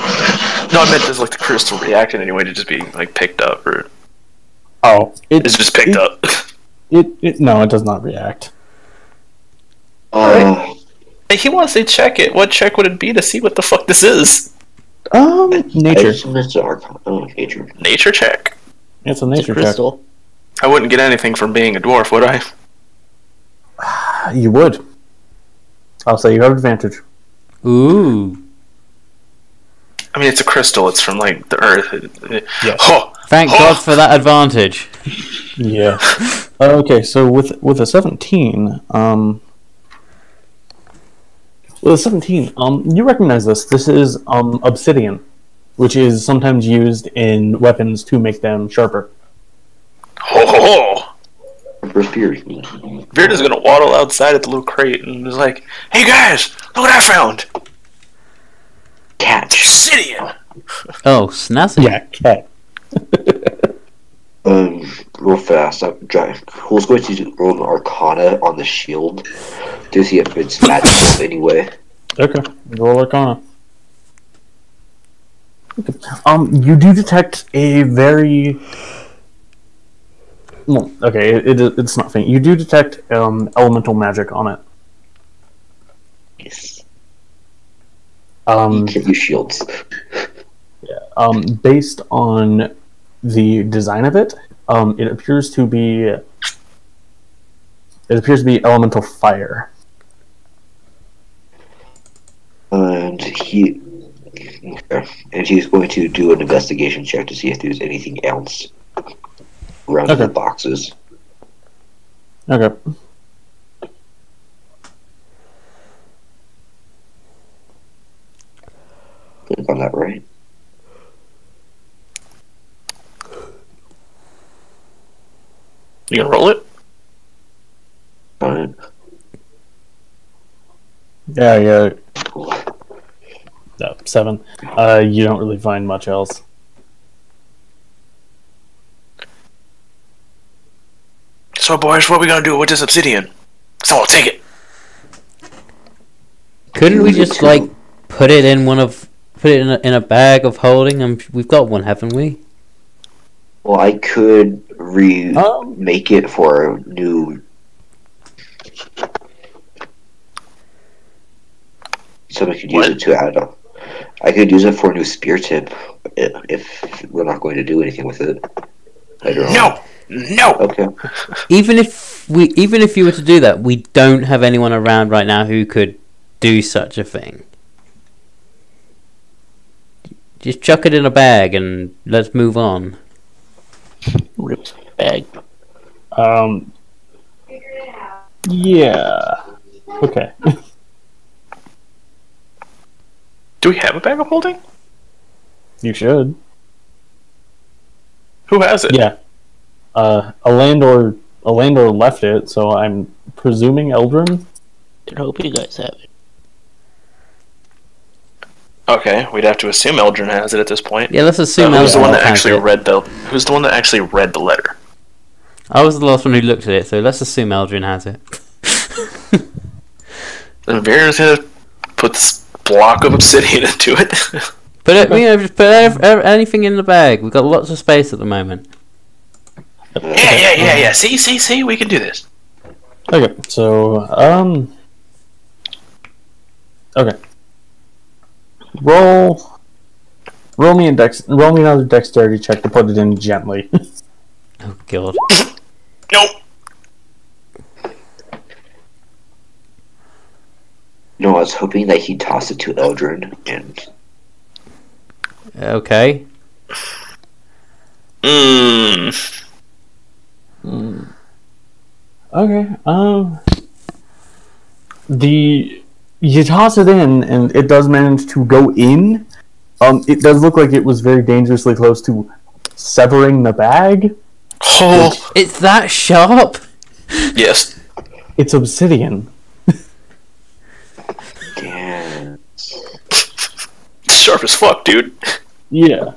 I meant does like the crystal react in any way to just being like picked up, or Oh, it's just picked up. No, it does not react. Hey, he wants to check it. What check would it be to see what the fuck this is? Nature. Nature. Nature check. It's a nature check. crystal. I wouldn't get anything from being a dwarf, would I? You would. I'll say you have advantage. Ooh. I mean, it's a crystal. It's from like the earth. Yes. Oh, Thank God for that advantage. Yeah. Okay, so with a 17, you recognize this. This is obsidian, which is sometimes used in weapons to make them sharper. ho. First Beard. Beard is gonna waddle outside at the little crate and is like, "Hey guys, look what I found! Catch. Obsidian." Oh, snazzy. Yeah, cat. Real fast. Who's going to roll an Arcana on the shield to see if it's magical anyway? Okay, roll Arcana. Okay. You do detect a very... Well, okay, it's not faint. You do detect elemental magic on it. Yes. Um, You can't use shields. Based on the design of it, it appears to be elemental fire. And Okay. And he's going to do an investigation check to see if there's anything else around Okay. the boxes. Okay. Click on that, right? You gonna roll it? Fine. Yeah. Cool. No, 7. You don't really find much else. So, boys, what are we gonna do with this obsidian? So I'll take it. Couldn't we Use it just to- like put it in in a bag of holding? We've got one, haven't we? Well, I could remake it for a new. Someone could use What? it to add up. I could use it for a new spear tip if we're not going to do anything with it later on. No. Okay. Even if you were to do that, we don't have anyone around right now who could do such a thing. Just chuck it in a bag and let's move on. Rips bag. Yeah. Okay. Do we have a bag of holding? You should. Who has it? Yeah. A landlord left it, so I'm presuming Eldrin. I hope you guys have it. Okay, we'd have to assume Eldrin has it at this point. Yeah, let's assume Who's the Eldrin one that has actually it. read the? Who's the one that actually read the letter? I was the last one who looked at it, so let's assume Eldrin has it. And Vieren's gonna put this block of obsidian into it. Just put anything in the bag. We've got lots of space at the moment. Yeah. See, we can do this. Okay, so okay. Roll me another dexterity check to put it in gently. Oh god. Nope. No, I was hoping that he'd toss it to Eldrin, and Okay. Okay. You toss it in, and it does manage to go in. It does look like it was very dangerously close to severing the bag. Oh, It's that sharp? yes. It's obsidian. damn. It's sharp as fuck, dude. Yeah.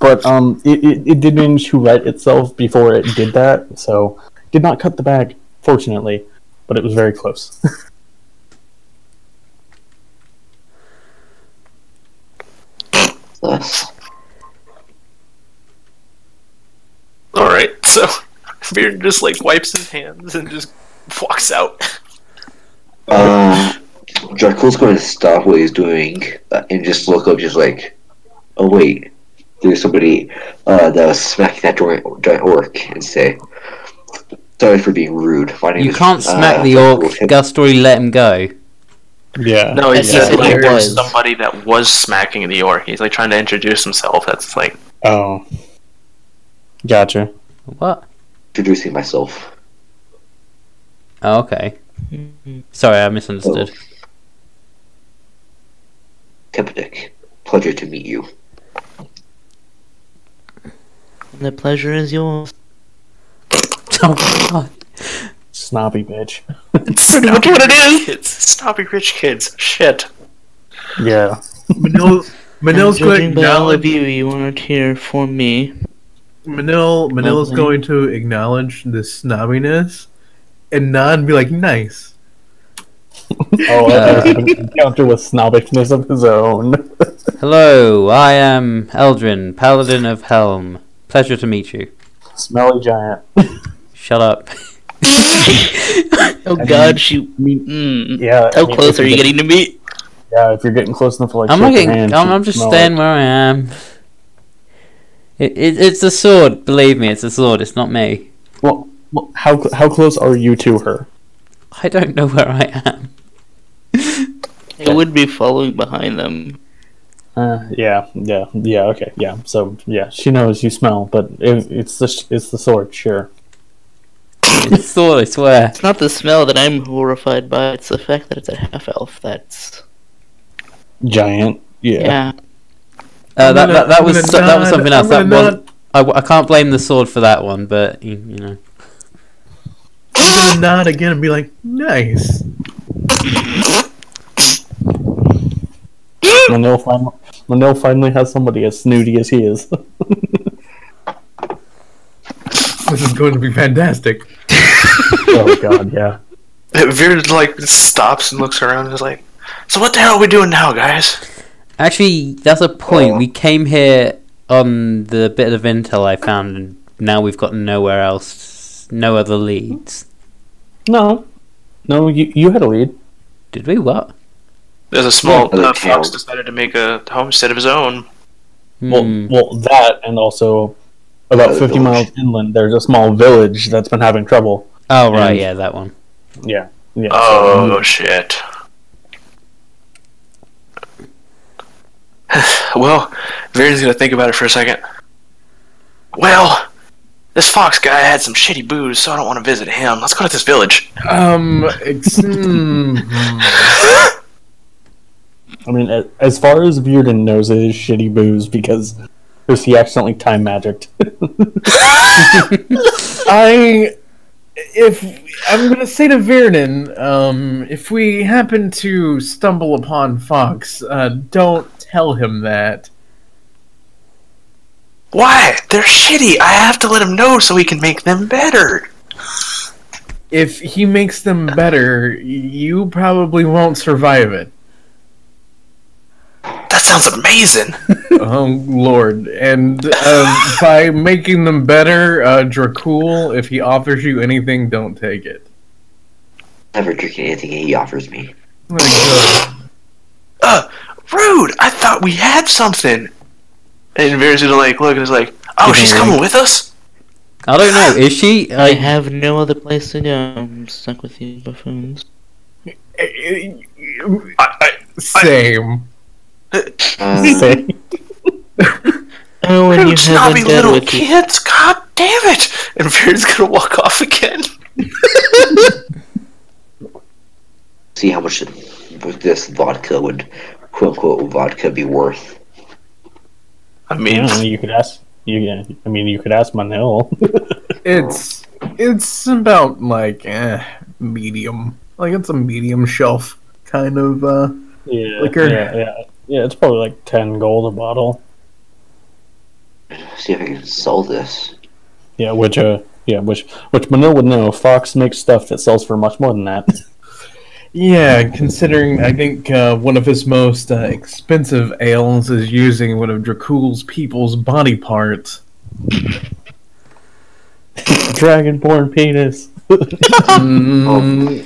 But it did manage to right itself before it did that, so did not cut the bag, fortunately, but it was very close. Plus, Alright, so Viren just like wipes his hands and just walks out. Dracula's going to stop what he's doing and just look up, just like, oh wait, there's somebody that was smacking that giant orc, and say, sorry for being rude. My name You is, can't smack the orc. Gustory let him go. Yeah. No, he Yes, said it like there's was. somebody that was smacking the orc. He's like trying to introduce himself. That's like, Oh. Gotcha. What? introducing myself. Oh, okay. Sorry, I misunderstood. Kepedic, pleasure to meet you. The pleasure is yours. Oh god. Snobby bitch. it's pretty much what it is. It's snobby rich kids. Shit. Yeah. Manil's going to Judging by all of acknowledge. you aren't here for me. Manil's Okay. going to acknowledge this snobbiness and nod and be like, nice. Oh, that was an encounter with snobbishness of his own. Hello, I am Eldrin, Paladin of Helm. Pleasure to meet you. Smelly giant. Shut up. Oh god, shoot. Yeah. How close are you getting to me? Yeah, if you're getting close enough to like I'm not shake your getting. hand, I'm she'd just smell staying it. where I am. It's a sword. Believe me, it's a sword. It's not me. Well, how close are you to her? I don't know where I am. I would be following behind them. Yeah. Okay, yeah. So yeah, she knows you smell, but it's the sword, sure. It's sword, I swear. It's not the smell that I'm horrified by, it's the fact that it's a half-elf that's... Giant. Yeah. That was nod, something else. I'm gonna I can't blame the sword for that one, but you know. I'm gonna nod again and be like, nice. Manil finally has somebody as snooty as he is. This is going to be fantastic. Oh god, yeah. Veer like stops and looks around and is like, "So what the hell are we doing now, guys?" Actually, that's a point. We came here on the bit of intel I found, and now we've got nowhere else, no other leads. No, you had a lead. Did we? What? There's a small Yeah, fox decided to make a homestead of his own. Well, that and also about 50 miles inland, there's a small village that's been having trouble. Oh right, And- yeah, that one. Yeah. Oh shit. Well, Veer's gonna think about it for a second. Well, this fox guy had some shitty booze, so I don't want to visit him. Let's go to this village. I mean, as far as Bearden knows, it is shitty booze because he accidentally time magicked. I'm gonna say to Viernan, if we happen to stumble upon Fox, don't tell him that. Why? They're shitty. I have to let him know so he can make them better. If he makes them better, you probably won't survive it. That sounds amazing. Oh Lord! And by making them better, Dracul, if he offers you anything, don't take it. Never drinking anything he offers me. Rude. I thought we had something. And Veer's gonna like look and is like, "Oh, she's coming with us." I don't know. Is she? I have no other place to go. I'm stuck with you buffoons. Same. Say. Oh, and Rude, you snobby haven't dealt little with you. kids. God damn it! And Veer's gonna walk off again. See how much this vodka would, quote unquote, vodka be worth. I mean, You could ask. You could ask Manil. It's about like medium. Like it's a medium shelf kind of liquor. Yeah. It's probably like 10 gold a bottle. See if I can sell this. Yeah, which Manil would know. Fox makes stuff that sells for much more than that. Yeah, considering I think one of his most expensive ales is using one of Dracul's people's body parts. Dragonborn penis.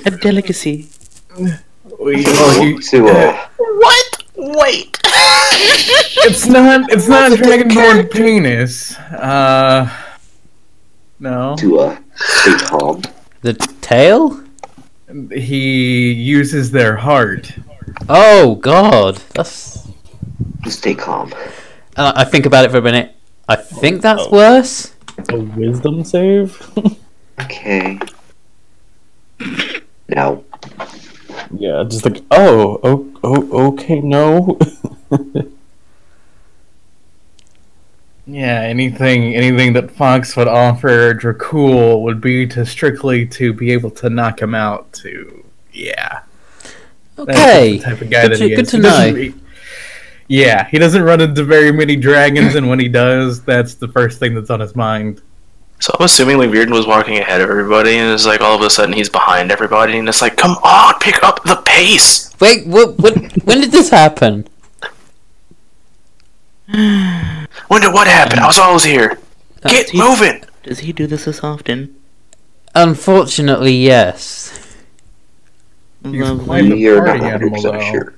A delicacy. what? Wait. It's not Dragonborn penis. No. To stay calm. The tail? He uses their heart. Oh God, that's. Stay calm. I think about it for a minute. I think that's worse. A wisdom save? Okay. Now. Yeah, just like, okay, no. Yeah, anything that Fox would offer Dracul would be strictly to be able to knock him out. Yeah. Okay. That's the type of guy that he Good is. to He know. doesn't- Yeah, he doesn't run into very many dragons, and when he does, that's the first thing that's on his mind. So I'm assuming like Reardon was walking ahead of everybody, and it's like all of a sudden he's behind everybody, and it's like, come on, pick up the pace. Wait, what? When did this happen? When did what happen? I was always here. Get moving. Does he do this as often? Unfortunately, yes. He's Lovely. quite the You're party not animal, 100% though. sure.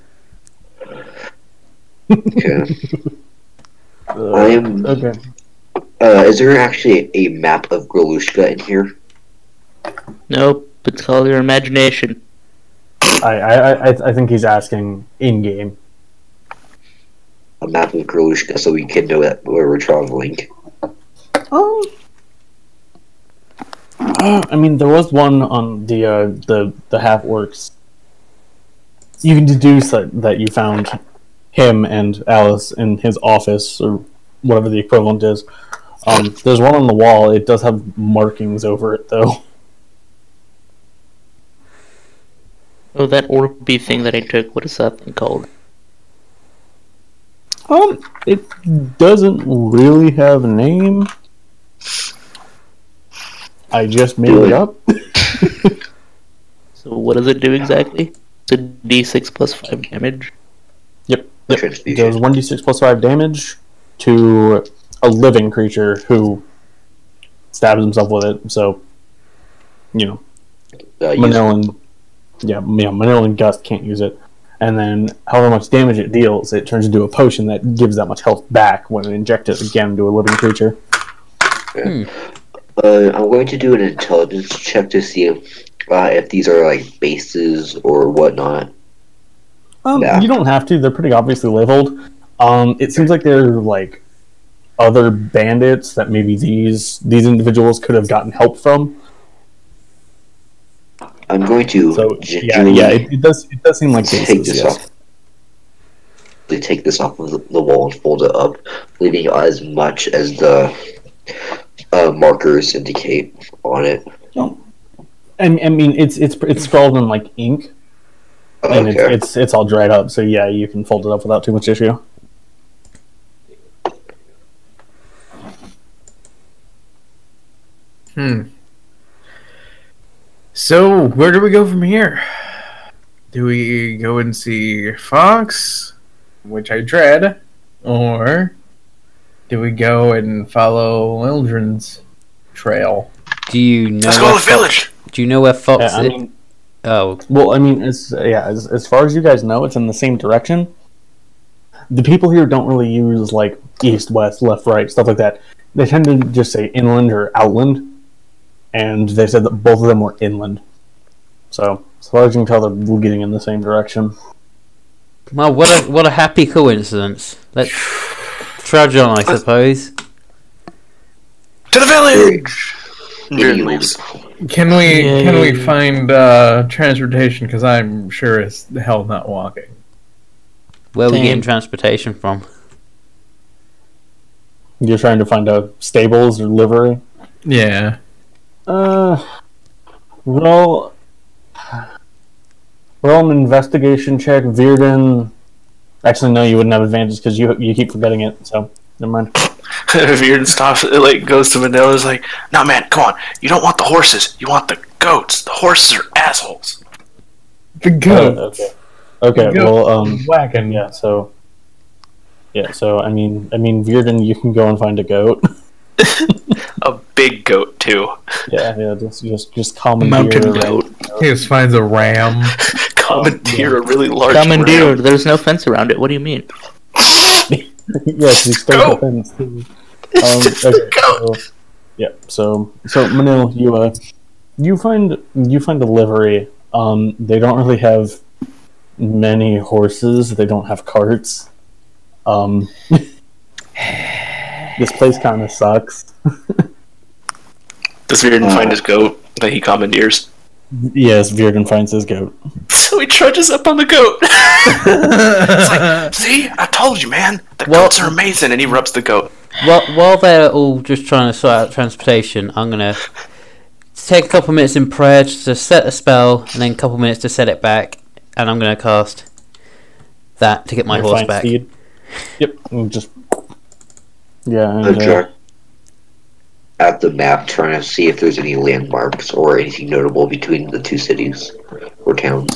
Okay. I'm. Okay. Is there actually a map of Graluska in here? Nope, it's called your imagination. I think he's asking in game. a map of Graluska so we can know that where we're traveling? I mean, there was one on the half orcs. You can deduce that you found him and Alice in his office or whatever the equivalent is. There's one on the wall. It does have markings over it, though. Oh, that orby thing that I took, what is that thing called? It doesn't really have a name. I just made it up. So what does it do exactly? It's a d6 plus 5 damage. Yep. It does 1d6 plus 5 damage to a living creature who stabs himself with it. So, Manila and Gust can't use it. And then, however much damage it deals, it turns into a potion that gives that much health back when it injects it again to a living creature. Okay. I'm going to do an intelligence check to see if these are like bases or whatnot. You don't have to. They're pretty obviously labeled. It seems like they're like other bandits that maybe these individuals could have gotten help from. I'm going to it does seem like take this off. Take this off of the wall and fold it up, leaving as much as the markers indicate on it. I mean, it's scrawled in like ink, and it's all dried up. So yeah, you can fold it up without too much issue. So, where do we go from here? Do we go and see Fox, which I dread, or do we go and follow Wildren's trail? Do you know? Let's go to the village. Do you know where Fox is? Well, I mean, as far as you guys know, it's in the same direction. The people here don't really use like east, west, left, right, stuff like that. They tend to just say inland or outland. And they said that both of them were inland. So, as far as you can tell, they're getting in the same direction. Well, what a happy coincidence. Let's trudge on, I suppose. To the village! Anyways, Can we find transportation? Because I'm sure as hell not walking. Where are we getting transportation from? You're trying to find stables or livery? Yeah. Roll an investigation check. Virden. Actually, no, you wouldn't have advantage because you keep forgetting it. So never mind. Virden stops. It goes to Manila. Is like, no, man, come on. You don't want the horses. You want the goats. The horses are assholes. The goats. Okay. Well, whacking. Yeah. So I mean, Virden, you can go and find a goat. A big goat too. Yeah. Just commandeer mountain goat. He just finds a ram. Commandeer a really large Commandeer. ram. There's no fence around it. What do you mean? Yes, you stole the fence too. So Manil, you find a livery. They don't really have many horses. They don't have carts. This place kind of sucks. Does Virden find his goat that he commandeers? Yes, Virden finds his goat. So he trudges up on the goat. It's like, see, I told you, man. The goats are amazing, and he rubs the goat. While they're all just trying to sort out transportation, I'm gonna take a couple minutes in prayer just to set a spell, and then a couple minutes to set it back, and I'm gonna cast that to get my horse back. Speed. Yep, at the map, trying to see if there's any landmarks or anything notable between the two cities or towns.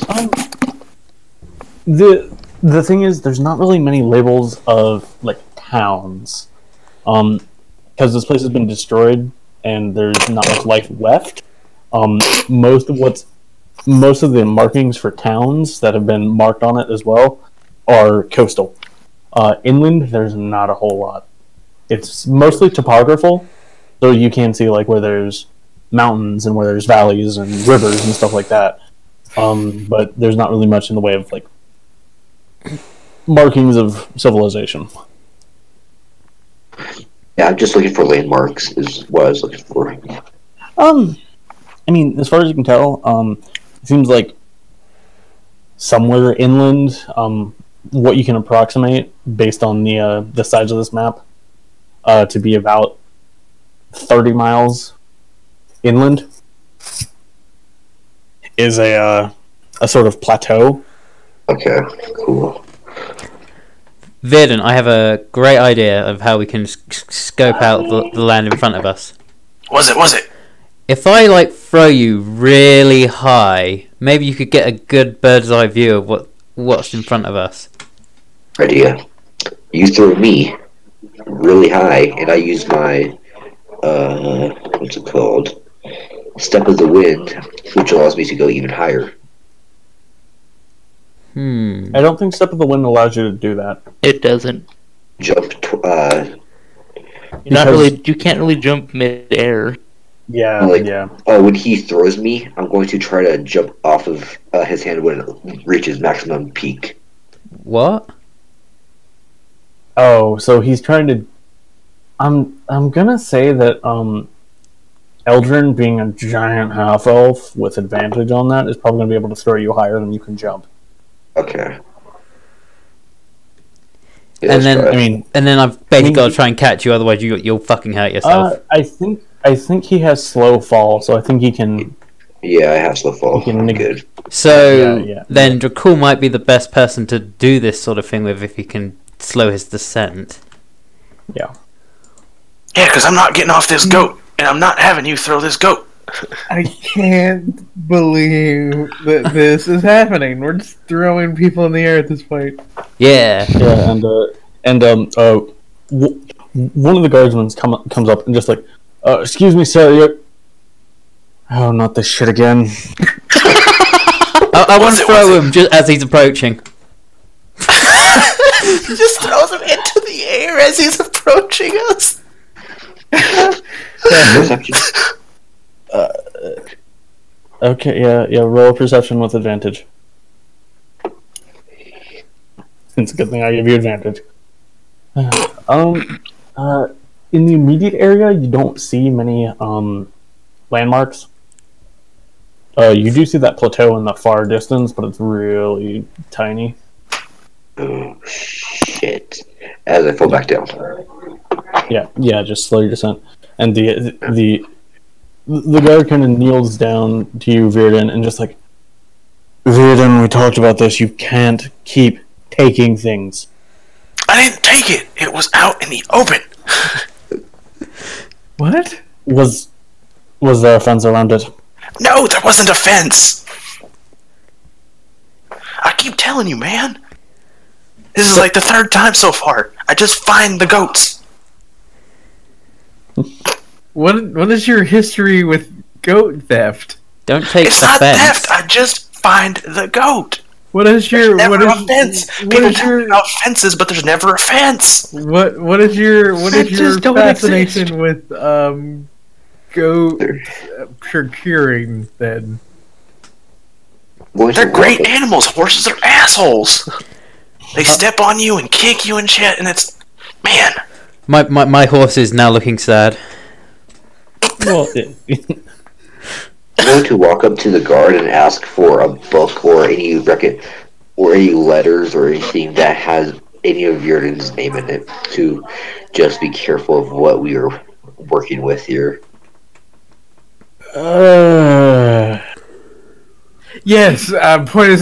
The thing is, there's not really many labels of like towns, because this place has been destroyed and there's not much life left. Most of the markings for towns that have been marked on it as well are coastal. Inland, there's not a whole lot. It's mostly topographical, so you can see like where there's mountains and where there's valleys and rivers and stuff like that. But there's not really much in the way of like markings of civilization. Yeah, I'm just looking for landmarks. Is what I was looking for. I mean, as far as you can tell, it seems like somewhere inland. What you can approximate based on the size of this map, to be about 30 miles inland, is a sort of plateau. Okay, cool. Virden, I have a great idea of how we can scope out the land in front of us. Was it? If I like throw you really high, maybe you could get a good bird's eye view of what's in front of us. Idea. You throw me really high, and I use my what's it called? Step of the wind, which allows me to go even higher. I don't think Step of the Wind allows you to do that. It doesn't. Jump. You can't really jump mid-air. Yeah, Like, yeah. Oh, when he throws me, I'm going to try to jump off of his hand when it reaches maximum peak. What? Oh, so he's trying to. I'm gonna say that Eldrin, being a giant half elf with advantage on that, is probably gonna be able to throw you higher than you can jump. Okay. And let's then- try. And then I've basically got to try and catch you, otherwise you'll fucking hurt yourself. I think he has slow fall, so I think he can. Yeah, I have slow fall. You can I'm neg- good. So yeah. then Dracul might be the best person to do this sort of thing with if he can slow his descent. Yeah. Yeah, because I'm not getting off this goat, and I'm not having you throw this goat. I can't believe that this is happening. We're just throwing people in the air at this point. Yeah. Yeah, one of the guardsmen comes up and just like, excuse me, sir, you're... Oh, not this shit again. I want to throw him just as he's approaching. Just throws him into the air as he's approaching us. Perception. Okay, yeah, roll perception with advantage. It's a good thing I give you advantage. In the immediate area, you don't see many landmarks. You do see that plateau in the far distance, but it's really tiny. Oh shit! As I fall back down. Yeah, just slow your descent. And the guard kind of kneels down to you, Virden, and just like, Virden, we talked about this. You can't keep taking things. I didn't take it. It was out in the open. What? Was there a fence around it? No, there wasn't a fence. I keep telling you, man. This is like the third time so far. I just find the goats. What is your history with goat theft? Don't take It's the not fence. theft. I just find the goat. What is your Never what a is fence. what People is talk your about fences, but there's never a fence. what is your Fences don't fascination exist. with goat procuring then? They're great animals. Horses are assholes. They step on you and kick you and shit, and it's... Man. My horse is now looking sad. Well, I'm going to walk up to the guard and ask for a book or any record or any letters or anything that has any of Yurden's name in it to just be careful of what we are working with here. Yes, point us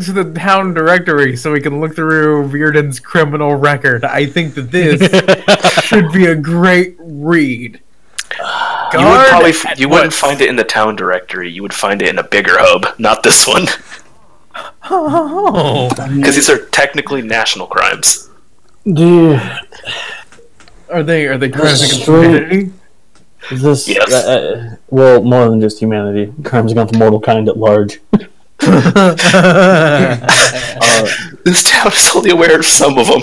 to the town directory so we can look through Virden's criminal record. I think that this should be a great read. You wouldn't find it in the town directory. You would find it in a bigger hub, not this one. Oh, Because these are technically national crimes. are they crimes against Sure. humanity? this Yes. well, more than just humanity, crimes against mortal kind at large. This town is only aware of some of them.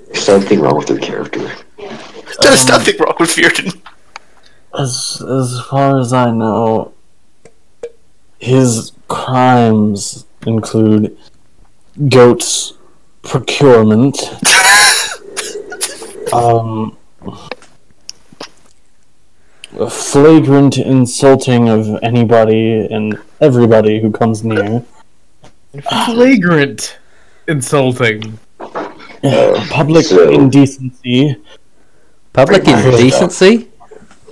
There's something wrong with their character. There's nothing wrong with Virden. As far as I know, his crimes include goats procurement. Flagrant insulting of anybody and everybody who comes near. Flagrant insulting. Public So- indecency. Public indecency?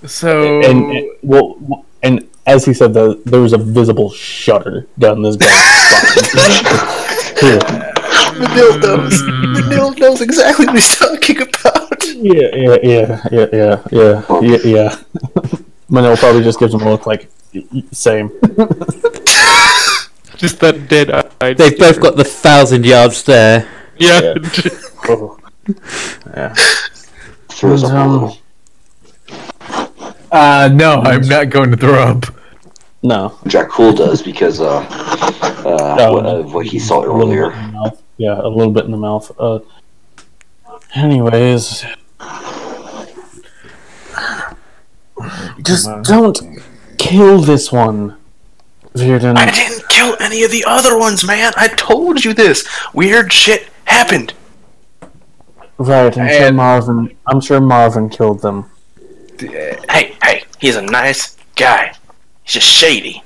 So And as he said that, there was a visible shudder down this guy's spine. Here. Neil knows exactly what he's talking about. Yeah. Manil probably just gives him a look like, same. Just that dead eye. They've both got the 1,000-yard stare. Yeah. Oh. Yeah. Throws up a And, little. no, I'm not going to throw up. No. Jack Cool does because of what he saw A little bit earlier. in the mouth. Yeah, a little bit in the mouth. Anyways. Just don't kill this one, Virden. I didn't kill any of the other ones, man. I told you this. Weird shit happened. Right, I'm sure Marvin killed them. Hey, he's a nice guy. He's just shady.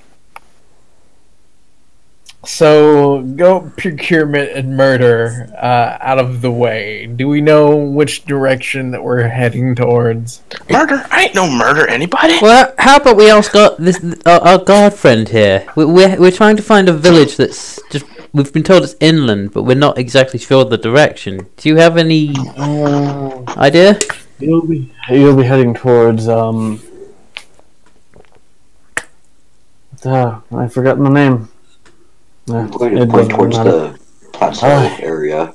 So, goat procurement and murder out of the way. Do we know which direction that we're heading towards? Murder? I ain't no murder anybody. Well, how about we also got this our guard friend here? We're trying to find a village that's just. We've been told it's inland, but we're not exactly sure the direction. Do you have any idea? You'll be heading towards I've forgotten the name. I'm going to point towards the plateau area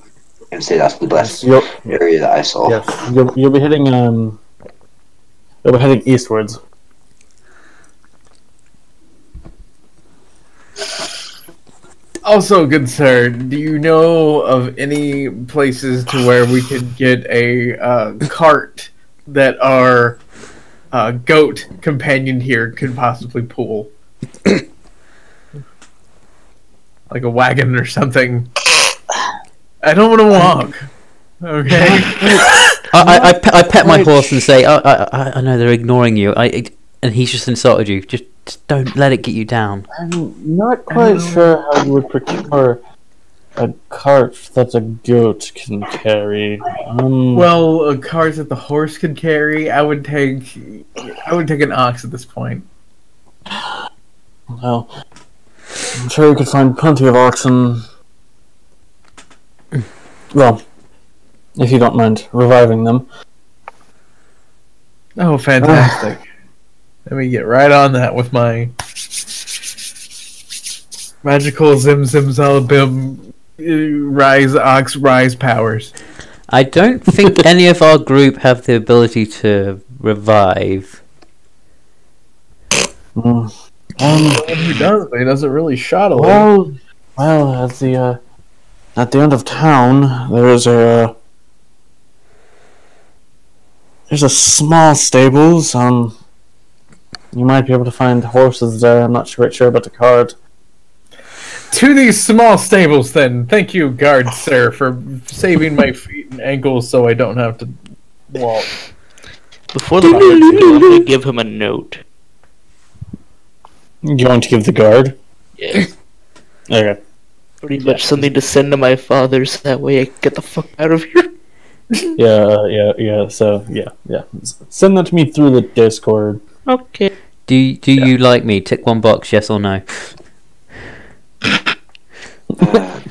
and say that's the best area that I saw. Yes, you'll be heading eastwards. Also, good sir, do you know of any places to where we could get a cart that our goat companion here could possibly pull? Like a wagon or something. I don't want to walk. Okay. I pet my horse and say, I know they're ignoring you. And he's just insulted you. Just don't let it get you down. I'm not quite sure how you would procure a cart that a goat can carry. Well, a cart that the horse could carry, I would take an ox at this point. Well, I'm sure you could find plenty of oxen. Well, if you don't mind reviving them. Oh, fantastic. Let me get right on that with my magical Zim Zalabim rise powers. I don't think any of our group have the ability to revive. Who does? He doesn't really shot a lot. Well, at the end of town, there's a small stables. You might be able to find horses there. I'm not quite sure about the cart. To these small stables, then. Thank you, guard sir, for saving my feet and ankles so I don't have to walk. Before the guards go, I'm going to give him a note. You going to give the guard? Yeah. Okay. Pretty much something to send to my father so that way I can get the fuck out of here. Yeah. So, yeah. Send that to me through the Discord. Okay. Do you like me? Tick one box, yes or no.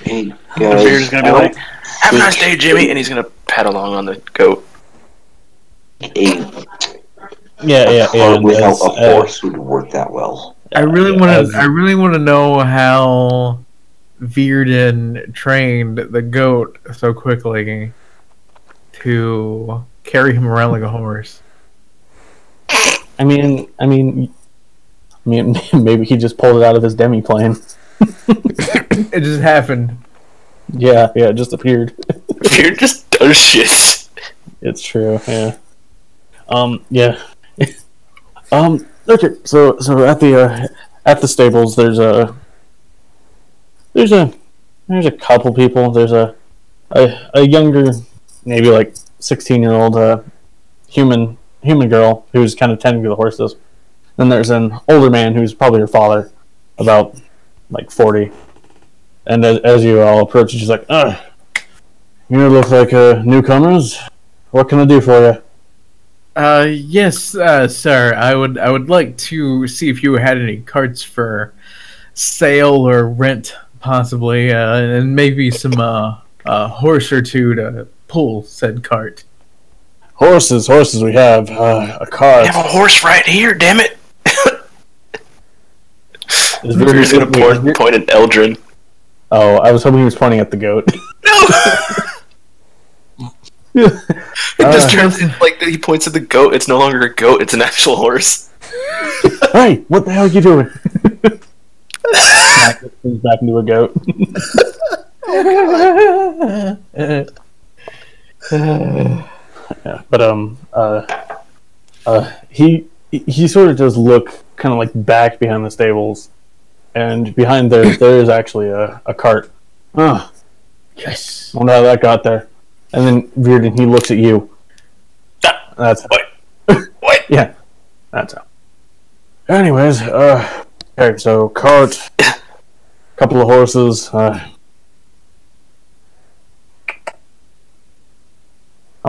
Hey, Beard's guys, gonna be like, "Have a nice day, Jimmy," and he's gonna pat along on the goat. Yeah. Without a horse would work that well. I really want to know how Virden trained the goat so quickly to carry him around like a horse. I mean, maybe he just pulled it out of his demi-plane. It just happened. Yeah, it just appeared. Beard just does shit. It's true, yeah. Yeah. Okay, so at the stables there's a couple people. There's a a younger, maybe like 16-year-old human girl who's kind of tending to the horses. Then there's an older man who's probably her father, about like 40. And as you all approach, she's like, you look like newcomers. What can I do for you? Yes, sir. I would like to see if you had any carts for sale or rent, possibly, and maybe some a horse or two to pull said cart. Horses we have. A cart. I have a horse right here, damn it! Is Veer's gonna point at Eldrin. Oh, I was hoping he was pointing at the goat. No! It just turns like he points at the goat, it's no longer a goat, it's an actual horse. Hey, what the hell are you doing? He's back into a goat. Yeah, but he sort of does look kind of like back behind the stables, and behind there is actually a cart. Oh, Yes. wonder how that got there. And then Veerden, he looks at you. That's What? What? yeah, that's how. Anyways, okay, so cart, couple of horses. I'll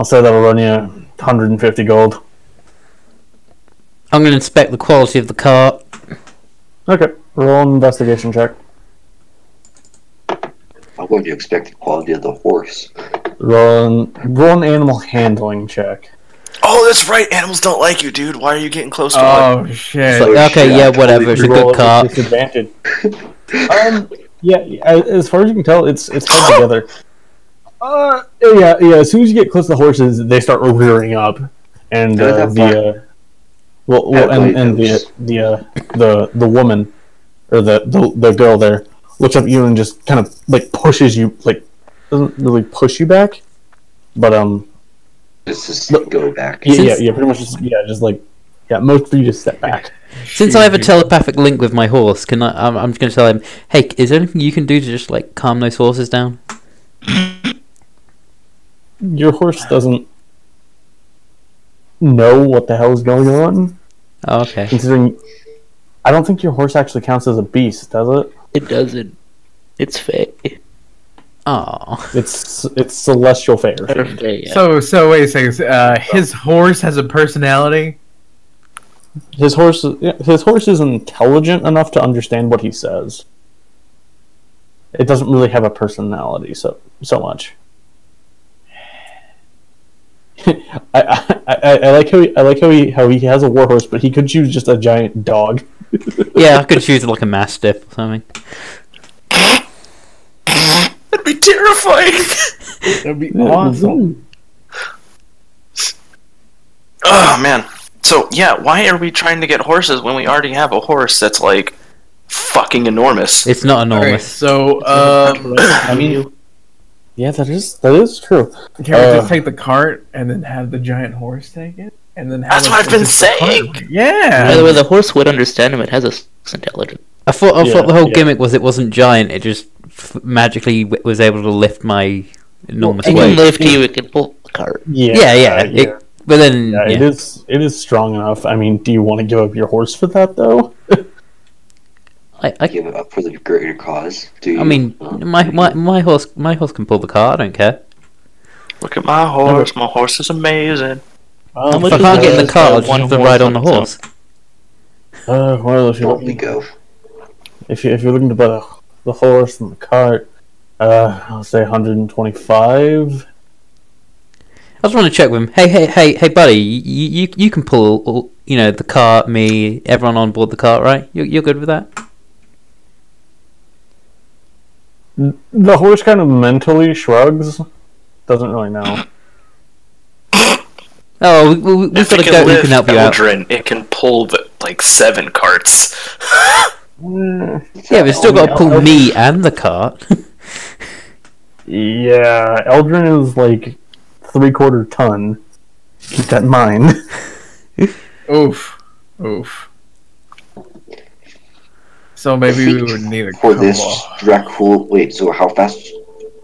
say that'll run you 150 gold. I'm going to inspect the quality of the cart. Okay, roll an investigation check. I'm going to expect the quality of the horse. Roll an animal handling check. Oh, that's right, animals don't like you, dude. Why are you getting close to one? Oh shit. It's like, okay, yeah, whatever. It's a Roll good it with cart. disadvantage. Yeah. As far as you can tell, it's held together. Yeah. As soon as you get close to the horses, they start rearing up, and the woman or the girl there looks up at you and just kind of like pushes you, like doesn't really push you back, but Just go back. yeah, pretty much just like most of you just step back. Since I have a telepathic link with my horse, can I'm just going to tell him, hey, is there anything you can do to just like calm those horses down? Your horse doesn't know what the hell is going on. Oh, okay. Considering, I don't think your horse actually counts as a beast, does it? It doesn't. It's fake. Oh. It's celestial fair. Yeah. So wait a second. His horse has a personality. His horse is intelligent enough to understand what he says. It doesn't really have a personality so much. I like how he has a warhorse, but he could choose just a giant dog. Yeah, I could choose like a mastiff or something. That'd be terrifying. That'd be awesome. Oh man. So yeah, why are we trying to get horses when we already have a horse that's like fucking enormous? It's not Alright, enormous. so I mean, yeah, that is true. can we just take the cart and then have the giant horse take it? And then have That's it what I've been just the saying. cart? Yeah. By the way, the horse would understand him. It has a intelligence. I thought the whole yeah. gimmick was it wasn't giant. It just magically was able to lift my enormous It can weight. lift you. It can pull the cart. Yeah. But then, Yeah, yeah. it is strong enough. I mean, do you want to give up your horse for that though? I Give it up for the greater cause. Do you? I mean, my horse can pull the cart. I don't care. Look at my horse. My horse is amazing. How much If I can't get in the does car, I'll one just have to horse ride on the on its own? horse. Well, if you're Let me looking, go. if you're looking to buy the horse and the cart, I'll say 125. I just want to check with him. Hey, buddy, you can pull, the cart, me, everyone on board the cart, right? You're good with that? The horse kind of mentally shrugs. Doesn't really know. Oh, we've got a goat who can help you out. Eldrin, it can pull like 7 carts. Yeah, we've still got to pull me and the cart. Yeah, Eldrin is like 3/4 ton. Keep that in mind. Oof. So maybe we would need a For couple. this Dracul. Wait, so how fast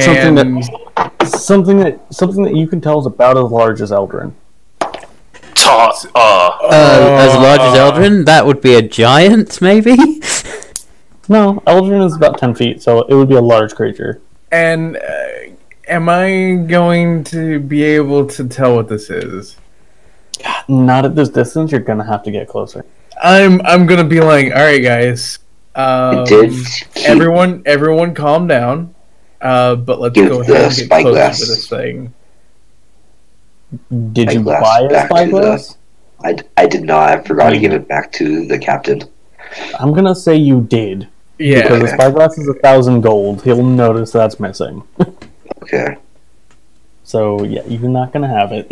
Can something that you can tell is about as large as Eldrin. As large as Eldrin? That would be a giant, maybe? No, Eldrin is about 10 feet, so it would be a large creature. and am I going to be able to tell what this is? Not at this distance. You're gonna have to get closer. I'm gonna be like, all right, guys. Everyone, calm down. But let's Give go the ahead and get closer spyglass. to this thing. Did you Spyglass buy a back to spyglass? I did not. I forgot to give it back to the captain. I'm gonna say you did. Yeah. Because the spyglass is 1,000 gold. He'll notice that's missing. Okay. So yeah, you're not gonna have it.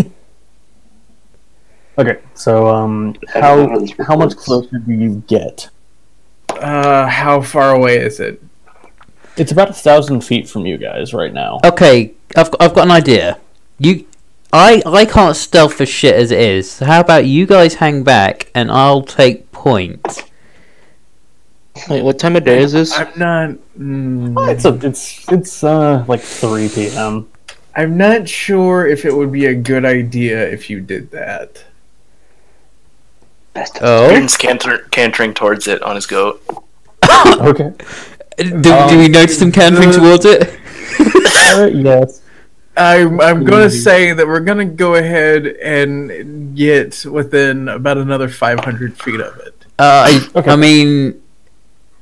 Okay, so I don't know how this how much works. closer do you get? How far away is it? It's about 1,000 feet from you guys right now. Okay, I've got an idea. I can't stealth for shit as it is. So how about you guys hang back and I'll take point. Wait, what time of day is this? I'm not. It's like 3 p.m. I'm not sure if it would be a good idea if you did that. Best Oh? Bearden's cantering towards it on his goat. Okay. Do we notice him cantering towards it? Yes. I'm going to say that we're going to go ahead and get within about another 500 feet of it. Okay. I mean,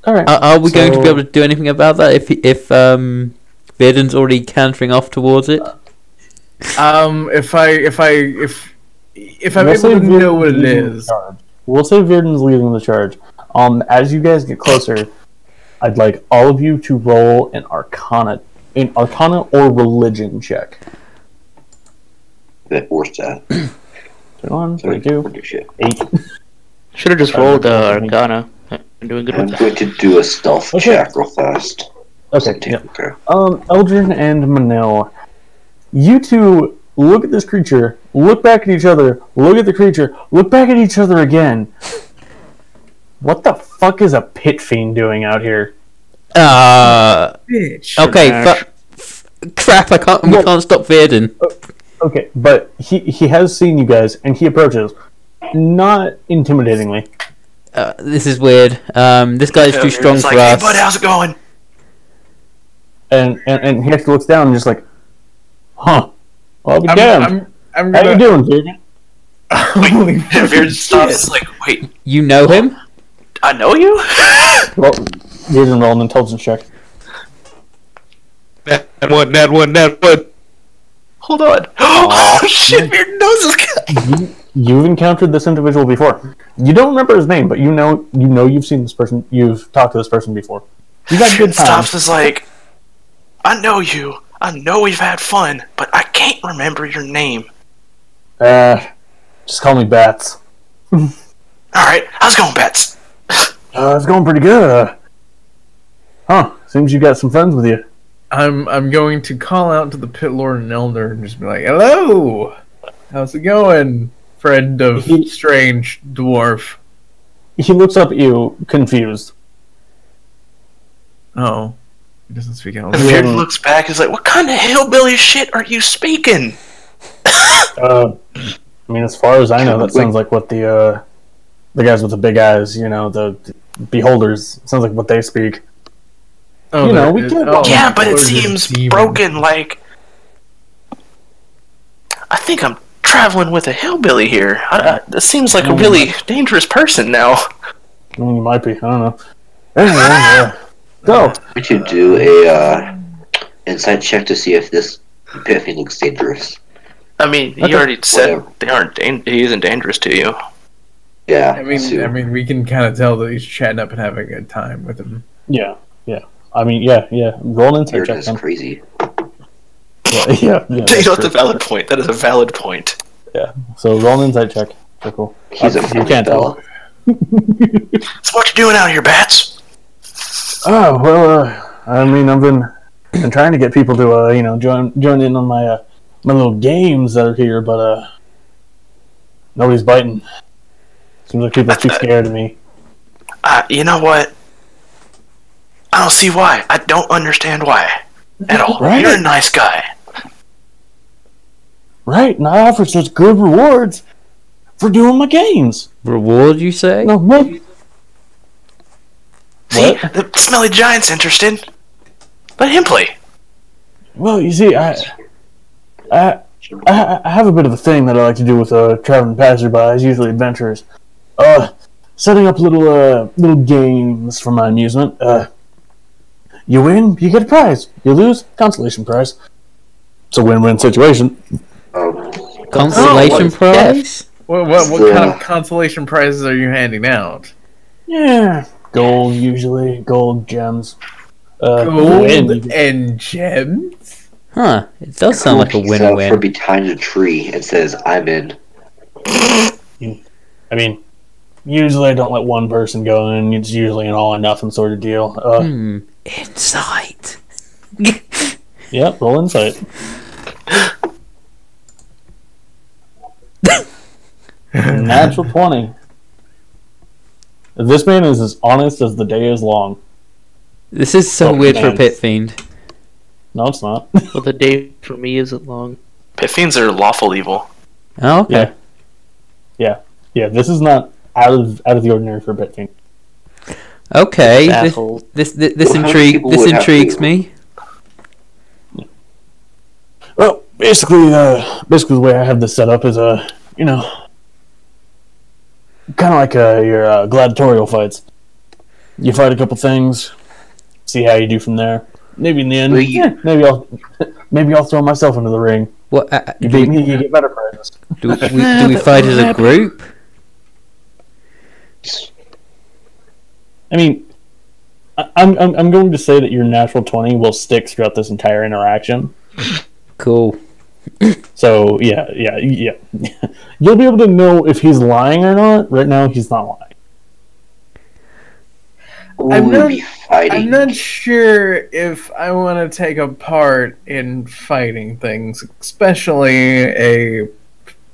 All right. are we going to be So- able to do anything about that if Bearden's already cantering off towards it? If I'm We'll able say to know what it Virden's leading the is. charge. We'll say Virden's leading the charge. As you guys get closer, I'd like all of you to roll an Arcana or Religion check. bit worse that. 21, 22, Shit. 8. Should have just rolled Arcana. I'm doing good I'm with that. going to do a stealth Okay. check real fast. Okay. Yeah. Okay. Eldrin and Manil, you two look at this creature, look back at each other, look at the creature, look back at each other again. What the fuck is a pit fiend doing out here? Bitch. Okay, crap! We Yeah. can't stop Bearden. Okay, but he has seen you guys, and he approaches, not intimidatingly. This is weird. This guy's too strong It's for like, hey us. bud, how's it going? And he actually looks down and just like, huh? Well, I'll be I'm damned. I'm How gonna. you doing, Virgin? Holy And fucking Bearden stops. shit. Like, wait, You know him? I know you? Well, Virgin rolled an intelligence check. Nat one. Hold on. Oh shit, Bearden knows this guy. You've encountered this individual before. You don't remember his name, but you know you've seen this person. You've talked to this person before. You got good Bearden stops times. is like, I know you. I know we've had fun, but I can't remember your name. Just call me Bats. Alright, how's it going, Bets? It's going pretty good. Seems you got some friends with you. I'm going to call out to the pit lord and elder and just be like, "Hello, how's it going, friend of strange dwarf?" He looks up at you, confused. Oh, he doesn't speak And Elvish. Bearden looks back and is like, what kind of hillbilly shit are you speaking? I mean, as far as I know, that sounds like what the guys with the big eyes, the beholders, sounds like what they speak. Oh, You know, there we is- can't- oh, Yeah, but it what is this seems demon? broken, like... I think I'm traveling with a hillbilly here. This seems like a really dangerous person now. I mean, you might be. I don't know. Anyway, yeah. So, We should do a insight check to see if this pit fiend looks dangerous. I mean, he Okay. already said Whatever. he isn't dangerous to you. Yeah. I mean, we can kind of tell that he's chatting up and having a good time with him. yeah. I mean, yeah. Roll an insight Bearden check is then. crazy. Yeah. That's a valid point. That is a valid point. Yeah. So roll an insight check. Okay, cool. He's a You can't tell. So what you doing out here, Bats? Oh well, I mean, I've been trying to get people to join in on my little games that are here, but nobody's biting. Seems like people are too scared of me. You know what? I don't see why. I don't understand why. at all. Right. You're a nice guy. Right, and I offer such good rewards for doing my games. Reward, you say? No, maybe. See, What? the smelly giant's interested. Let him play. Well, you see, I have a bit of a thing that I like to do with traveling passerbys, usually adventurers. Setting up little games for my amusement. You win, you get a prize. You lose, consolation prize. It's a win-win situation. Consolation Oh, prize? What kind of consolation prizes are you handing out? Yeah, gold usually, gold gems. Gold win. and gems? Huh, it does sound like a From win-win. behind a tree and says, "I'm in." I mean, usually I don't let one person go in. It's usually an all-or-nothing sort of deal. Insight. Yep, roll insight. Natural 20. This man is as honest as the day is long. This is so Oh, weird for a man. pit fiend. No, it's not. Well, the day for me isn't long. Pit fiends are lawful evil. Oh, okay. Yeah, this is not out of the ordinary for a pit fiend. Okay, Baffled. this Well, how many people would have intrigues to- me. Well, basically the way I have this set up is kind of like your gladiatorial fights. You fight a couple things, see how you do from there. Maybe in the end, Well, you- maybe I'll throw myself into the ring. What You beat me, you get better prizes. do we fight as a group? I mean, I'm going to say that your natural 20 will stick throughout this entire interaction. Cool. So yeah. You'll be able to know if he's lying or not. Right now, he's not lying. I'm We'll not- be fighting. I'm not sure if I want to take a part in fighting things, especially a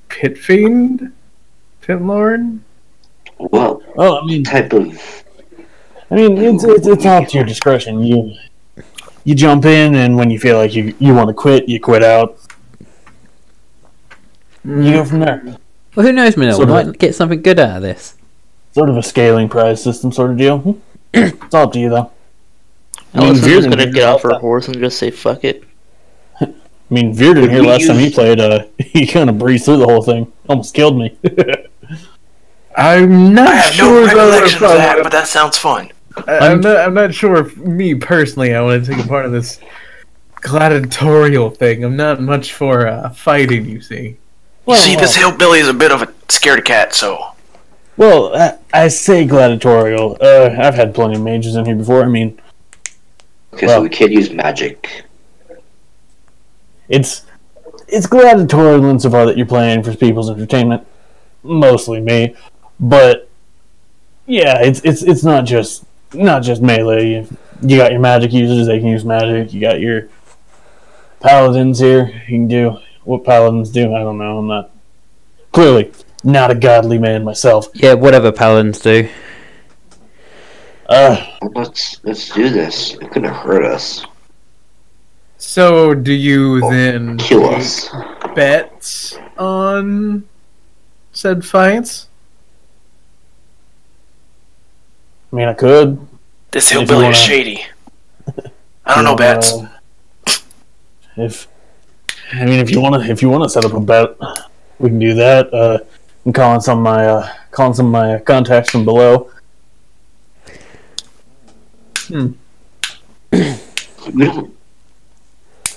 pit fiend, pit lord. Well, Oh, I mean, type of. it's all to your discretion. You jump in, and when you feel like you want to quit, you quit out. You go from there. Well, who knows, Manila? We Sort of. might get something good out of this. Sort of a scaling prize system sort of deal. It's all up to you, though. Unless I'm just Virden gonna here get off her last time- horse and just say fuck it. I mean, Virden here We last time he used- played, he kind of breezed through the whole thing. Almost killed me. I'm not I have sure no though recollection if of I that, wanna- but that sounds fun. I'm not sure if me personally I want to take a part of this gladiatorial thing. I'm not much for fighting, you see. You see, this hillbilly is a bit of a scaredy cat, so Well, I say gladiatorial. I've had plenty of mages in here before. I mean, Okay, Well- so we can't use magic. it's gladiatorial insofar that you're playing for people's entertainment, mostly me. But yeah, it's not just melee. You got your magic users; they can use magic. You got your paladins here. You can do what paladins do. I don't know. I'm not clearly not a godly man myself. Yeah, whatever paladins do. Let's do this. It couldn't hurt us. So, do you then Kill us. bets on said fights? I mean, I could. this If you hillbilly wanna- is shady. I don't know bets. If you wanna set up a bet, we can do that. I'm calling some of my contacts from below. We don't.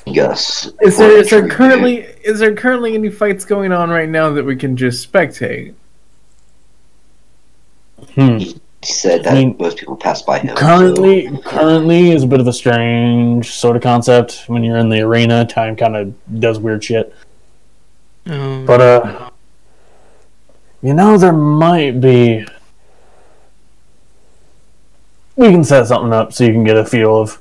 Yes. Is there currently any fights going on right now that we can just spectate? He said that I mean, most people pass by him. Currently is a bit of a strange sort of concept. When you're in the arena, time kind of does weird shit. But there might be. We can set something up so you can get a feel of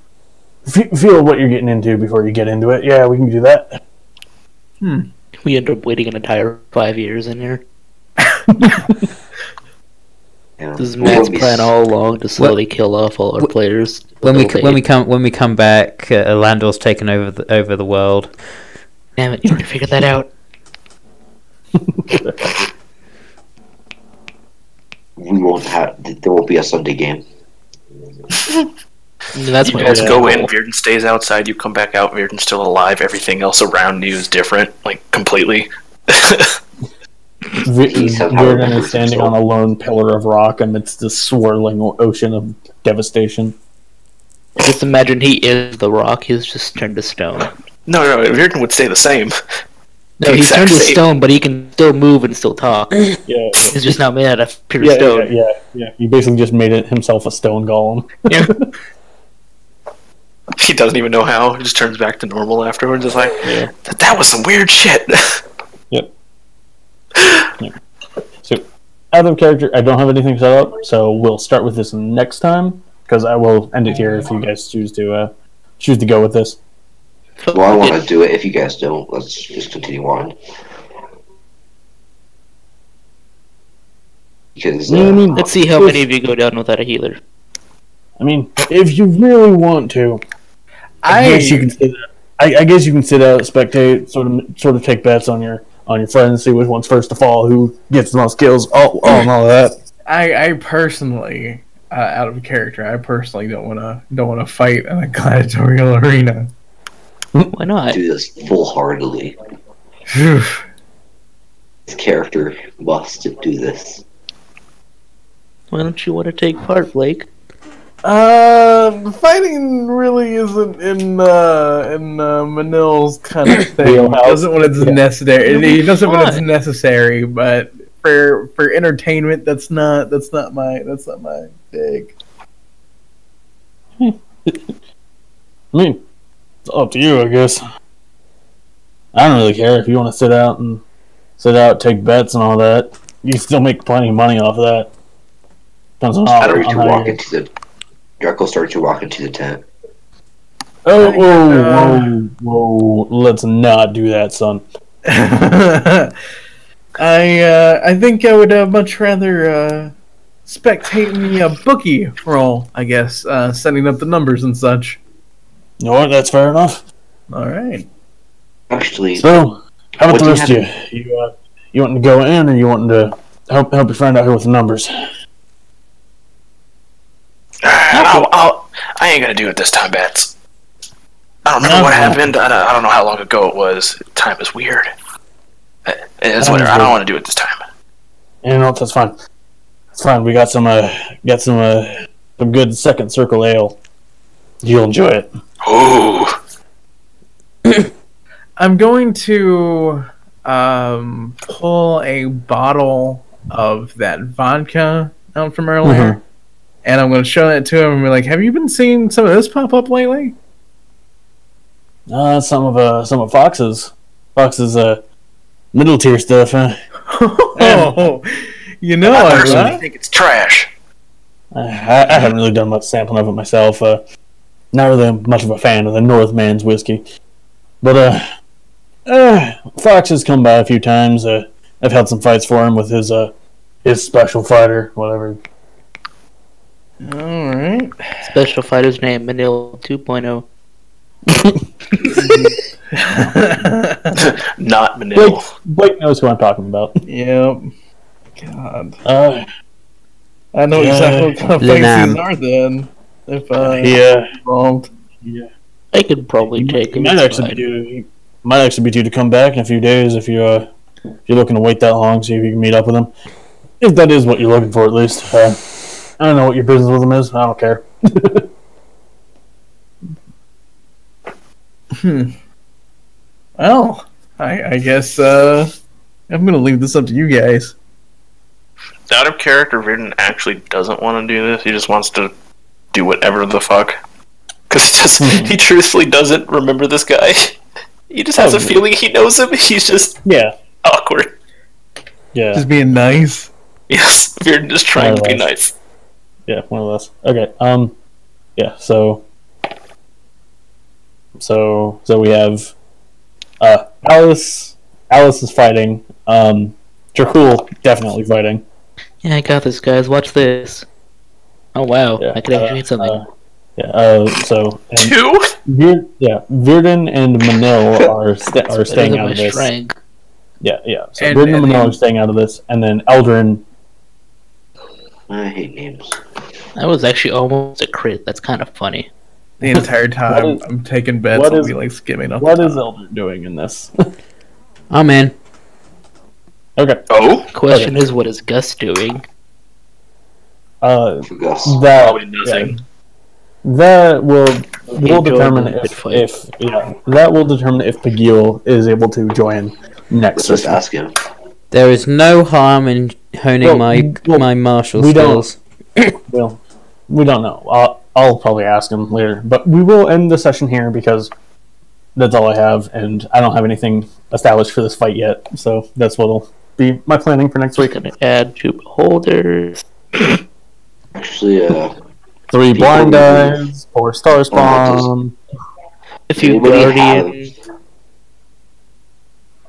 what you're getting into before you get into it. Yeah, we can do that. We end up waiting an entire 5 years in here. This is Matt's plan all along to slowly kill off all our players. When we come back, Landor's taken over the world. Damn it! You already figured that out. We won't have. There won't be a Sunday game. That's You my guys goal. go in, Virden stays outside, you come back out, Virden's still alive, everything else around you is different, like, completely. Virden is standing on a lone pillar of rock amidst this swirling ocean of devastation. Just imagine he is the rock. He's just turned to stone. No, Virden would stay the same. No, he's turned to stone, but he can still move and still talk. Yeah. He's just not made out of pure stone. Yeah. He basically just made himself a stone golem. Yeah. He doesn't even know how, he just turns back to normal afterwards, it's like, that was some weird shit. Yep. So, out of character, I don't have anything set up, so we'll start with this next time, because I will end it here if you guys choose to go with this. Well, I want to do it. If you guys don't, let's just continue on. Because Let's see how many of you go down without a healer. I mean, if you really want to, I guess you can sit out. I guess you can sit out, spectate, sort of take bets on your friends, see which one's first to fall, who gets the most kills, all that. I personally, out of character, I personally don't wanna fight in a gladiatorial arena. Why not? do this full-heartedly. This character must do this. Why don't you want to take part, Blake? Fighting really isn't in Manil's kind of thing. He doesn't when it's necessary. He doesn't when it's necessary, but for entertainment, that's not my thing. I mean, it's up to you, I guess. I don't really care if you want to sit out, take bets and all that. You can still make plenty of money off of that. Depends on Draco started to walk into the tent. Whoa! Let's not do that, son. I think I would much rather spectate in the bookie role. I guess setting up the numbers and such. You know what? That's fair enough. All right. Actually, So, how about the rest of you you? You wanting to go in, or you wanting to help your friend out here with the numbers? I ain't gonna do it this time, Bats. I don't remember what happened. I don't know how long ago it was. Time is weird. It's whatever. I don't want to do it this time. You know, that's fine. It's fine. We got some good second circle ale. You'll enjoy it. Ooh. I'm going to pull a bottle of that vodka out from earlier, and I'm going to show that to him and be like, "Have you been seeing some of this pop up lately?" Some of Fox's middle tier stuff. Huh? Oh, you know, I I personally think it's trash. I haven't really done much sampling of it myself. Not really much of a fan of the Northman's whiskey, but Fox has come by a few times. I've held some fights for him with his special fighter, whatever. All right. Special fighter's name, Manila 2.0. Not Manila. Blake knows who I'm talking about. Yep. God. I know yeah. exactly what kind of fights these are then. If involved. Yeah. I could probably take him. Might actually be due to come back in a few days if you're looking to wait that long. See if you can meet up with him. If that is what you're looking for, at least. I don't know what your business with him is. I don't care. Well, I guess I'm gonna leave this up to you guys. Out of character, Virden actually doesn't want to do this. He just wants to do whatever the fuck. Because he truthfully doesn't remember this guy. He just has a feeling he knows him. He's just awkward. Yeah. Just being nice. Yes, Virden is trying to be nice. Yeah, more or less. Okay. Yeah. So we have Alice. Alice is fighting. Dracul definitely fighting. Yeah, I got this, guys. Watch this. Oh wow, Yeah, I could actually hit something. So and Two? Virden and Manil are Better staying than out my of this. strength. Yeah. So And- Virden and and Manil then- are staying out of this, and then Eldrin. I hate names. That was actually almost a crit. That's kind of funny. The entire time What is- I'm taking bets what on is- me like skimming off. What the is top. Eldrin doing in this? I'm in. Okay. Oh? Question is, what is Gus doing? For Gus. That Probably nothing. that will Enjoy determine the good fight. if that will determine if Pagil is able to join next Let's just session. ask him. There is no harm in honing my martial we don't- skills. Well, we don't know. I'll probably ask him later, but we will end the session here because that's all I have, and I don't have anything established for this fight yet. So that's what'll be my planning for next We're week. gonna add 2 beholders. Actually, 3 blind People- eyes, 4 star spawn. A few Anybody guardians.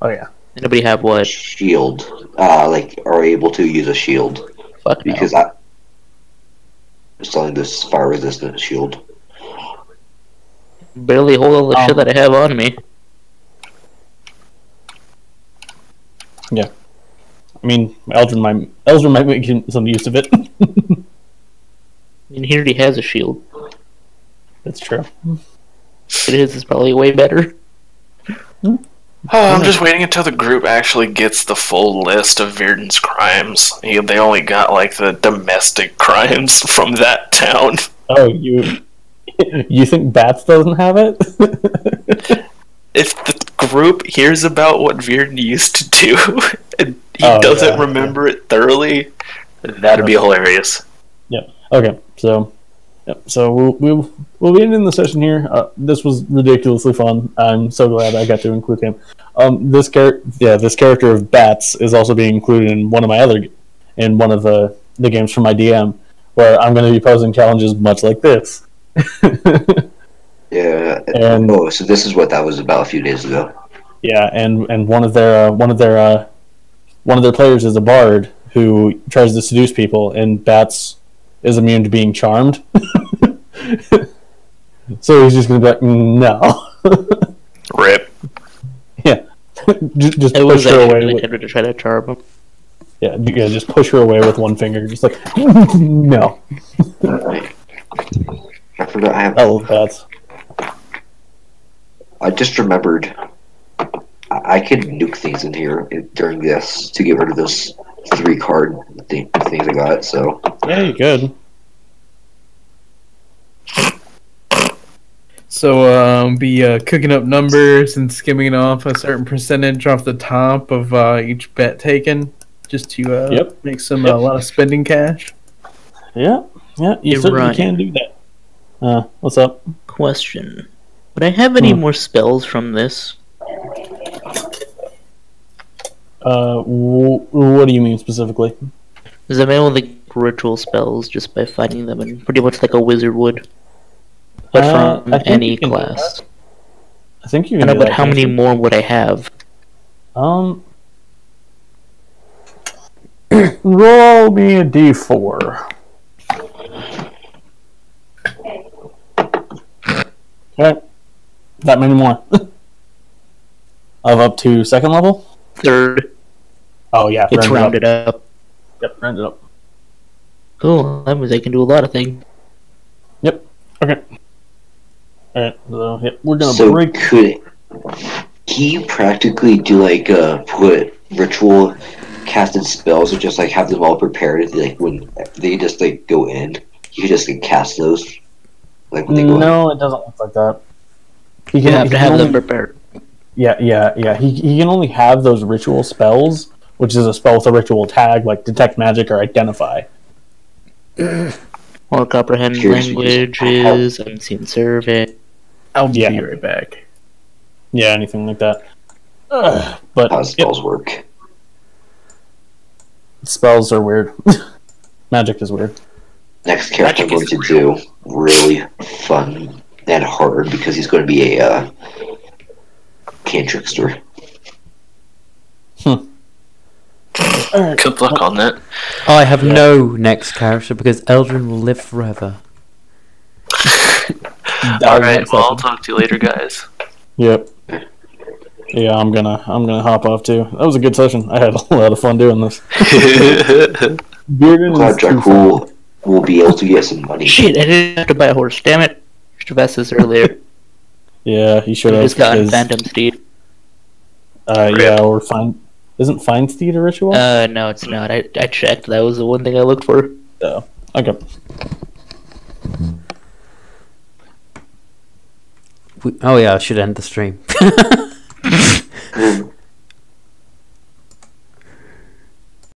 Oh yeah. Anybody have what? shield. Are able to use a shield. Fuck no. Because I'm selling this fire resistant shield. Barely hold all the shit that I have on me. I mean, Eldrin might make some use of it. I mean, he already has a shield. That's true. But his is probably way better. Oh, I'm just waiting until the group actually gets the full list of Virden's crimes. They only got like the domestic crimes from that town. Oh, you think Bats doesn't have it? If the group hears about what Virden used to do and he Oh, doesn't yeah. remember it thoroughly, that'd be hilarious. Okay, so we'll be ending the session here. This was ridiculously fun. I'm so glad I got to include him. This character of Bats is also being included in one of the games from my DM, where I'm going to be posing challenges much like this. Yeah. And- so this is what that was about a few days ago. Yeah, and one of their players is a bard who tries to seduce people, and Bats is immune to being charmed. So he's just gonna be like, no. Rip. Yeah, just I was push her actually away. really tempted to try to charm him. Yeah, just push her away with one finger, just like no. Alright. I forgot I have. I love Bats. I just remembered. I could nuke things in here during this to get rid of those 3 card things I got. So Yeah, you could. So be cooking up numbers and skimming off a certain percentage off the top of each bet taken, just to Yep. make a lot of spending cash. Yeah, you You're certainly right. can do that. What's up? Question. Would I have any more spells from this? What do you mean specifically? Because I'm able to get ritual spells just by fighting them, and pretty much like a wizard would. But from I think any you can do class. I think you I can know, do but that, how can't many you? more would I have? Roll me a d4. Okay. That many more. Of up to 2nd level? Third. Oh yeah, It's rounded up. rounded up. Yep, rounded up. Cool. That means I can do a lot of things. Yep. Okay. Alright, so yep, we're gonna so break. could he practically do put ritual casted spells or just have them all prepared when they just go in? You could just cast those when they go in. No, it doesn't look like that. He You have he to have only- them prepared. Yeah. He can only have those ritual spells, which is a spell with a ritual tag like detect magic or identify. Or comprehend Seriously, languages, unseen survey. I'll be Yeah. right back. Yeah, anything like that. But How yep, spells work. spells are weird. Magic is weird. Next character I'm going to do really fun and hard because he's going to be a can trickster. Good luck on that. Oh, I have no next character because Eldrin will live forever. Alright, well, I'll talk to you later, guys. Yep. Yeah, I'm gonna hop off too. That was a good session. I had a lot of fun doing this. Bearden Glad is too Dracul will be able to get some money. Shit, I didn't have to buy a horse. Damn it. Should have asked this earlier. Yeah, he should I have. just got because- Phantom Steed. Yeah, or Fine. Isn't Feinstein a ritual? No, it's not. I checked. That was the one thing I looked for. Oh, okay. Oh yeah, I should end the stream.